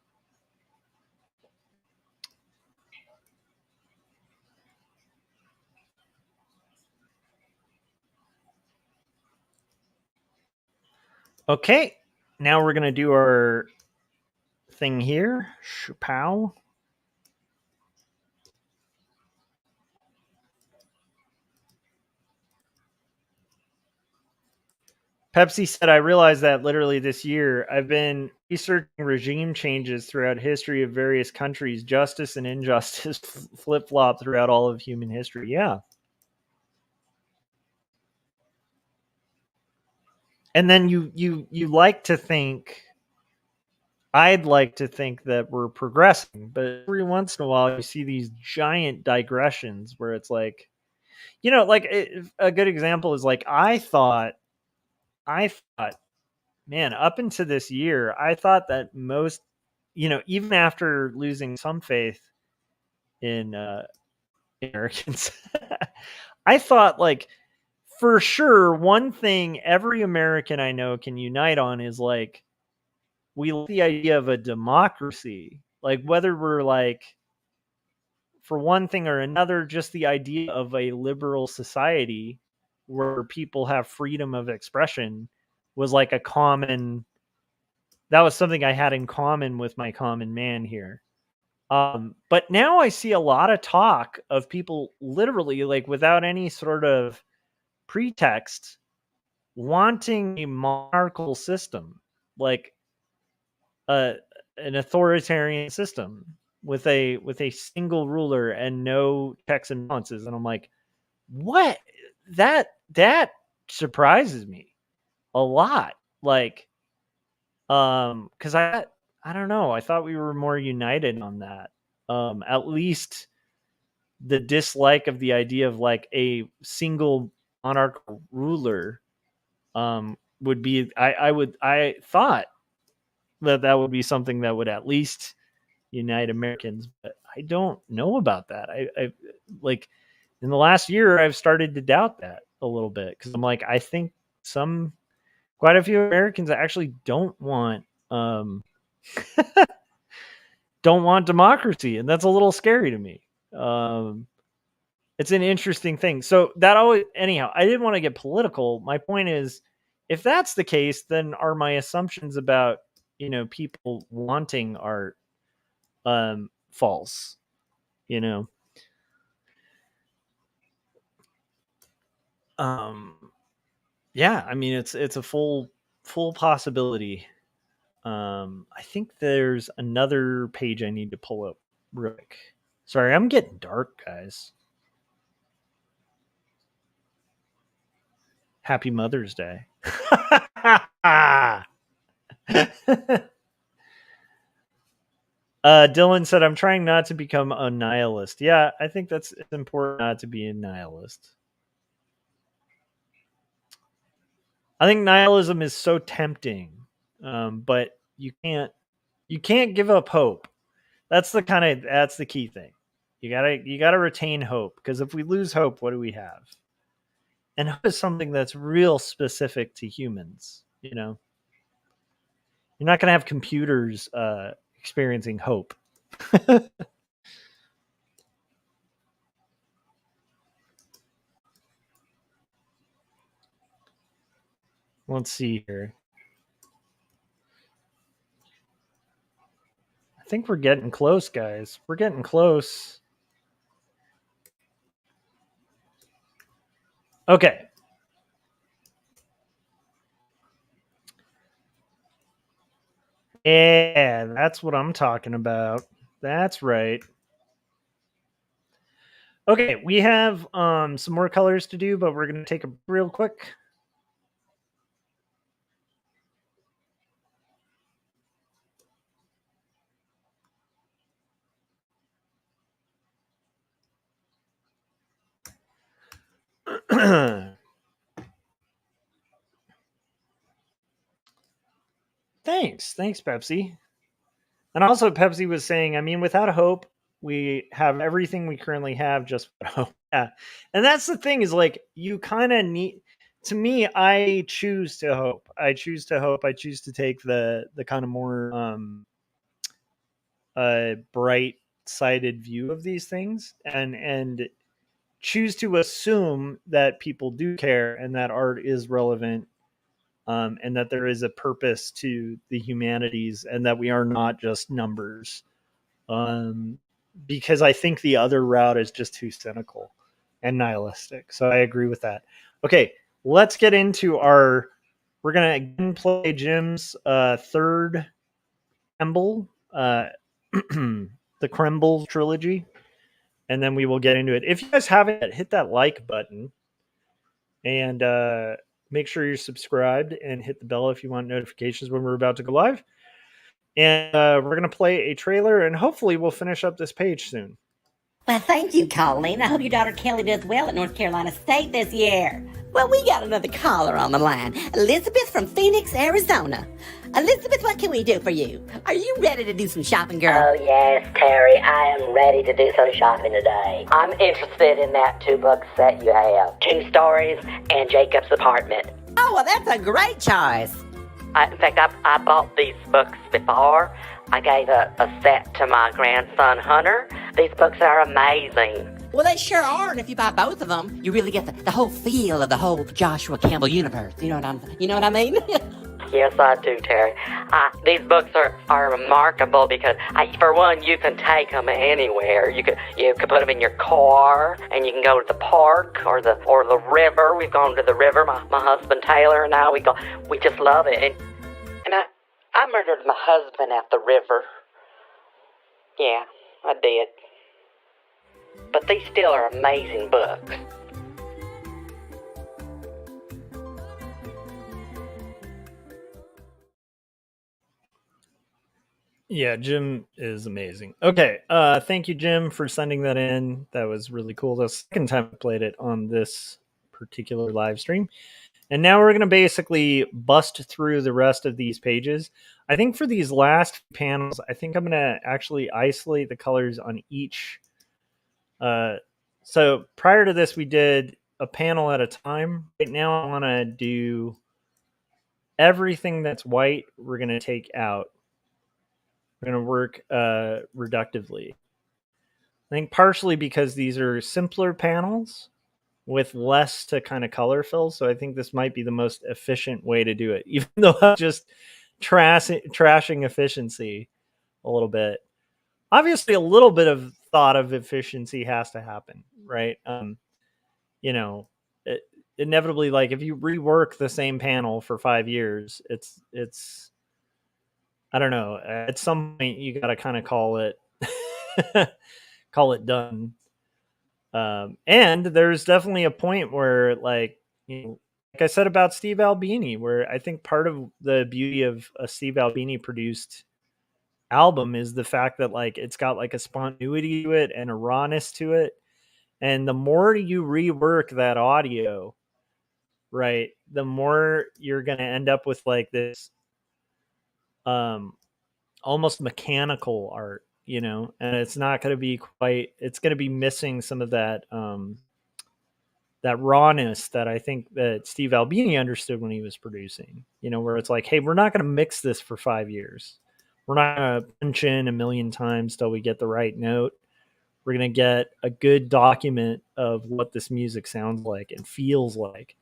Speaker 2: Okay, now we're gonna do our thing here. Shapow. Pepsi said, I realized that literally this year I've been researching regime changes throughout history of various countries. Justice and injustice flip flop throughout all of human history. Yeah. And then you like to think, I'd like to think that we're progressing, but every once in a while you see these giant digressions where it's like, you know, like a good example is like I thought, man, up into this year, I thought that most, you know, even after losing some faith in Americans, I thought like for sure one thing every American I know can unite on is like we like the idea of a democracy, like whether we're like for one thing or another, just the idea of a liberal society where people have freedom of expression was like a common, that was something I had in common with my common man here. But now I see a lot of talk of people literally like without any sort of pretext wanting a monarchical system, like a an authoritarian system with a single ruler and no checks and balances. And I'm like, what? That surprises me a lot. Like, because I don't know. I thought we were more united on that. At least the dislike of the idea of like a single monarchical ruler would be. I thought that would be something that would at least unite Americans, but I don't know about that. I like in the last year I've started to doubt that a little bit because I'm like, I think quite a few Americans actually don't want democracy, and that's a little scary to me. It's an interesting thing. So that always, anyhow, I didn't want to get political. My point is, if that's the case, then are my assumptions about, you know, people wanting art false? You know, um, Yeah, I mean it's a full possibility. I think there's another page I need to pull up real quick. Sorry, I'm getting dark, guys. Happy Mother's Day. Dylan said, I'm trying not to become a nihilist. Yeah, I think it's important not to be a nihilist. I think nihilism is so tempting, but you can't give up hope. That's the key thing. You gotta retain hope, because if we lose hope, what do we have? And hope is something that's real specific to humans. You know, you're not gonna have computers experiencing hope. Let's see here. I think we're getting close, guys. We're getting close. Okay. Yeah, that's what I'm talking about. That's right. Okay, we have some more colors to do, but we're going to take a real quick. Thanks, Pepsi. And also, Pepsi was saying, I mean, without hope, we have everything we currently have just hope. Yeah. And that's the thing, is like, you kind of need, to me, I choose to hope. I choose to hope. I choose to take the kind of more bright sided view of these things, and choose to assume that people do care and that art is relevant, and that there is a purpose to the humanities, and that we are not just numbers. Because I think the other route is just too cynical and nihilistic. So I agree with that. Okay, let's get into our. We're gonna again play Jim's third Kemble, the Kremble trilogy, and then we will get into it. If you guys haven't yet, hit that like button, and make sure you're subscribed, and hit the bell if you want notifications when we're about to go live. And we're going to play a trailer, and hopefully we'll finish up this page soon.
Speaker 3: Well, thank you, Colleen. I hope your daughter Kelly does well at North Carolina State this year. Well, we got another caller on the line. Elizabeth from Phoenix, Arizona. Elizabeth, what can we do for you? Are you ready to do some shopping, girl?
Speaker 4: Oh, yes, Terry. I am ready to do some shopping today. I'm interested in that 2-book set you have. 2 Stories and Jacob's Apartment.
Speaker 3: Oh, well, that's a great choice.
Speaker 4: In fact, I bought these books before. I gave a set to my grandson, Hunter. These books are amazing.
Speaker 3: Well, they sure are, and if you buy both of them, you really get the whole feel of the whole Joshua Kemble universe. You know what I mean?
Speaker 4: Yes, I do, Terry. These books are remarkable because, for one, you can take them anywhere. You could put them in your car, and you can go to the park or the river. We've gone to the river. My husband Taylor and I, we just love it. And I murdered my husband at the river. Yeah, I did. But these still are amazing books.
Speaker 2: Yeah, Jim is amazing. Okay, thank you, Jim, for sending that in. That was really cool. The second time I played it on this particular live stream. And now we're going to basically bust through the rest of these pages. I think for these last panels, I think I'm going to actually isolate the colors on each. So prior to this, we did a panel at a time. Right now, I want to do everything that's white, we're going to take out. We're going to work reductively. I think partially because these are simpler panels with less to kind of color fill. So I think this might be the most efficient way to do it, even though I'm just trashing efficiency a little bit. Obviously, a little bit of thought of efficiency has to happen, right? inevitably, like if you rework the same panel for 5 years, it's I don't know. At some point, you got to kind of call it call it done. And there's definitely a point where, like, like I said about Steve Albini, where I think part of the beauty of a Steve Albini produced album is the fact that like it's got like a spontaneity to it and a rawness to it. And the more you rework that audio, right, the more you're going to end up with like this um almost mechanical art, and it's not going to be quite, it's going to be missing some of that rawness that I think that Steve Albini understood when he was producing, where it's like, hey, we're not going to mix this for 5 years. We're not going to punch in a million times till we get the right note. We're going to get a good document of what this music sounds like and feels like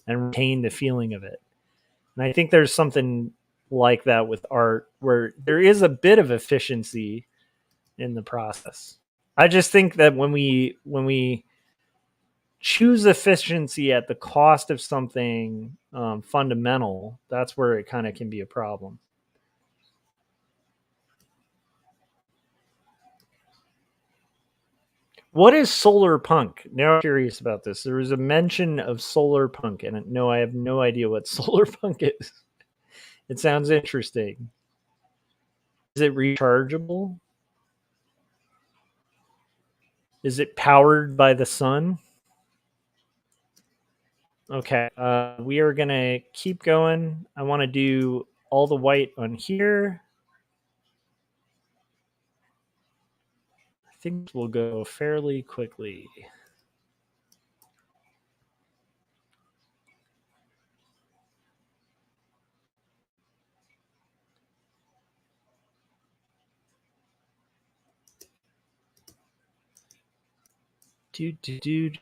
Speaker 2: and retain the feeling of it. And I think there's something like that with art where there is a bit of efficiency in the process. I just think that when we choose efficiency at the cost of something fundamental, that's where it kind of can be a problem. What is solar punk? Now I'm curious about this. There was a mention of solar punk, and no, I have no idea what solar punk is. It sounds interesting. Is it rechargeable? Is it powered by the sun? Okay, we are going to keep going. I want to do all the white on here. I think we'll go fairly quickly.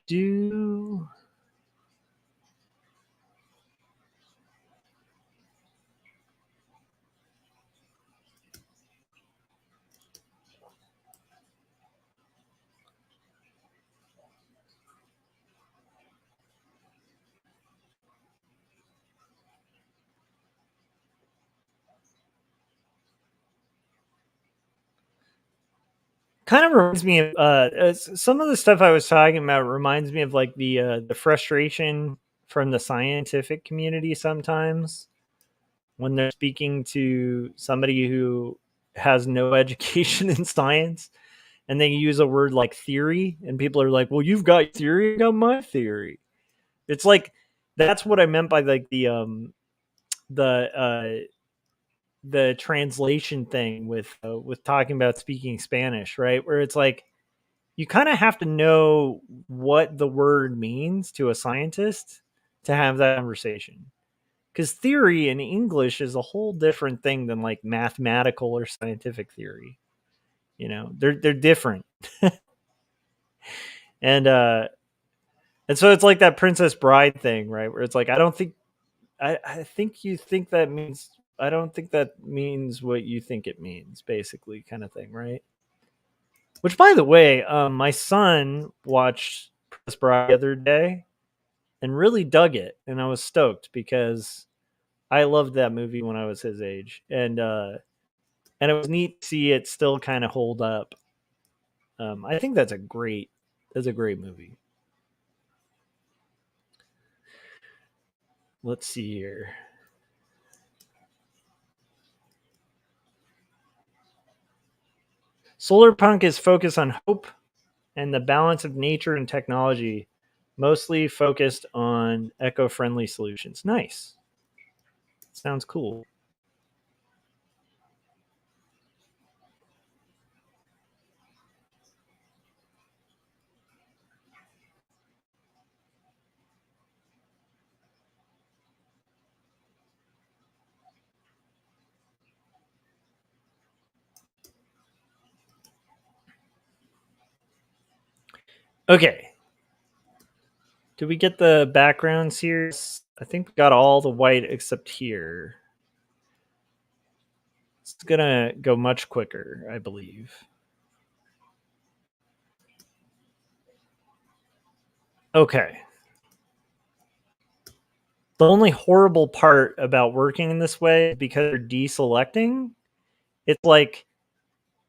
Speaker 2: Do. Kind of reminds me of some of the stuff I was talking about. Reminds me of like the frustration from the scientific community sometimes when they're speaking to somebody who has no education in science, and they use a word like theory, and people are like, "Well, you've got theory, I got my theory." It's like that's what I meant by like the the translation thing with talking about speaking Spanish, right? Where it's like you kind of have to know what the word means to a scientist to have that conversation. Because theory in English is a whole different thing than like mathematical or scientific theory. They're different. and so it's like that Princess Bride thing, right? Where it's like, I think you think that means, I don't think that means what you think it means, basically, kind of thing, right? Which, by the way, my son watched Princess Bride the other day and really dug it, and I was stoked because I loved that movie when I was his age, and it was neat to see it still kind of hold up. I think that's a great movie. Let's see here. Solar punk is focused on hope and the balance of nature and technology, mostly focused on eco-friendly solutions. Nice. Sounds cool. Okay. Did we get the backgrounds here? I think we got all the white except here. It's gonna go much quicker, I believe. Okay. The only horrible part about working in this way, because you're deselecting, it's like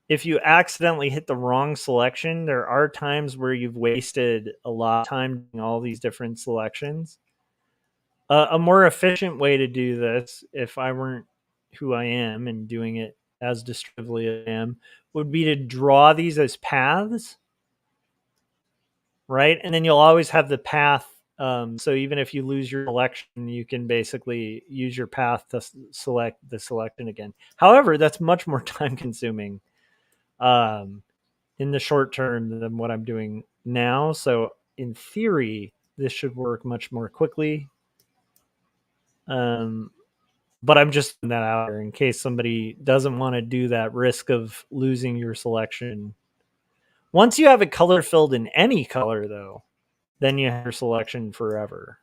Speaker 2: if you accidentally hit the wrong selection, there are times where you've wasted a lot of time doing all these different selections. A more efficient way to do this, if I weren't who I am and doing it as destructively as I am, would be to draw these as paths, right? And then you'll always have the path. So even if you lose your selection, you can basically use your path to select the selection again. However, that's much more time consuming in the short term than what I'm doing now. So in theory, this should work much more quickly. But I'm just putting that out there in case somebody doesn't want to do that risk of losing your selection. Once you have it color filled in any color, though, then you have your selection forever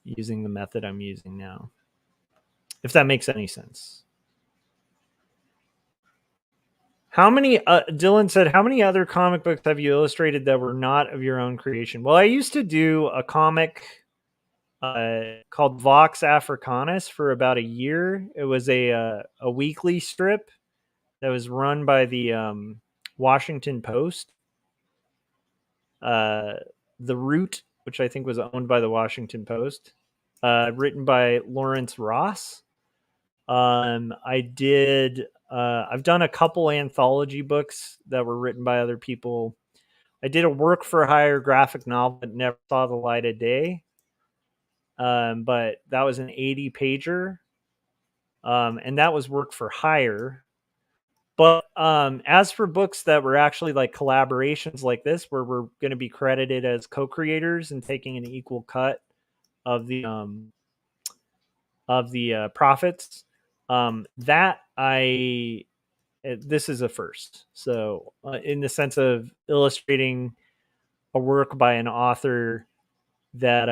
Speaker 2: using the method I'm using now. If that makes any sense. How many, Dylan said, how many other comic books have you illustrated that were not of your own creation? Well, I used to do a comic called Vox Africanus for about a year. It was a weekly strip that was run by the Washington Post. The Root, which I think was owned by the Washington Post, written by Lawrence Ross. I've done a couple anthology books that were written by other people. I did a work for hire graphic novel that never saw the light of day. But that was an 80 pager. And that was work for hire. But as for books that were actually like collaborations like this, where we're going to be credited as co-creators and taking an equal cut of the profits, this is a first. So in the sense of illustrating a work by an author that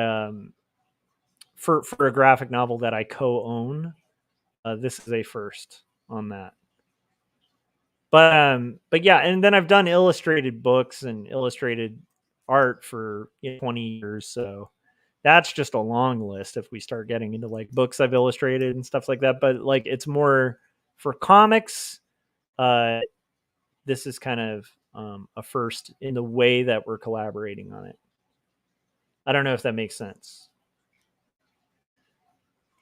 Speaker 2: for a graphic novel that I co-own, this is a first on that. But yeah, and then I've done illustrated books and illustrated art for 20 years, so that's just a long list if we start getting into like books I've illustrated and stuff like that. But like it's more for comics. This is kind of a first in the way that we're collaborating on it. I don't know if that makes sense.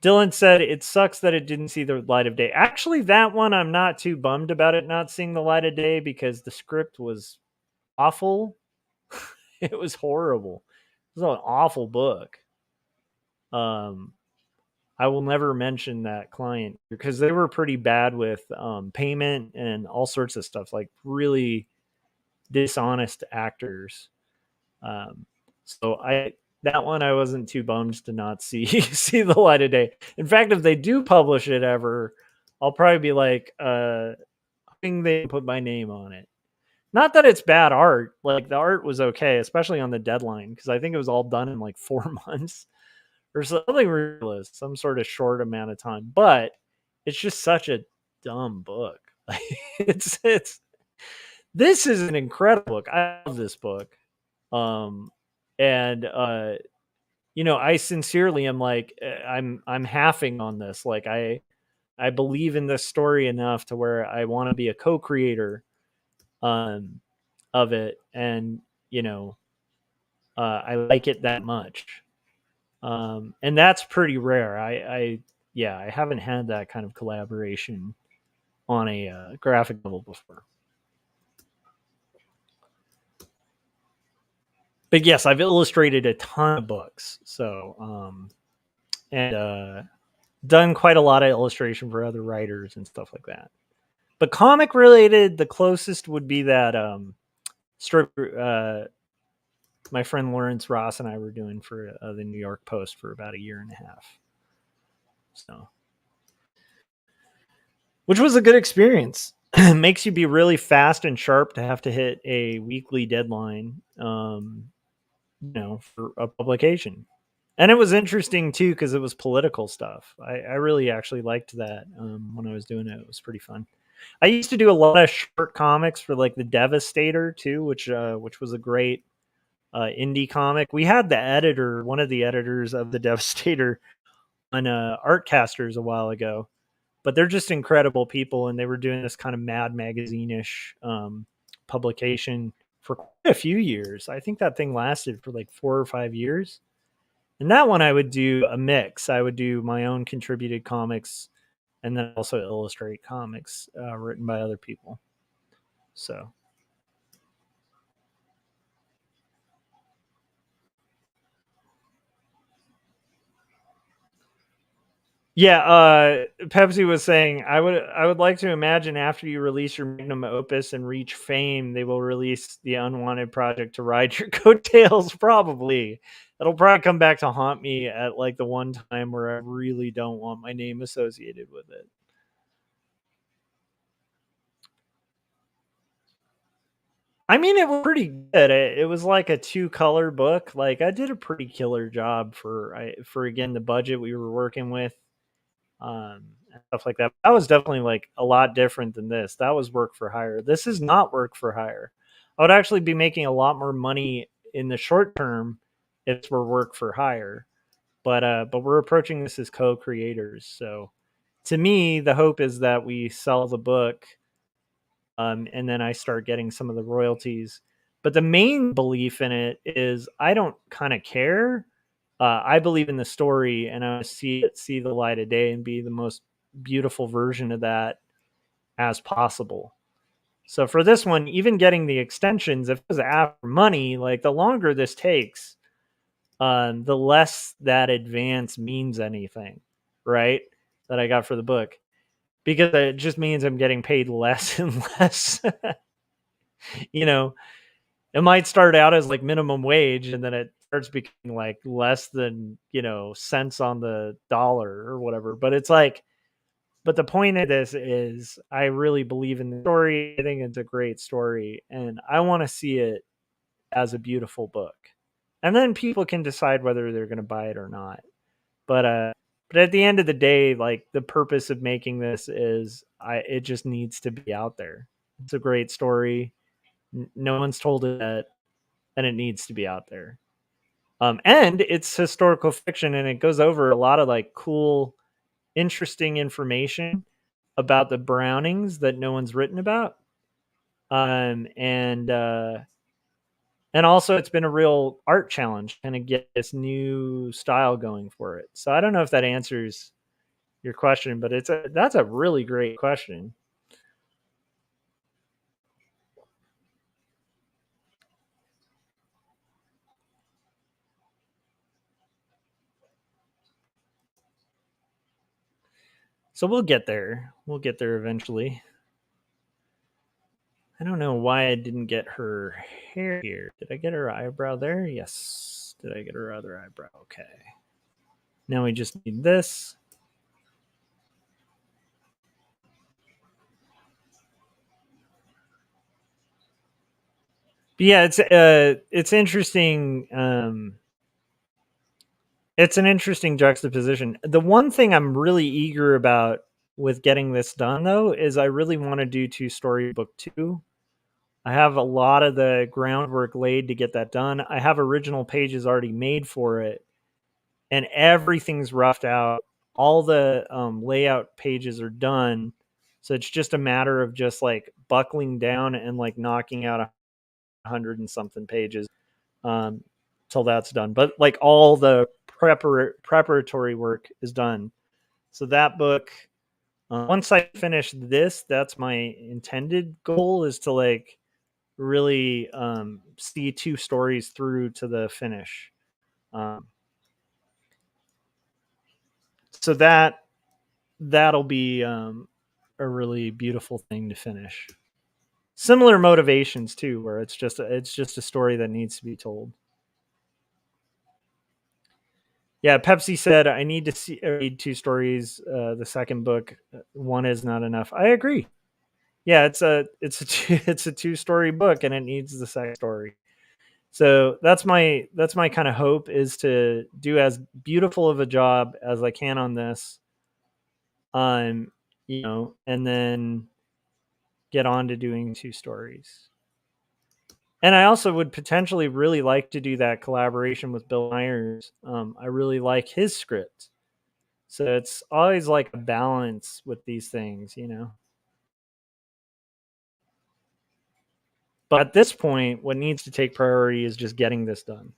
Speaker 2: Dylan said it sucks that it didn't see the light of day. Actually, that one I'm not too bummed about it not seeing the light of day because the script was awful. It was horrible. It was an awful book. I will never mention that client because they were pretty bad with payment and all sorts of stuff, like really dishonest actors. So that one I wasn't too bummed to not see the light of day. In fact, if they do publish it ever, I'll probably be like, hoping they put my name on it. Not that it's bad art. Like the art was okay, especially on the deadline, because I think it was all done in like 4 months or something ridiculous, some sort of short amount of time. But it's just such a dumb book. This is an incredible book. I love this book. I sincerely am like, I'm halving on this. Like I believe in this story enough to where I want to be a co-creator of it. And, I like it that much. And that's pretty rare. I haven't had that kind of collaboration on a graphic novel before. But yes, I've illustrated a ton of books. So, and done quite a lot of illustration for other writers and stuff like that. But comic related, the closest would be that strip my friend Lawrence Ross and I were doing for the New York Post for about a year and a half. So, which was a good experience. It makes you be really fast and sharp to have to hit a weekly deadline, for a publication. And it was interesting too because it was political stuff. I really actually liked that when I was doing it. It was pretty fun. I used to do a lot of short comics for like the Devastator too, which was a great indie comic. We had the editor, one of the editors of the Devastator, on Artcasters a while ago, but they're just incredible people, and they were doing this kind of Mad Magazine-ish publication for quite a few years. I think that thing lasted for like 4 or 5 years. And that one I would do a mix. I would do my own contributed comics and then also illustrate comics written by other people. So yeah, Pepsi was saying I would like to imagine after you release your magnum opus and reach fame, they will release the Unwanted Project to ride your coattails. Probably it'll probably come back to haunt me at like the one time where I really don't want my name associated with it. I mean, it was pretty good. It was like a 2-color book. Like I did a pretty killer job for again the budget we were working with, and stuff like that. That was definitely like a lot different than this. That was work for hire. This is not work for hire. I would actually be making a lot more money in the short term if it were work for hire. But we're approaching this as co-creators. So to me, the hope is that we sell the book, and then I start getting some of the royalties. But the main belief in it is I don't kind of care. I believe in the story, and I see it see the light of day and be the most beautiful version of that as possible. So for this one, even getting the extensions, if it was after money, like the longer this takes, the less that advance means anything, right? That I got for the book, because it just means I'm getting paid less and less. You know, it might start out as like minimum wage, and then it starts becoming like less than, cents on the dollar or whatever. But it's like, but the point of this is I really believe in the story. I think it's a great story, and I want to see it as a beautiful book. And then people can decide whether they're going to buy it or not. But at the end of the day, like the purpose of making this is it just needs to be out there. It's a great story. No one's told it yet, and it needs to be out there. And it's historical fiction, and it goes over a lot of like cool, interesting information about the Brownings that no one's written about. And also it's been a real art challenge kind of get this new style going for it. So I don't know if that answers your question, but that's a really great question. So we'll get there. We'll get there eventually. I don't know why I didn't get her hair here. Did I get her eyebrow there? Yes. Did I get her other eyebrow? Okay. Now we just need this. But yeah, it's interesting. It's an interesting juxtaposition. The one thing I'm really eager about with getting this done, though, is I really want to do 2-story book 2. I have a lot of the groundwork laid to get that done. I have original pages already made for it, and everything's roughed out. All the layout pages are done. So it's just a matter of just like buckling down and like knocking out 100 and something pages till that's done. But like all the preparatory work is done. So that book, once I finish this, that's my intended goal, is to like really see 2 stories through to the finish. So that'll be a really beautiful thing to finish. Similar motivations too, where it's just a story that needs to be told. Yeah, Pepsi said I need to read 2 stories. The second book, one is not enough. I agree. Yeah, it's a 2-story book, and it needs the second story. So that's my kind of hope, is to do as beautiful of a job as I can on this, and then get on to doing 2 stories. And I also would potentially really like to do that collaboration with Bill Myers. I really like his script. So it's always like a balance with these things, you know. But at this point, what needs to take priority is just getting this done,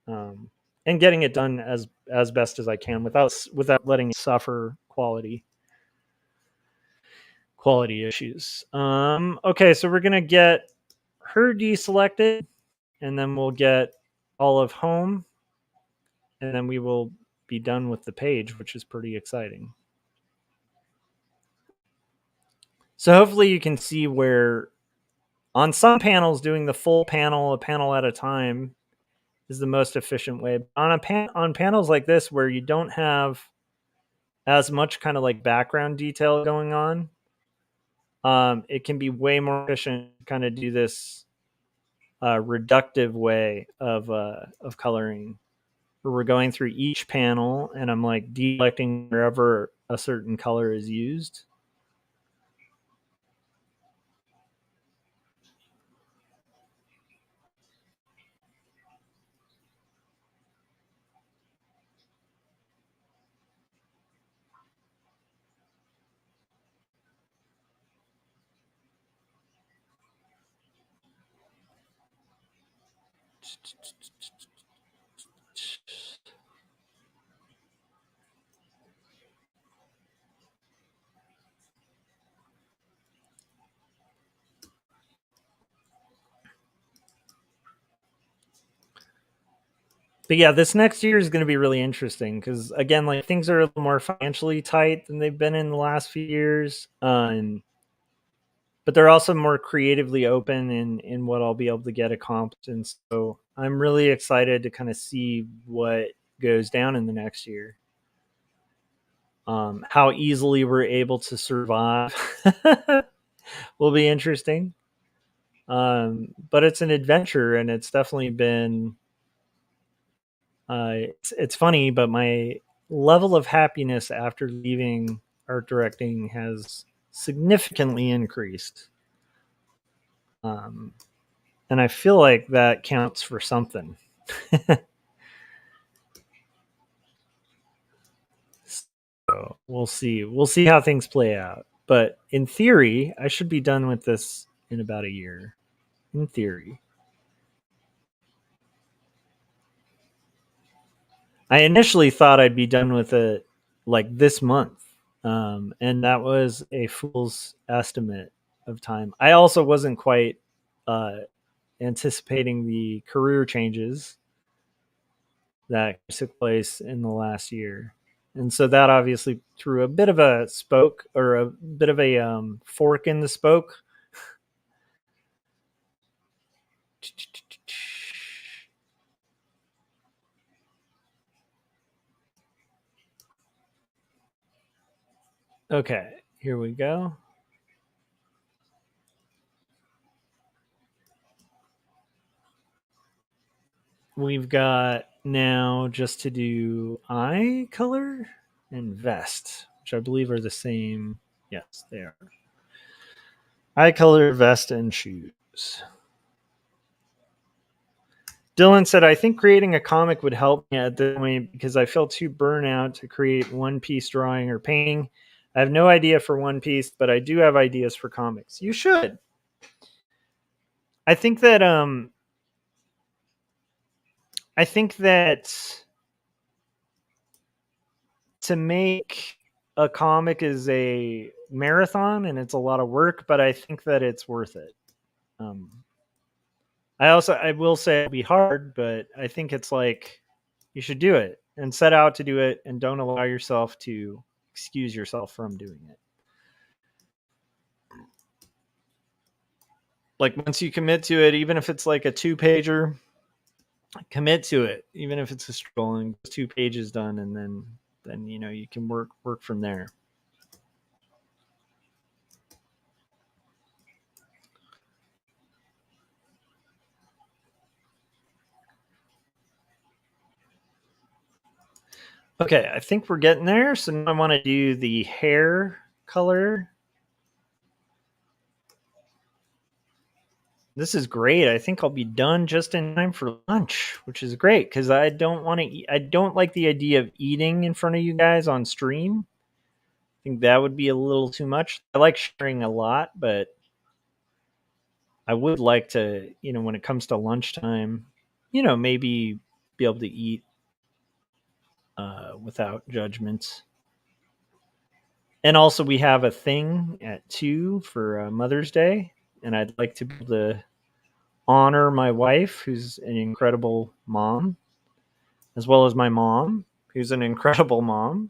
Speaker 2: and getting it done as best as I can without letting it suffer quality issues. Okay, so we're gonna get her deselected, and then we'll get all of home, and then we will be done with the page, which is pretty exciting. So hopefully you can see where on some panels doing the full panel, a panel at a time, is the most efficient way. On panels like this where you don't have as much kind of like background detail going on, it can be way more efficient to kind of do this reductive way of coloring, where we're going through each panel and I'm like deselecting wherever a certain color is used. But yeah, this next year is going to be really interesting because again, like things are a little more financially tight than they've been in the last few years, but they're also more creatively open in what I'll be able to get accomplished. And so I'm really excited to kind of see what goes down in the next year. How easily we're able to survive will be interesting. But it's an adventure, and it's definitely been. It's funny, but my level of happiness after leaving art directing has significantly increased. And I feel like that counts for something. So we'll see. We'll see how things play out. But in theory, I should be done with this in about a year. In theory. I initially thought I'd be done with it like this month. And that was a fool's estimate of time. I also wasn't quite anticipating the career changes that took place in the last year. And so that obviously threw a bit of a spoke or a bit of a fork in the spoke. Okay, here we go. We've got now just to do eye color and vest, which I believe are the same. Yes, they are. Eye color, vest, and shoes. Dylan said, I think creating a comic would help me at this point because I feel too burnout to create one piece drawing or painting. I have no idea for One Piece, but I do have ideas for comics. You should. I think that to make a comic is a marathon and it's a lot of work, but I think that it's worth it. I will say it'll be hard, but I think it's like you should do it and set out to do it and don't allow yourself to excuse yourself from doing it. Like once you commit to it, even if it's like a 2-pager, commit to it, even if it's a struggle and 2 pages done, and then you know you can work from there. Okay, I think we're getting there. So now I want to do the hair color. This is great. I think I'll be done just in time for lunch, which is great because I don't want to eat. I don't like the idea of eating in front of you guys on stream. I think that would be a little too much. I like sharing a lot, but I would like to, when it comes to lunchtime, maybe be able to eat without judgments. And also, we have a thing at 2 for Mother's Day, and I'd like to be able to honor my wife, who's an incredible mom, as well as my mom, who's an incredible mom.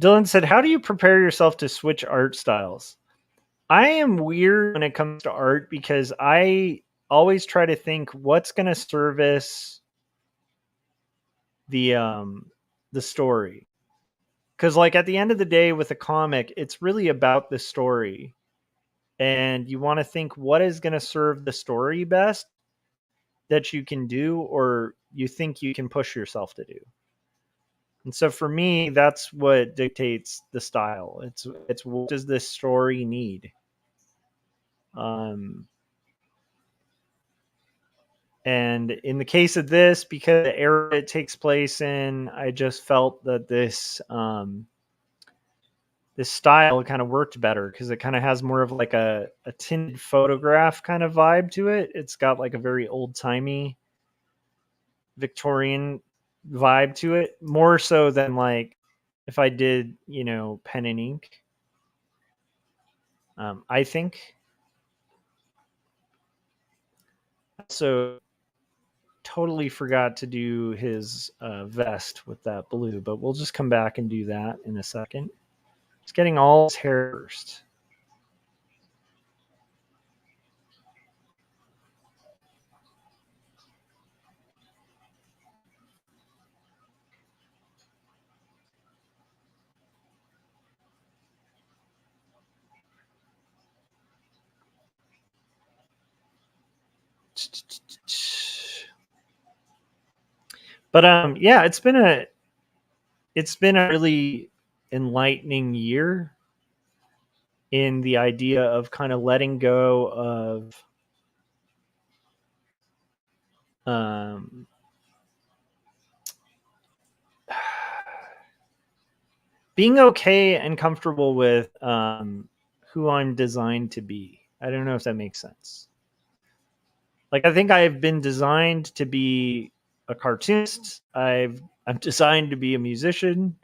Speaker 2: Dylan said, how do you prepare yourself to switch art styles? I am weird when it comes to art because I always try to think what's going to service the story. Because like at the end of the day with a comic, it's really about the story. And you want to think what is going to serve the story best that you can do or you think you can push yourself to do. And so for me, that's what dictates the style. It's what does this story need? And in the case of this, because the era it takes place in, I just felt that this this style kind of worked better because it kind of has more of like a tinted photograph kind of vibe to it. It's got like a very old timey Victorian vibe to it, more so than like if I did, pen and ink. I think. So totally forgot to do his vest with that blue, but we'll just come back and do that in a second. He's getting all his hair first. But yeah, it's been a really enlightening year in the idea of kind of letting go of being okay and comfortable with who I'm designed to be. I don't know if that makes sense. Like I think I've been designed to be a cartoonist. I'm designed to be a musician.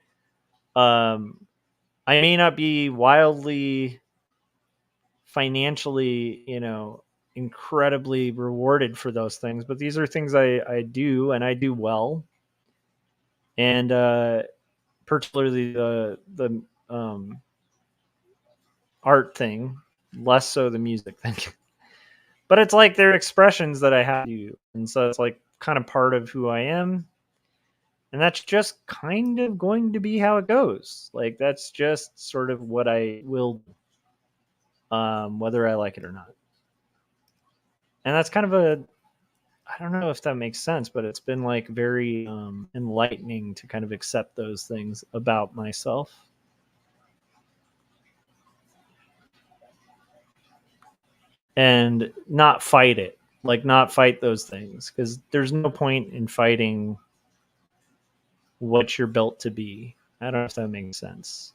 Speaker 2: I may not be wildly financially, incredibly rewarded for those things, but these are things I do and I do well. And particularly the art thing, less so the music thing. But it's like they're expressions that I have to do. And so it's like kind of part of who I am. And that's just kind of going to be how it goes. Like that's just sort of what I will do, whether I like it or not. And that's kind of I don't know if that makes sense, but it's been like very enlightening to kind of accept those things about myself. And not fight it, like not fight those things, because there's no point in fighting what you're built to be. I don't know if that makes sense.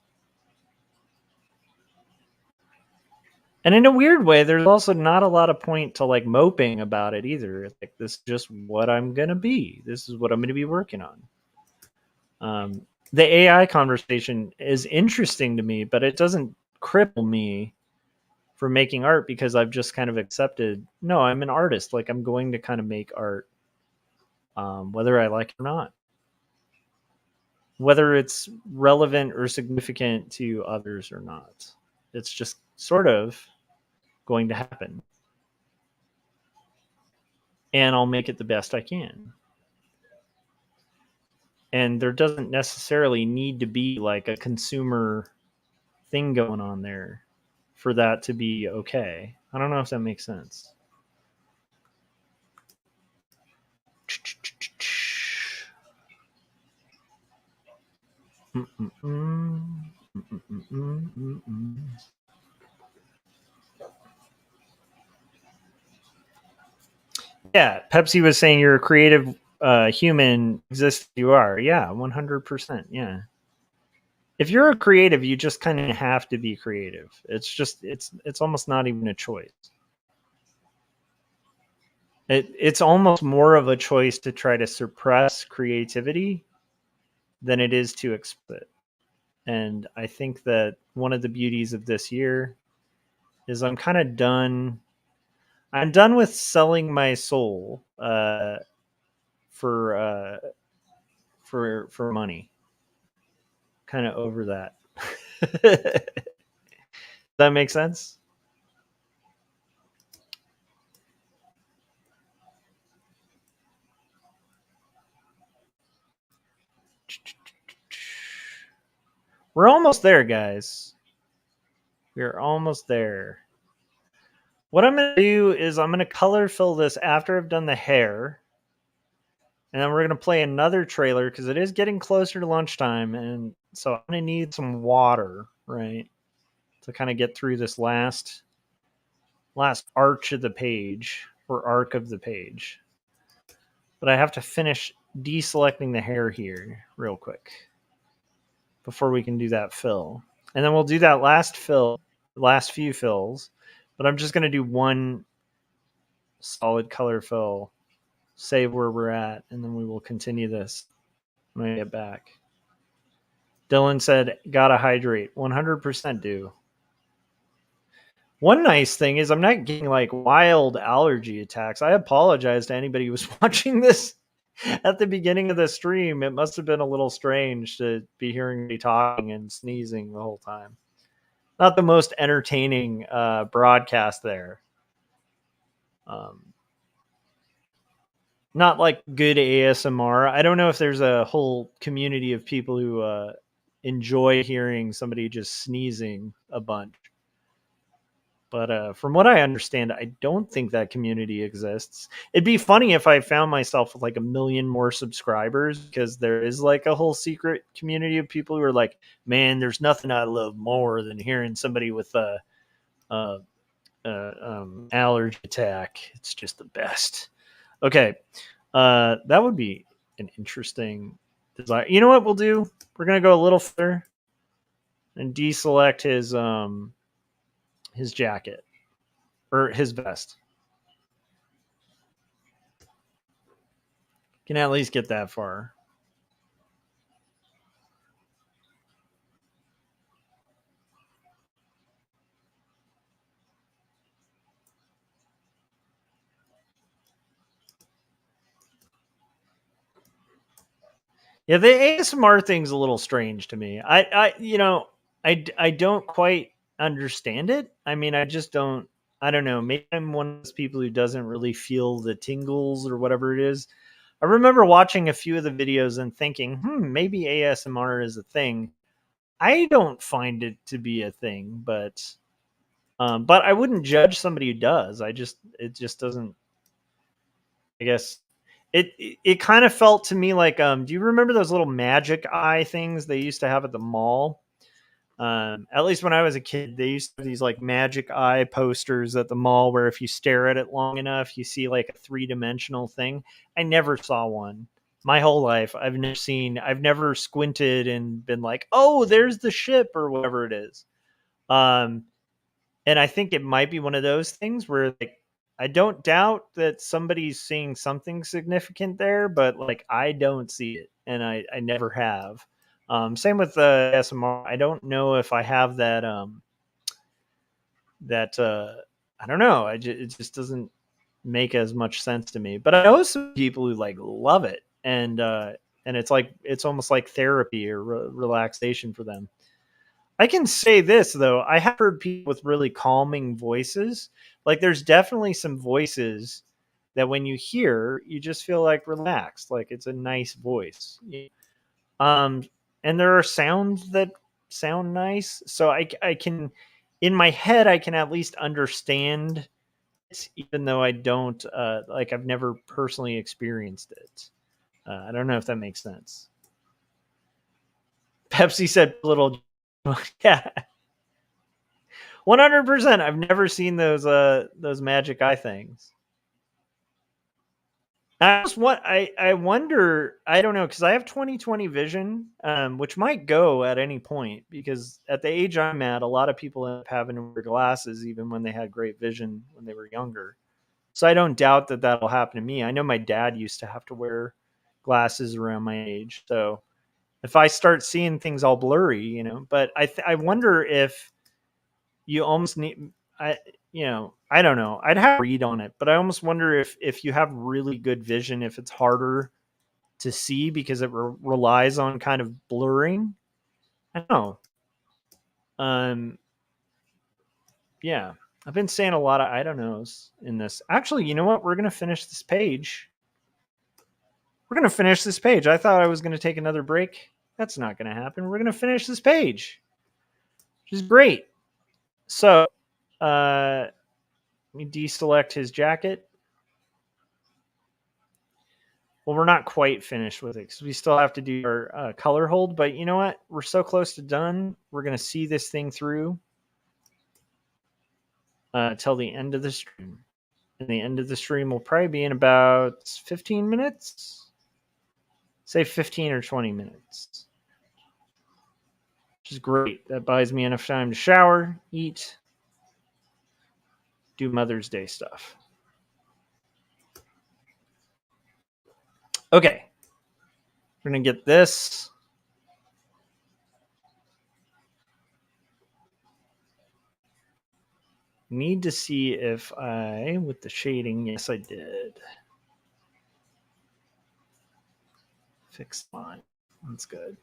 Speaker 2: And in a weird way, there's also not a lot of point to like moping about it either. Like this is just what I'm gonna be. This is what I'm gonna be working on. The AI conversation is interesting to me, but it doesn't cripple me for making art because I've just kind of accepted, no, I'm an artist. Like I'm going to kind of make art, whether I like it or not, whether it's relevant or significant to others or not. It's just sort of going to happen. And I'll make it the best I can. And there doesn't necessarily need to be like a consumer thing going on there for that to be okay. I don't know if that makes sense. Yeah, Pepsi was saying you're a creative human. Exist, you are. Yeah, 100%. Yeah. If you're a creative, you just kind of have to be creative. It's almost not even a choice. It's almost more of a choice to try to suppress creativity than it is to express it. And I think that one of the beauties of this year is I'm kind of done. I'm done with selling my soul for for money. Kind of over that. Does that make sense? We're almost there, guys. We're almost there. What I'm going to do is I'm going to color fill this after I've done the hair. And then we're going to play another trailer because it is getting closer to lunchtime. And so I'm going to need some water, right? To kind of get through this last arch of the page or arc of the page. But I have to finish deselecting the hair here real quick before we can do that fill. And then we'll do that last few fills. But I'm just going to do one solid color fill, save where we're at, and then we will continue this when I get back. Dylan said, gotta hydrate. 100% do. One nice thing is I'm not getting like wild allergy attacks. I apologize to anybody who was watching this at the beginning of the stream. It must have been a little strange to be hearing me talking and sneezing the whole time. Not the most entertaining broadcast there. Not like good ASMR. I don't know if there's a whole community of people who enjoy hearing somebody just sneezing a bunch. But from what I understand, I don't think that community exists. It'd be funny if I found myself with like 1 million more subscribers, because there is like a whole secret community of people who are like, man, there's nothing I love more than hearing somebody with a allergy attack. It's just the best. Okay. That would be an interesting design. You know what we'll do? We're going to go a little further and deselect his jacket or his vest. Can at least get that far. Yeah, the ASMR thing's a little strange to me. I don't quite understand it. I mean, I just don't. I don't know. Maybe I'm one of those people who doesn't really feel the tingles or whatever it is. I remember watching a few of the videos and thinking, maybe ASMR is a thing. I don't find it to be a thing, but I wouldn't judge somebody who does. It just doesn't. I guess it kind of felt to me like do you remember those little magic eye things they used to have at the mall? At least when I was a kid, they used to have these like magic eye posters at the mall where if you stare at it long enough, you see like a 3-dimensional thing. I never saw one my whole life. I've never squinted and been like, oh, there's the ship or whatever it is. And I think it might be one of those things where like I don't doubt that somebody's seeing something significant there, but like I don't see it, and I never have. Same with the SMR. I don't know if I have that. I don't know. It just doesn't make as much sense to me. But I know some people who like love it, and it's almost like therapy or relaxation for them. I can say this though, I have heard people with really calming voices. Like there's definitely some voices that when you hear, you just feel like relaxed, like it's a nice voice. And there are sounds that sound nice, so I can, in my head, I can at least understand it, even though I don't like I've never personally experienced it. I don't know if that makes sense. Pepsi said little Yeah, 100%. I've never seen those magic eye things. I wonder. I don't know because I have 20/20 vision, which might go at any point. Because at the age I'm at, a lot of people end up having to wear glasses even when they had great vision when they were younger. So I don't doubt that that'll happen to me. I know my dad used to have to wear glasses around my age. So if I start seeing things all blurry, but I wonder if you almost need, I don't know. I'd have to read on it, but I almost wonder if you have really good vision, if it's harder to see because it relies on kind of blurring. I don't know. Yeah, I've been saying a lot of I don't knows in this. Actually, you know what? We're gonna finish this page. I thought I was gonna take another break. That's not gonna happen. We're gonna finish this page, which is great. So, let me deselect his jacket. Well, we're not quite finished with it because we still have to do our color hold. But you know what? We're so close to done. We're gonna see this thing through till the end of the stream. And the end of the stream will probably be in about 15 minutes. Say 15 or 20 minutes. Which is great. That buys me enough time to shower, eat, do Mother's Day stuff. Okay. We're going to get this. Need to see if with the shading, yes, I did. Fixed line. That's good.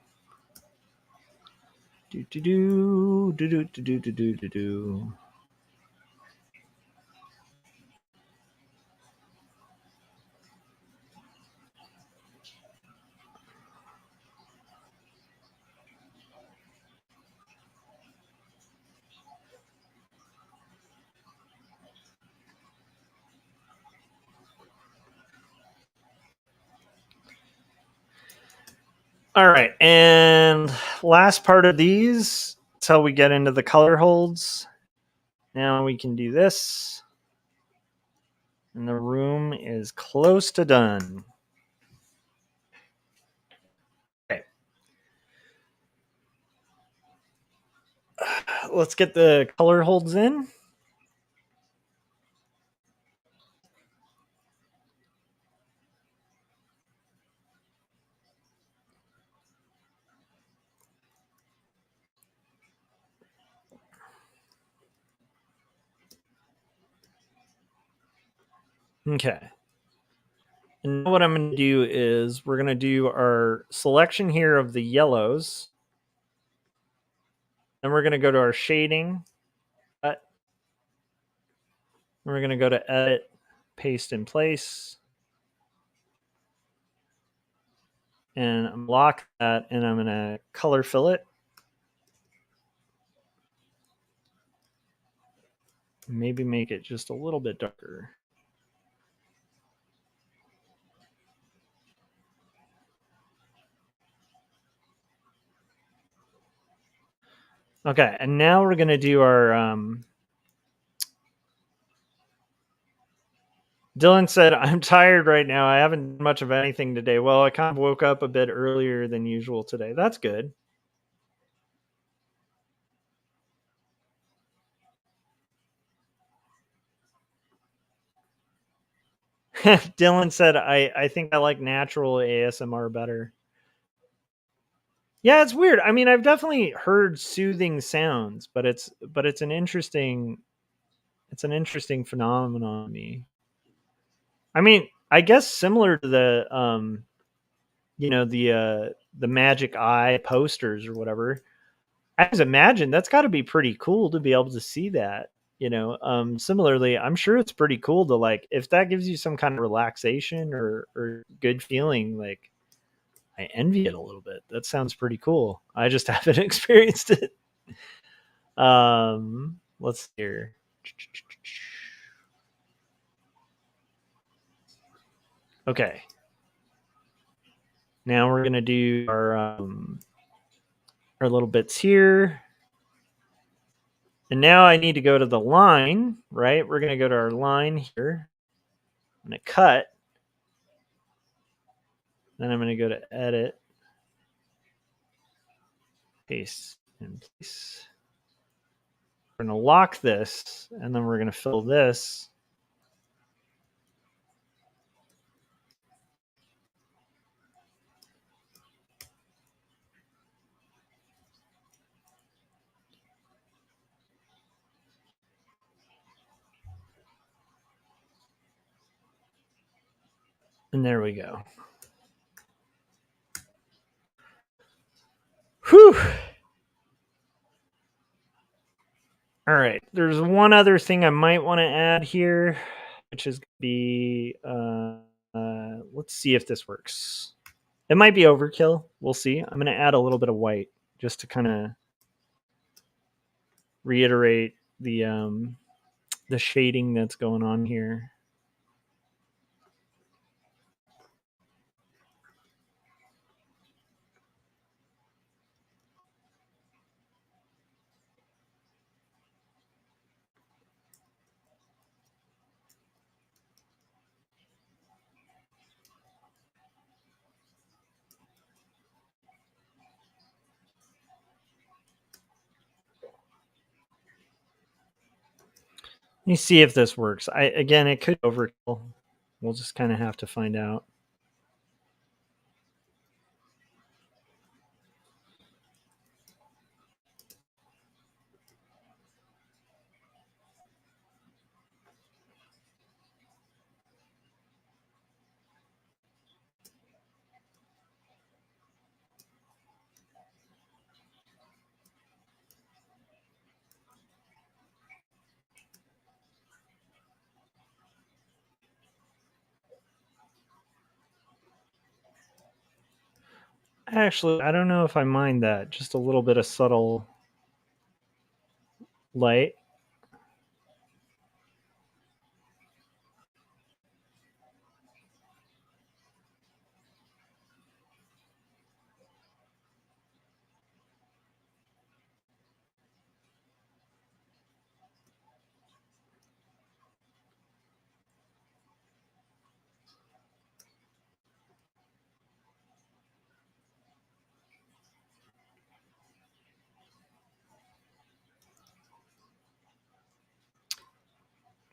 Speaker 2: Do. All right, and last part of these until we get into the color holds. Now we can do this. And the room is close to done. Okay. Let's get the color holds in. Okay. And what I'm going to do is we're going to do our selection here of the yellows. Then we're going to go to our shading. Cut. We're going to go to edit, paste in place. And unlock that, and I'm going to color fill it. Maybe make it just a little bit darker. Okay, and now we're going to do our... Dylan said, I'm tired right now. I haven't done much of anything today. Well, I kind of woke up a bit earlier than usual today. That's good. Dylan said, I think I like natural ASMR better. Yeah, it's weird. I mean, I've definitely heard soothing sounds, but it's an interesting phenomenon to me. I mean, I guess similar to the the magic eye posters or whatever. I just imagine that's got to be pretty cool to be able to see that. Similarly, I'm sure it's pretty cool to like if that gives you some kind of relaxation or good feeling. Like, I envy it a little bit. That sounds pretty cool. I just haven't experienced it. Let's see here. Okay. Now we're gonna do our little bits here. And now I need to go to the line, right? We're going to go to our line here. I'm going to cut. Then I'm going to go to edit. Paste in place. We're going to lock this, and then we're going to fill this. And there we go. Whew. All right. There's one other thing I might want to add here, which is going to be, let's see if this works. It might be overkill. We'll see. I'm going to add a little bit of white just to kind of reiterate the shading that's going on here. Let me see if this works. Again, it could overkill. We'll just kind of have to find out. Actually, I don't know if I mind that. Just a little bit of subtle light.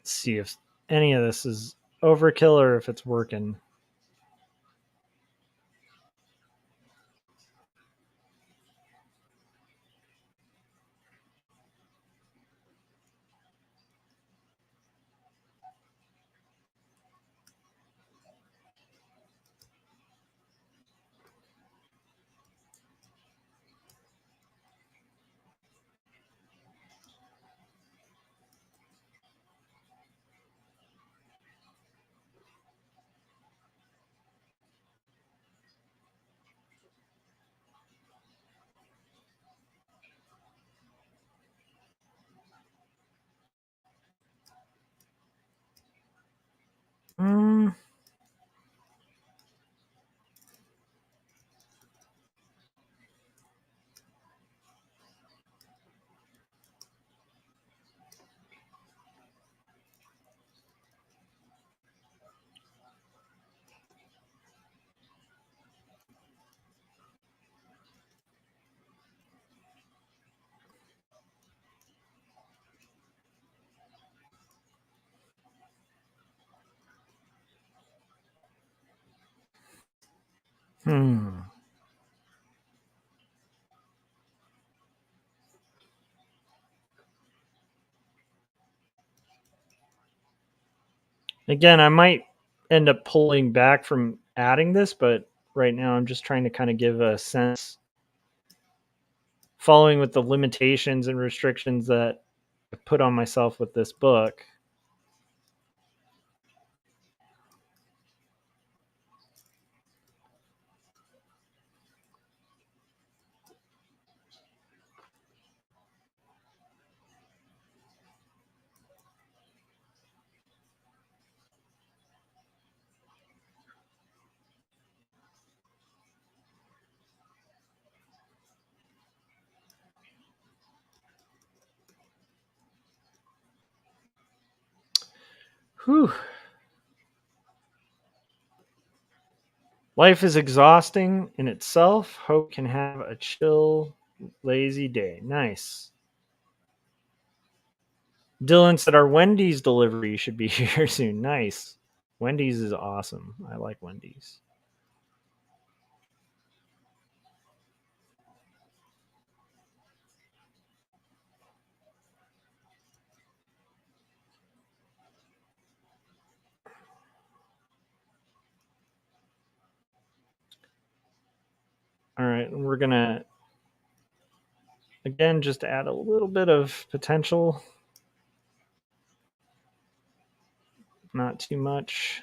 Speaker 2: Let's see if any of this is overkill or if it's working. Hmm. Again, I might end up pulling back from adding this, but right now I'm just trying to kind of give a sense, following with the limitations and restrictions that I put on myself with this book. Whew. Life is exhausting in itself. Hope can have a chill, lazy day. Nice. Dylan said our Wendy's delivery should be here soon. Nice. Wendy's is awesome. I like Wendy's. All right, we're going to, again, just add a little bit of potential. Not too much.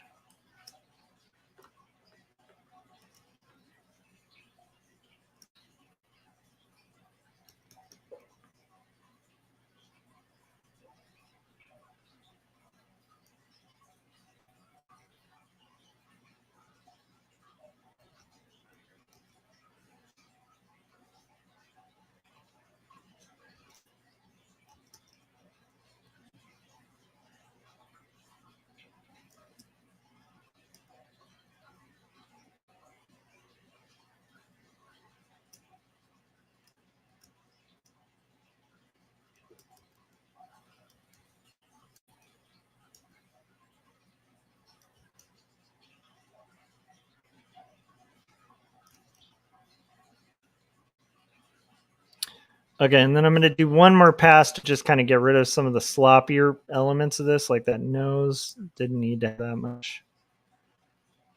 Speaker 2: Okay, and then I'm going to do one more pass to just kind of get rid of some of the sloppier elements of this, like that nose didn't need to have that much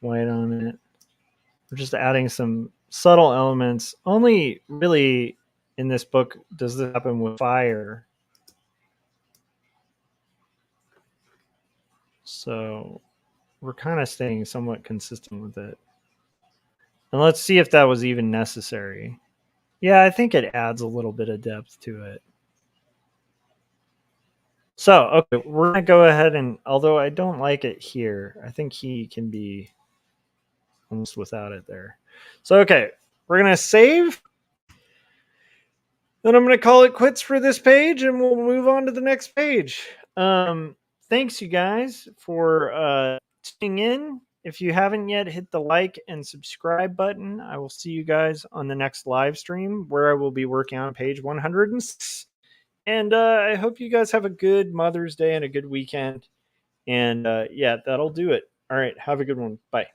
Speaker 2: white on it. We're just adding some subtle elements. Only really in this book does this happen with fire. So we're kind of staying somewhat consistent with it. And let's see if that was even necessary. Yeah, I think it adds a little bit of depth to it. So, okay, we're going to go ahead and, although I don't like it here, I think he can be almost without it there. So, okay, we're going to save. Then I'm going to call it quits for this page, and we'll move on to the next page. Thanks, you guys, for tuning in. If you haven't yet, hit the like and subscribe button. I will see you guys on the next live stream where I will be working on page 106. And I hope you guys have a good Mother's Day and a good weekend. And yeah, that'll do it. All right, have a good one. Bye.